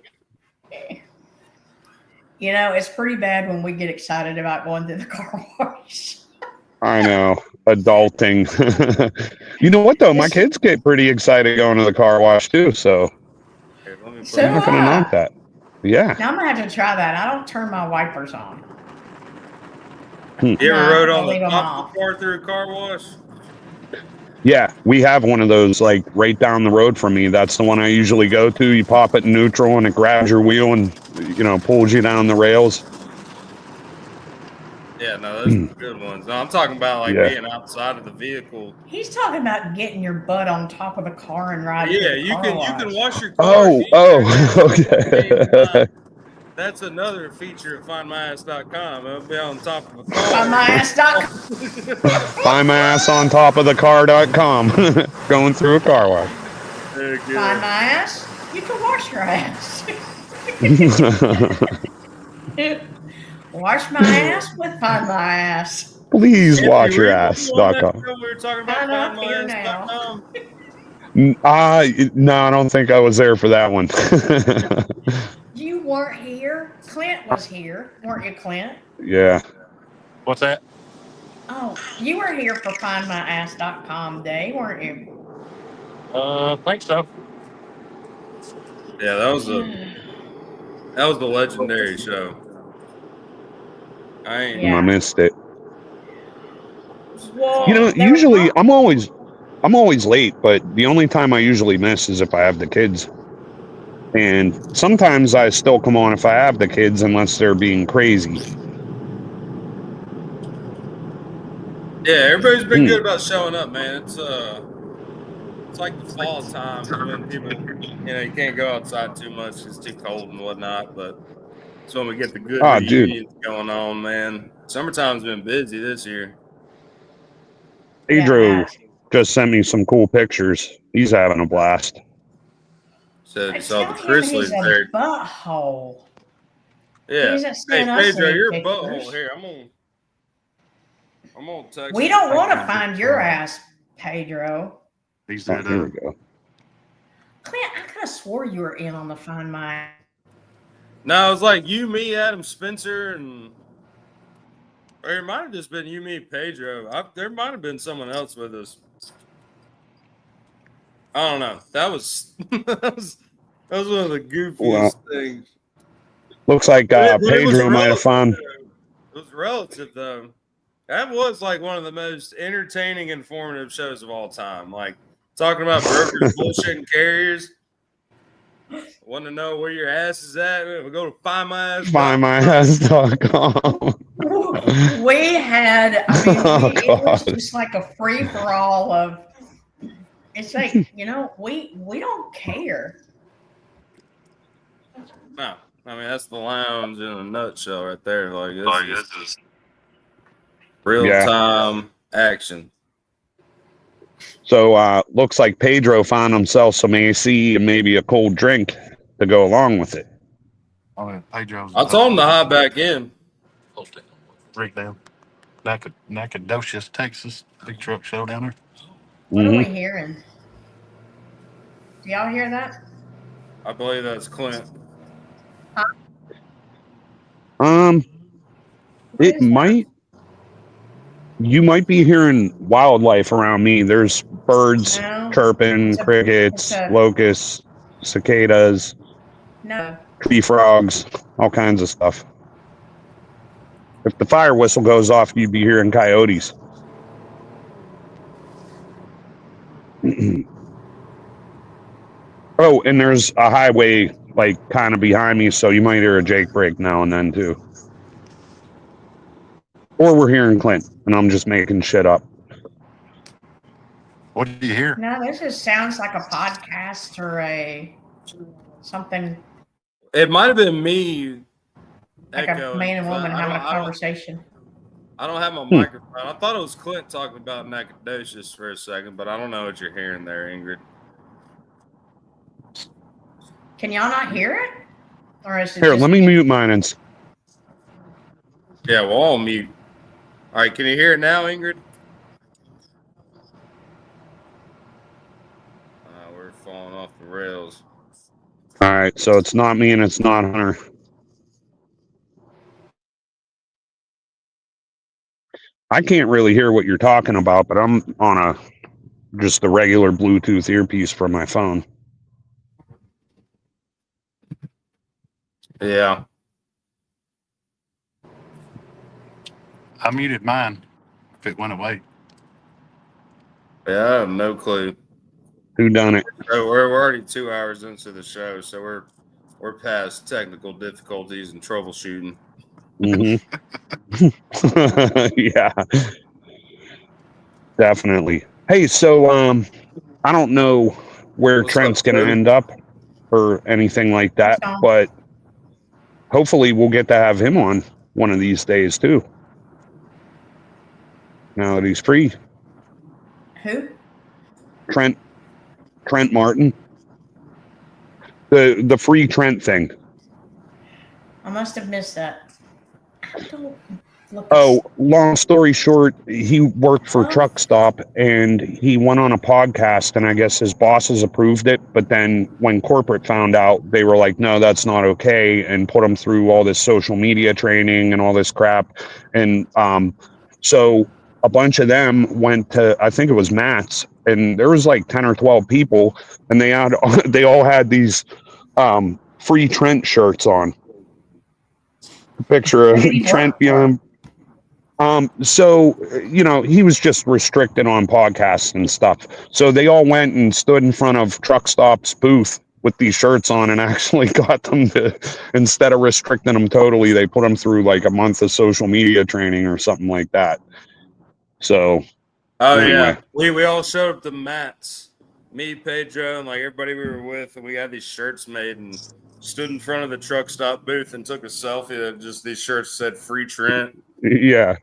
You know, it's pretty bad when we get excited about going to the car wash. I know. Adulting. You know what, though? My kids get pretty excited going to the car wash, too, so Here, let me put So I'm not going to do I. knock that. Yeah. Now I'm gonna have to try that. I don't turn my wipers on. You ever No, rode I on the leave 'em top off. of the car through a car wash? Yeah, we have one of those, like, right down the road from me. That's the one I usually go to. You pop it in neutral, and it grabs your wheel and, pulls you down the rails. Yeah, no, those are good ones. No, I'm talking about like Yeah. being outside of the vehicle. He's talking about getting your butt on top of a car and riding through Yeah, the you car can wash. wash your car. Okay. That's another feature of findmyass.com. It'll be on top of a car. FindMyAss.com. Find my ass on top of the car.com. Going through a car wash. Heck Find yeah. my ass. You can wash your ass. Wash my ass with Find My Ass. Please Anthony, watch were your you on that ass.com. show we were talking about I'm up here now. findmyass.com? No, I don't think I was there for that one. You weren't here. Clint was here, weren't you, Clint? Yeah. What's that? Oh, you were here for FindMyAss.com day, weren't you? I think so. Yeah, that was the legendary show. I ain't. Yeah. I missed it. Well, there Usually was- I'm always late, but the only time I usually miss is if I have the kids. And sometimes I still come on if I have the kids, unless they're being crazy. Yeah, everybody's been good about showing up, man. It's like the fall times when people, you can't go outside too much. It's too cold and whatnot. But it's when we get the good Dude. reunions going on, man. Summertime's been busy this year. Pedro just sent me some cool pictures. He's having a blast. So if I you saw tell the him Chrisleys he's a there. butthole. Yeah. He doesn't Hey, send us Pedro, any you're a pictures. butthole. Here, I'm gonna text We you. don't want to find your ass, Pedro. He's Oh, here we go. Clint, I could have swore you were in on the Find My. No, it was like you, me, Adam Spencer, and Or it might have just been you, me, Pedro. There might have been someone else with us. I don't know. That was that was one of the goofiest things. Looks like Pedro might have found. It was relative though. That was like one of the most entertaining, informative shows of all time. Like talking about brokers bullshitting carriers. Want to know where your ass is at? We go to findmyass.com. We had, I mean, Oh, it was God. just like a free for all of. It's like, you know, we don't care. No, I mean that's the lounge in a nutshell right there. Like this is real time action. So looks like Pedro found himself some AC and maybe a cold drink to go along with it. Oh, yeah, Pedro's. I told him to hop back in. Break down. Nacogdoches, Texas. Big truck show down there. What are we hearing? Do y'all hear that? I believe that's Clint. It might. You might be hearing wildlife around me. There's birds chirping, crickets, locusts, cicadas, tree frogs, all kinds of stuff. If the fire whistle goes off, you'd be hearing coyotes. Oh, and there's a highway like kind of behind me, so you might hear a Jake break now and then too. Or we're hearing Clint, and I'm just making shit up. What did you hear? No, this just sounds like a podcast or a something. It might have been me. Like a man and woman having a conversation. I don't have my microphone. I thought it was Clint talking about Nacogdoches for a second, but I don't know what you're hearing there, Ingrid. Can y'all not hear it? Or is it Here, let me mute mine and. Yeah, we'll all mute. All right, can you hear it now, Ingrid? We're falling off the rails. All right, so it's not me and it's not Hunter. I can't really hear what you're talking about, but I'm on just the regular Bluetooth earpiece from my phone. Yeah. I muted mine if it went away. Yeah, I have no clue. Who done it? So we're already 2 hours into the show, so we're past technical difficulties and troubleshooting. Mm-hmm. Yeah, definitely. Hey, so I don't know where Trent's going to end up or anything like that, but hopefully we'll get to have him on one of these days too. Now that he's free. Who? Trent Martin. The free Trent thing. I must have missed that. Long story short, he worked for Truck Stop and he went on a podcast and I guess his bosses approved it. But then when corporate found out, they were like, no, that's not okay, and put him through all this social media training and all this crap. And so a bunch of them went to, I think it was Matt's, and there was like 10 or 12 people, and they all had these free Trent shirts on. Picture of Trent behind. So, you know, he was just restricted on podcasts and stuff. So they all went and stood in front of Truck Stop's booth with these shirts on and actually got them to, instead of restricting them totally, they put them through like a month of social media training or something like that. So, anyway. Yeah, we all showed up to Matt's, me, Pedro, and like everybody we were with, and we had these shirts made and stood in front of the Truck Stop booth and took a selfie that just these shirts said "Free Trent." Yeah.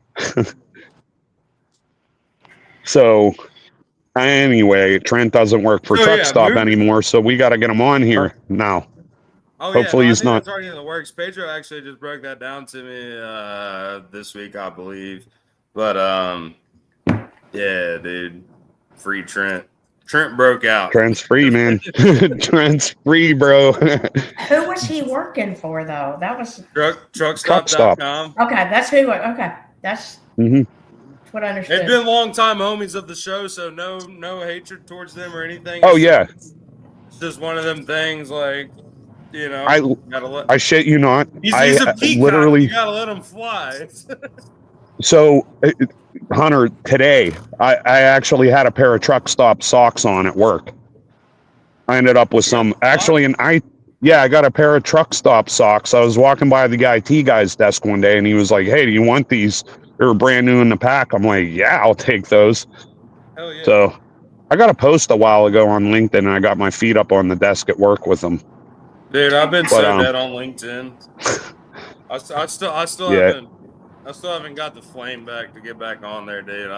So, anyway, Trent doesn't work for Truck Stop anymore, so we got to get him on here now. Oh, hopefully he's not. It's already in the works. Pedro actually just broke that down to me this week, I believe. But yeah, dude, free Trent. Trent broke out. Trent's free, man. Trent's free, bro. Who was he working for, though? That was truckstop.com. Okay, that's who. Okay. That's Mhm. what I understood. They've been long time homies of the show, so no hatred towards them or anything. Oh It's yeah, it's just one of them things, like, you know, I gotta let. I shit you not. He's a peacock. literally. You gotta let him fly. So, Hunter, today I actually had a pair of truck stop socks on at work. I ended up with some actually, and I got a pair of truck stop socks. I was walking by the IT guy's desk one day, and he was like, "Hey, do you want these? They're brand new in the pack." I'm like, "Yeah, I'll take those." Hell yeah. So, I got a post a while ago on LinkedIn, and I got my feet up on the desk at work with them. Dude, I've been But, so dead on LinkedIn. I still Yeah. haven't got the flame back to get back on there, dude.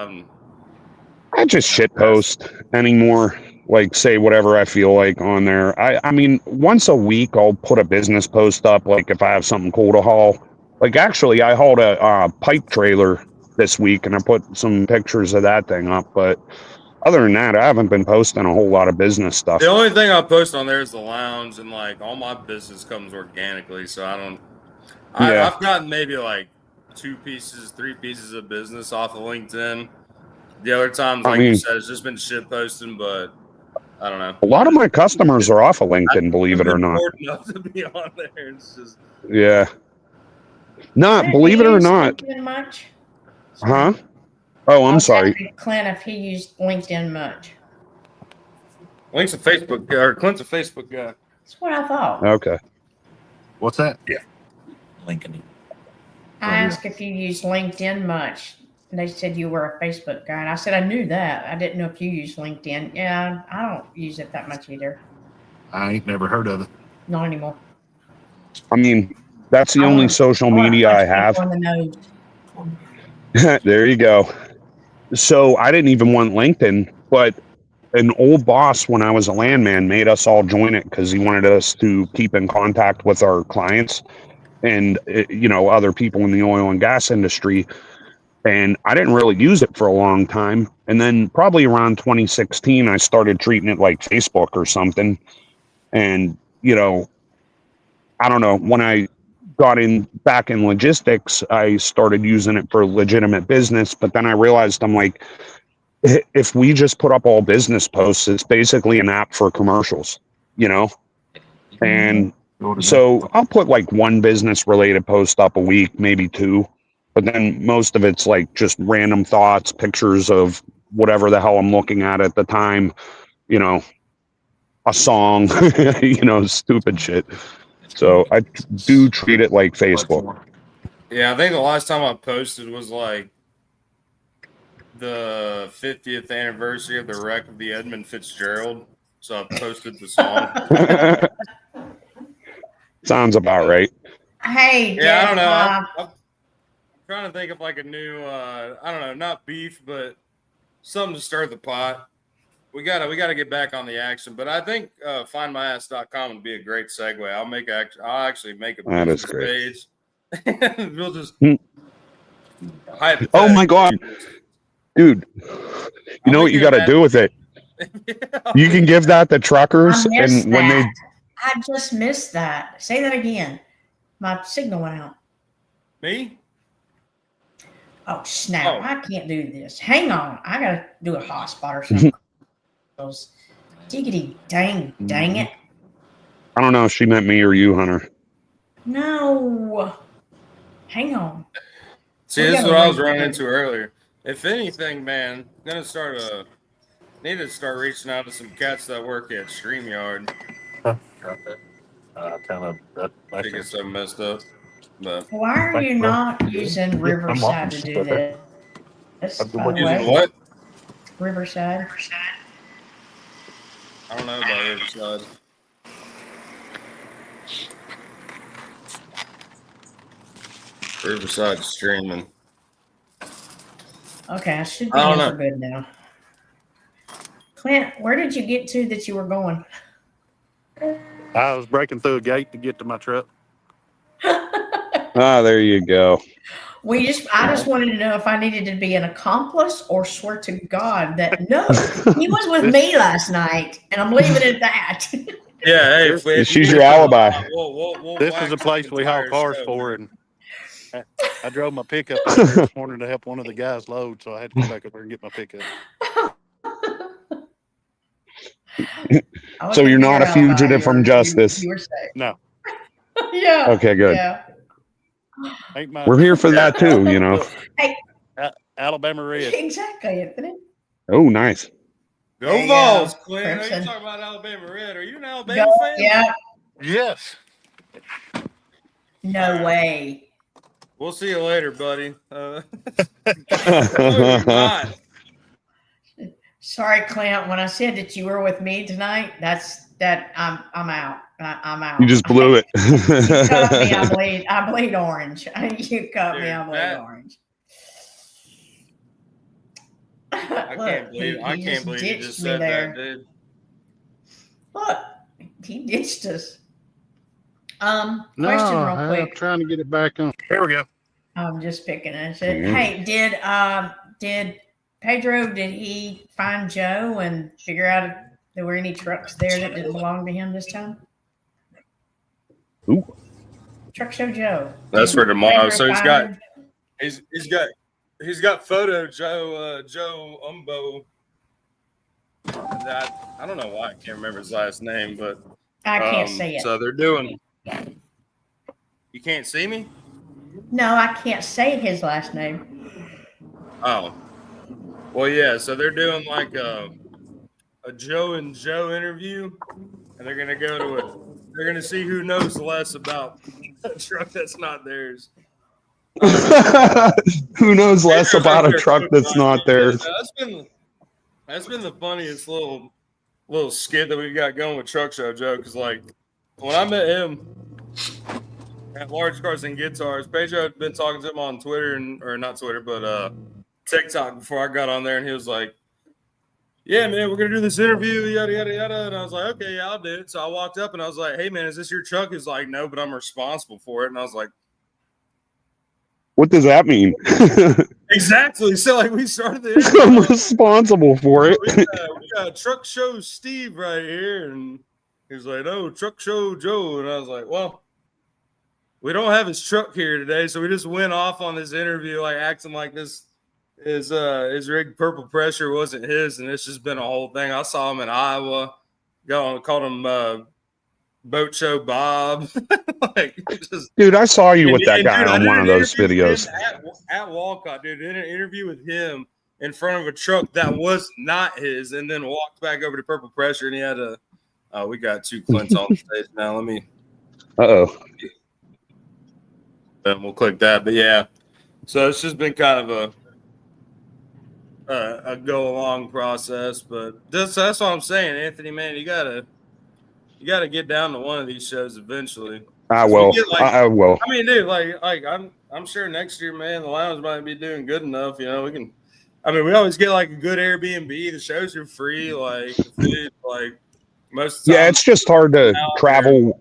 I just shit post anymore. Like, say whatever I feel like on there. I mean, once a week I'll put a business post up. Like if I have something cool to haul. Like actually, I hauled a pipe trailer this week, and I put some pictures of that thing up. But other than that, I haven't been posting a whole lot of business stuff. The only thing I post on there is the lounge, and like all my business comes organically, so I don't. Yeah. I've gotten maybe like 3 pieces of business off of LinkedIn. The other times, like you said, it's just been shit posting, but I don't know. A lot of my customers are off of LinkedIn, believe it or not. Bored enough to be on there. It's just Yeah. Not, Clint, believe do it you or use not. LinkedIn much? Huh? Oh, I I'm was sorry. asking Clint if he used LinkedIn much. Clint's a Facebook guy. That's what I thought. Okay. What's that? Yeah. Lincoln. I asked if you used LinkedIn much. And they said you were a Facebook guy. And I said, I knew that. I didn't know if you used LinkedIn. Yeah, I don't use it that much either. I ain't never heard of it. Not anymore. I mean, that's the I only wanna- social wanna media punch I have. people in the nose. There you go. So I didn't even want LinkedIn, but an old boss when I was a landman made us all join it because he wanted us to keep in contact with our clients and other people in the oil and gas industry. And I didn't really use it for a long time. And then probably around 2016, I started treating it like Facebook or something. And, I don't know, when I got back in logistics, I started using it for legitimate business. But then I realized I'm like, if we just put up all business posts, it's basically an app for commercials, And so I'll put like one business related post up a week, maybe 2. But then most of it's like just random thoughts, pictures of whatever the hell I'm looking at the time, a song, stupid shit. So I do treat it like Facebook. Yeah, I think the last time I posted was like the 50th anniversary of the wreck of the Edmund Fitzgerald. So I posted the song. Sounds about right. Hey, yeah, I don't know. Jeff, I'm trying to think of like a new, I don't know, not beef, but something to stir the pot. We gotta get back on the action. But I think findmyass.com would be a great segue. I'll actually make a That is business great. page. We'll just Oh my God, dude! You know what you got to do with it? You can give that to truckers, and when they. I just missed that. Say that again. My signal went out. Me? Oh snap! I can't do this. Hang on, I gotta do a hotspot or something. Diggity dang it! I don't know if she meant me or you, Hunter. No, hang on. See, this is what I was running into earlier. If anything, man, need to start reaching out to some cats that work at StreamYard. I think it's so messed up. But why are you not using Riverside to do this? Using what? Riverside. I don't know about Riverside. Riverside streaming. Okay, I should be in for good now. Clint, where did you get to that you were going? I was breaking through a gate to get to my truck. There you go. I just wanted to know if I needed to be an accomplice or swear to God that no, he was with me last night, and I'm leaving it at that. Yeah, hey, she's your alibi. This is a place we haul cars for, and I drove my pickup up there this morning to help one of the guys load, so I had to come back up there and get my pickup. I was So you're thinking not a about fugitive from justice. You were safe. No, Yeah. Okay, good. Yeah. ain't my. We're here for that too, you know. Look, Hey. Alabama Red. Exactly, Anthony. Oh, nice. Go Hey, Vols, Quinn. Are you Crimson. talking about Alabama Red? Are you an Alabama Go, fan? yeah. Yes. No way. We'll see you later, buddy. No, you're not. Sorry, Clint. When I said that you were with me tonight, I'm out. I'm out. You just blew it. You caught me. I bleed orange. You caught me. I bleed orange. I can't believe you just said that, dude. Look, he ditched us. Question real quick. I'm trying to get it back on. Here we go. I'm just picking it. Hey, did Pedro, did he find Joe and figure out if there were any trucks there that didn't belong to him this time? Ooh. Truck Show Joe. That's for tomorrow. So he's got him? he's got photo Joe Umbo. That I don't know why I can't remember his last name, but I can't say it. So they're doing. You can't see me? No, I can't say his last name. Oh, well, yeah. So they're doing like a Joe and Joe interview, and they're gonna go to it. They're gonna see who knows less about a truck that's not theirs. Who knows less about a truck that's not theirs? That's been the funniest little skit that we've got going with Truck Show Joe. Because like when I met him at Large Cars and Guitars, Pedro had been talking to him on Twitter or not Twitter, but TikTok before I got on there, and he was like, "Yeah, man, we're gonna do this interview, yada yada yada." And I was like, "Okay, yeah, I'll do it." So I walked up and I was like, "Hey, man, is this your truck?" He's like, "No, but I'm responsible for it." And I was like, What does that mean? "Exactly." So like we started the interview. I'm responsible for it. We got Truck Show Steve right here, and he's like, "Oh, Truck Show Joe," and I was like, "Well, we don't have his truck here today, so we just went off on this interview, like acting like this his rig Purple Pressure wasn't his, and it's just been a whole thing." I saw him in Iowa, called him Boat Show Bob. Like, dude, I saw you with that guy on one of those videos at Walcott, dude. Did an interview with him in front of a truck that was not his, and then walked back over to Purple Pressure, and he had we got two Clints on the stage now. Let me. And we'll click that, but yeah. So it's just been kind of a go along process, but that's what I'm saying, Anthony. Man, you gotta get down to one of these shows eventually. I will. I will. I mean, dude, like I'm sure next year, man, the lounge might be doing good enough. You know, we can. I mean, we always get like a good Airbnb. The shows are free. Like the food, like most of the time. Yeah, it's just hard to travel.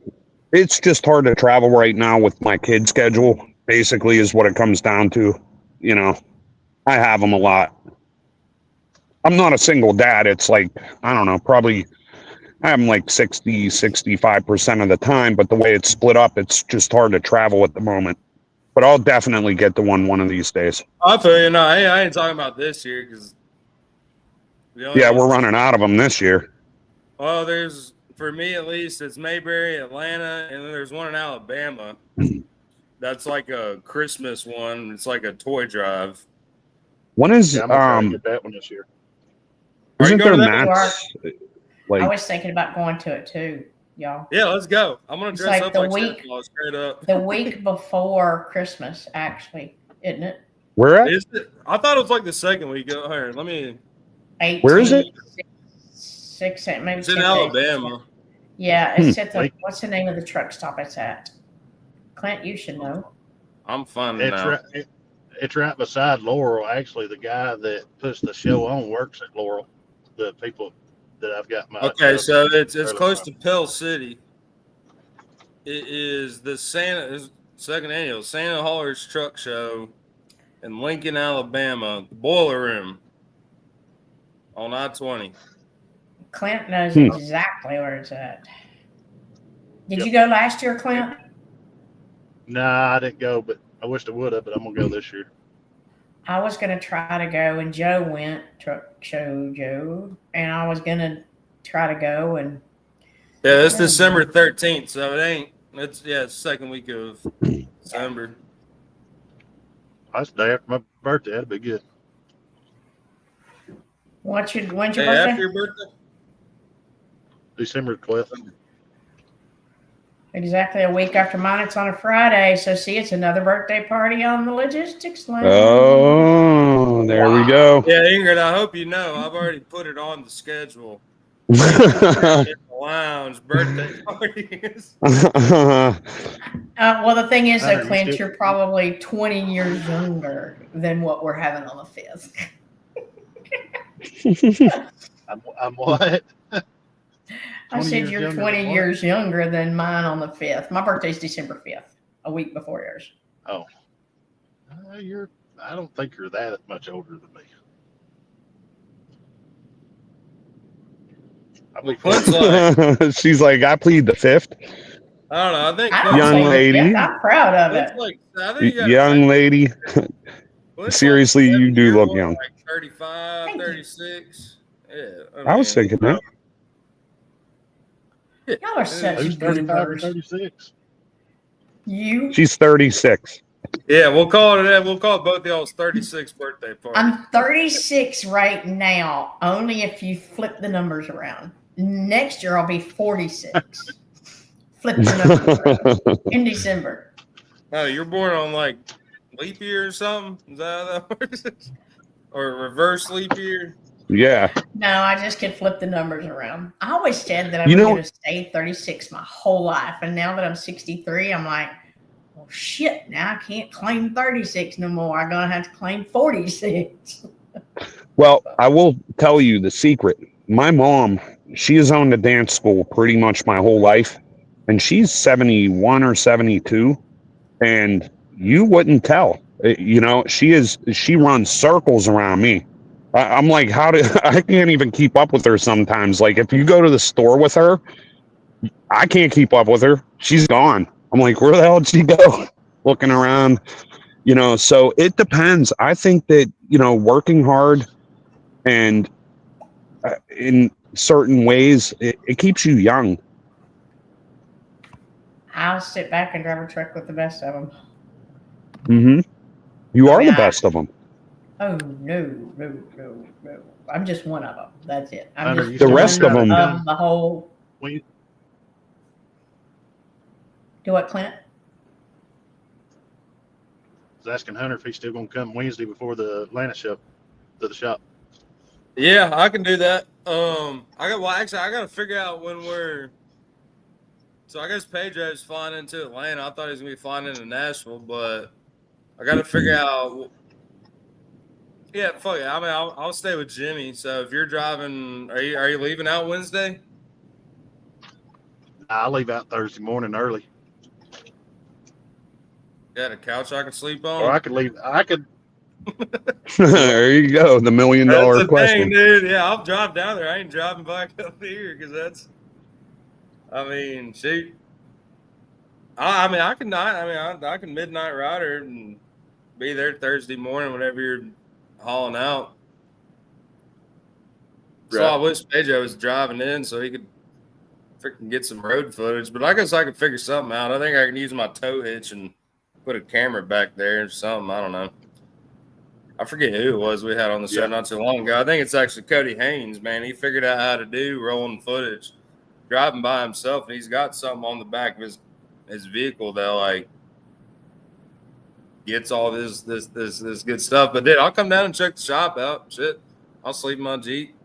It's just hard to travel right now with my kid schedule. Basically, is what it comes down to. You know, I have them a lot. I'm not a single dad. It's like, I don't know, probably I'm like 65% of the time, but the way it's split up, it's just hard to travel at the moment. But I'll definitely get the one of these days. I'll tell you, no, I ain't talking about this year because. Yeah, we're running out of them this year. Well, there's, for me at least, it's Mayberry, Atlanta, and then there's one in Alabama. That's like a Christmas one. It's like a toy drive. When is I'm gonna get that one this year. Isn't there Matt's? I was thinking about going to it too, y'all. Yeah, let's go. I'm gonna dress like up the like week, Santa Claus straight up. The week before Christmas, actually, isn't it? Where at? Is it? I thought it was like the second week. Here, let me. 18, where is it? 6, maybe. It's in Alabama. Yeah, it's at the. What's the name of the truck stop it's at? Clint, you should know. I'm finding out. It's right beside Laurel. Actually, the guy that puts the show on works at Laurel. The people that I've got my. Okay, so it's close to Pell City. It is the second annual Santa Haulers Truck Show in Lincoln, Alabama, the Boiler Room on I-20. Clint knows exactly where it's at. Did you go last year, Clint? Nah, I didn't go, but I wish I would have, but I'm gonna go this year. I was gonna try to go, and Joe went, Truck Show Joe, and I was gonna try to go, and Yeah, it's December 13th, so it ain't. It's second week of December. That's the day after my birthday. That'd be good. when's your Hey, birthday? after your birthday? December 12th. Exactly a week after mine. It's on a Friday, so see, it's another birthday party on the logistics line. Oh, there we go. Yeah, Ingrid, I hope you know I've already put it on the schedule. In the lounge birthday parties. Well, the thing is, though, Hunter, you Clint, still- you're probably 20 years younger than what we're having on the 5th. I'm what? I 20 said years you're younger 20 than what? years younger than mine on the 5th. My birthday's December 5th, a week before yours. Oh, I don't think you're that much older than me. I'll be Clint's 40. like, She's like, I plead the fifth. I don't know. I think I Clint's don't Young say lady. the 5th. I'm proud of Clint's it. like, I think you got Young lady. Clint's Seriously, like you do 7 look years young. old, like 35, Thank you. 36. Yeah. I was thinking that. Y'all are such Who's 35 and goobers. 36? You? She's 36. Yeah, we'll call it that. We'll call it both y'all's 36th birthday party. I'm 36 right now, only if you flip the numbers around. Next year, I'll be 46. Flip the numbers around in December. Oh, you're born on like leap year or something? Is that how that works? Or reverse leap year? Yeah. No, I just can flip the numbers around. I always said that I You was know- going to stay 36 my whole life. And now that I'm 63, I'm like, well, shit, now I can't claim 36 no more. I'm going to have to claim 46. Well, I will tell you the secret. My mom, she has owned a dance school pretty much my whole life, and she's 71 or 72, and you wouldn't tell. She runs circles around me. I'm like, I can't even keep up with her sometimes. Like, if you go to the store with her, I can't keep up with her. She's gone. I'm like, where the hell did she go? Looking around, so it depends. I think that, working hard and in certain ways, it keeps you young. I'll sit back and drive a truck with the best of them. Mm-hmm. You I are mean, the best of them. Oh, no. I'm just one of them. That's it. I'm Hunter, just you The still rest one of them- of the whole. When you, Do what, Clint? I was asking Hunter if he's still going to come Wednesday before the Atlanta show to the shop. Yeah, I can do that. I got to figure out when we're. So I guess Pedro's flying into Atlanta. I thought he was gonna be flying into Nashville, but I got to figure out. Yeah, fuck it. I mean, I'll stay with Jimmy. So if you're driving, are you leaving out Wednesday? I leave out Thursday morning early, Got a couch I can sleep on. or I could leave. I could. There you go. The $1 million That's the question. thing, dude. Yeah, I'll drive down there. I ain't driving back up here because that's. I mean, shoot. I can midnight rider and be there Thursday morning whenever you're hauling out. So Right. I wish Pedro was driving in so he could freaking get some road footage. But I guess I could figure something out. I think I can use my tow hitch and put a camera back there or something. I don't know. I forget who it was we had on the show Yeah. not too long ago. I think it's actually Cody Haynes, man. He figured out how to do rolling footage, driving by himself, and he's got something on the back of his vehicle that like gets all this good stuff. But dude, I'll come down and check the shop out. Shit, I'll sleep in my Jeep.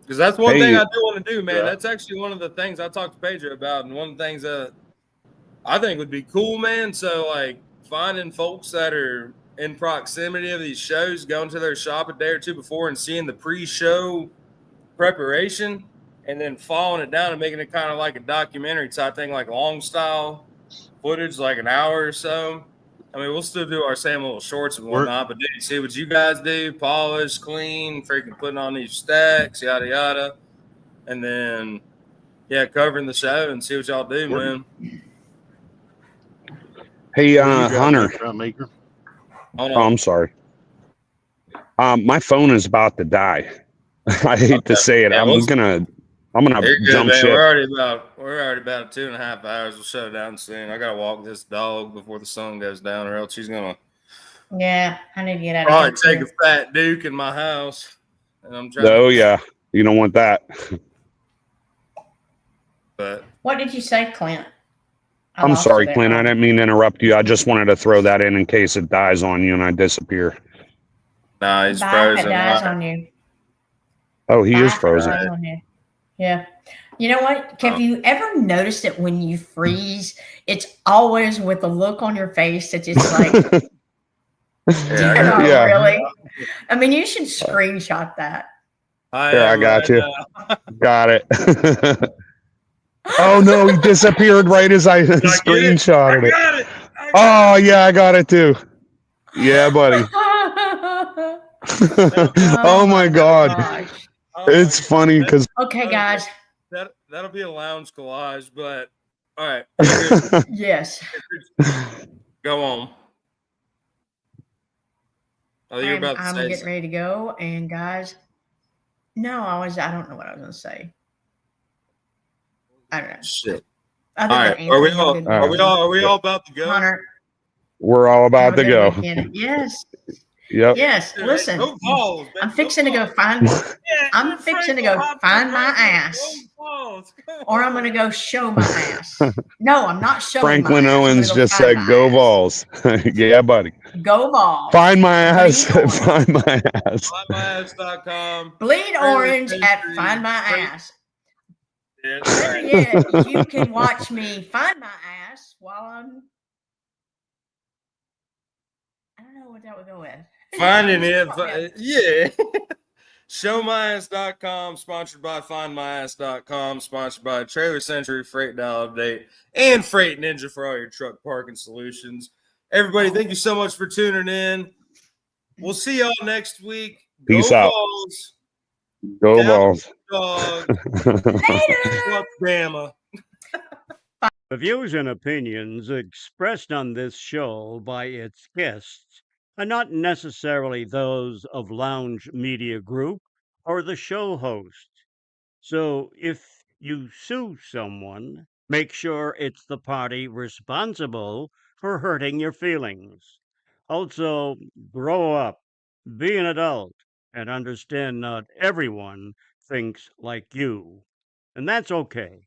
Because that's one Hey, thing I do want to do, man. Yeah. That's actually one of the things I talked to Pedro about, and one of the things that I think would be cool, man. So like finding folks that are in proximity of these shows, going to their shop a day or two before and seeing the pre-show preparation, and then following it down and making it kind of like a documentary type thing, like long style footage, like an hour or so. I mean, we'll still do our same little shorts and whatnot, but did you see what you guys do? Polish, clean, freaking putting on these stacks, yada yada, and then covering the show and see what y'all do, man. Hey, Where you driving in Hunter. from, Meeker? Oh, Oh, no. I'm sorry. My phone is about to die. I hate to Okay. say it. Yeah, I'm gonna You're good, jump man. ship. We're already about 2.5 hours. We'll shut it down soon. I gotta walk this dog before the sun goes down, or else she's gonna Yeah, I need to get out of probably here. take a fat Duke in my house. And I'm trying Oh to, yeah, you don't want that. but What did you say, Clint? I I'm lost sorry, you there. Clint. I didn't mean to interrupt you. I just wanted to throw that in case it dies on you and I disappear. nah, he's Bye if it frozen. dies All on right. you. Oh, he Bye is if it frozen. dies on you. Yeah. You know what? Have you ever noticed that when you freeze, it's always with a look on your face that it's like, Yeah, I you're not Yeah. really. I mean, you should screenshot that. Here, I got you. now. Got it. Oh no, he disappeared right as I screenshotted it. got it. Oh yeah, I got it too. Yeah, buddy. Oh my God. Gosh. Oh, my It's God. funny because Okay, guys. That'll be a lounge collage, but all right. Yes. Go on. Oh, you're about to I'm say getting ready to go. And guys, no, I don't know what I was going to say. I don't know. shit. Other All than right. Are we Anthony, have a all good Are weekend. are we all about to go? Hunter, we're all have about a to good go. weekend. Yes. Yep. Yes. Dude, Listen, go Vols, man. I'm fixing to go find. Yeah, I'm fixing to go find my ass, or I'm going to go show my ass. No, I'm not showing Franklin my ass. I'm Owens gonna go just find said, my "Go ass. Vols." Yeah, buddy. Go Vols. Find my ass. Bleed orange. Find my ass. FindMyAss.com. Bleed orange at Find My Ass. Better yet, you can watch me find my ass while I'm. I don't know what that would go with. Finding it. Yeah. ShowMyAss.com, sponsored by FindMyAss.com, sponsored by Trailer Century, Freight Dial Update, and Freight Ninja for all your truck parking solutions. Everybody, thank you so much for tuning in. We'll see y'all next week. Peace Go out. Vols. Go Down Vols. Dog. Later. Fuck Bama. The views and opinions expressed on this show by its guests are not necessarily those of Lounge Media Group or the show host. So if you sue someone, make sure it's the party responsible for hurting your feelings. Also, grow up, be an adult, and understand not everyone thinks like you. And that's okay.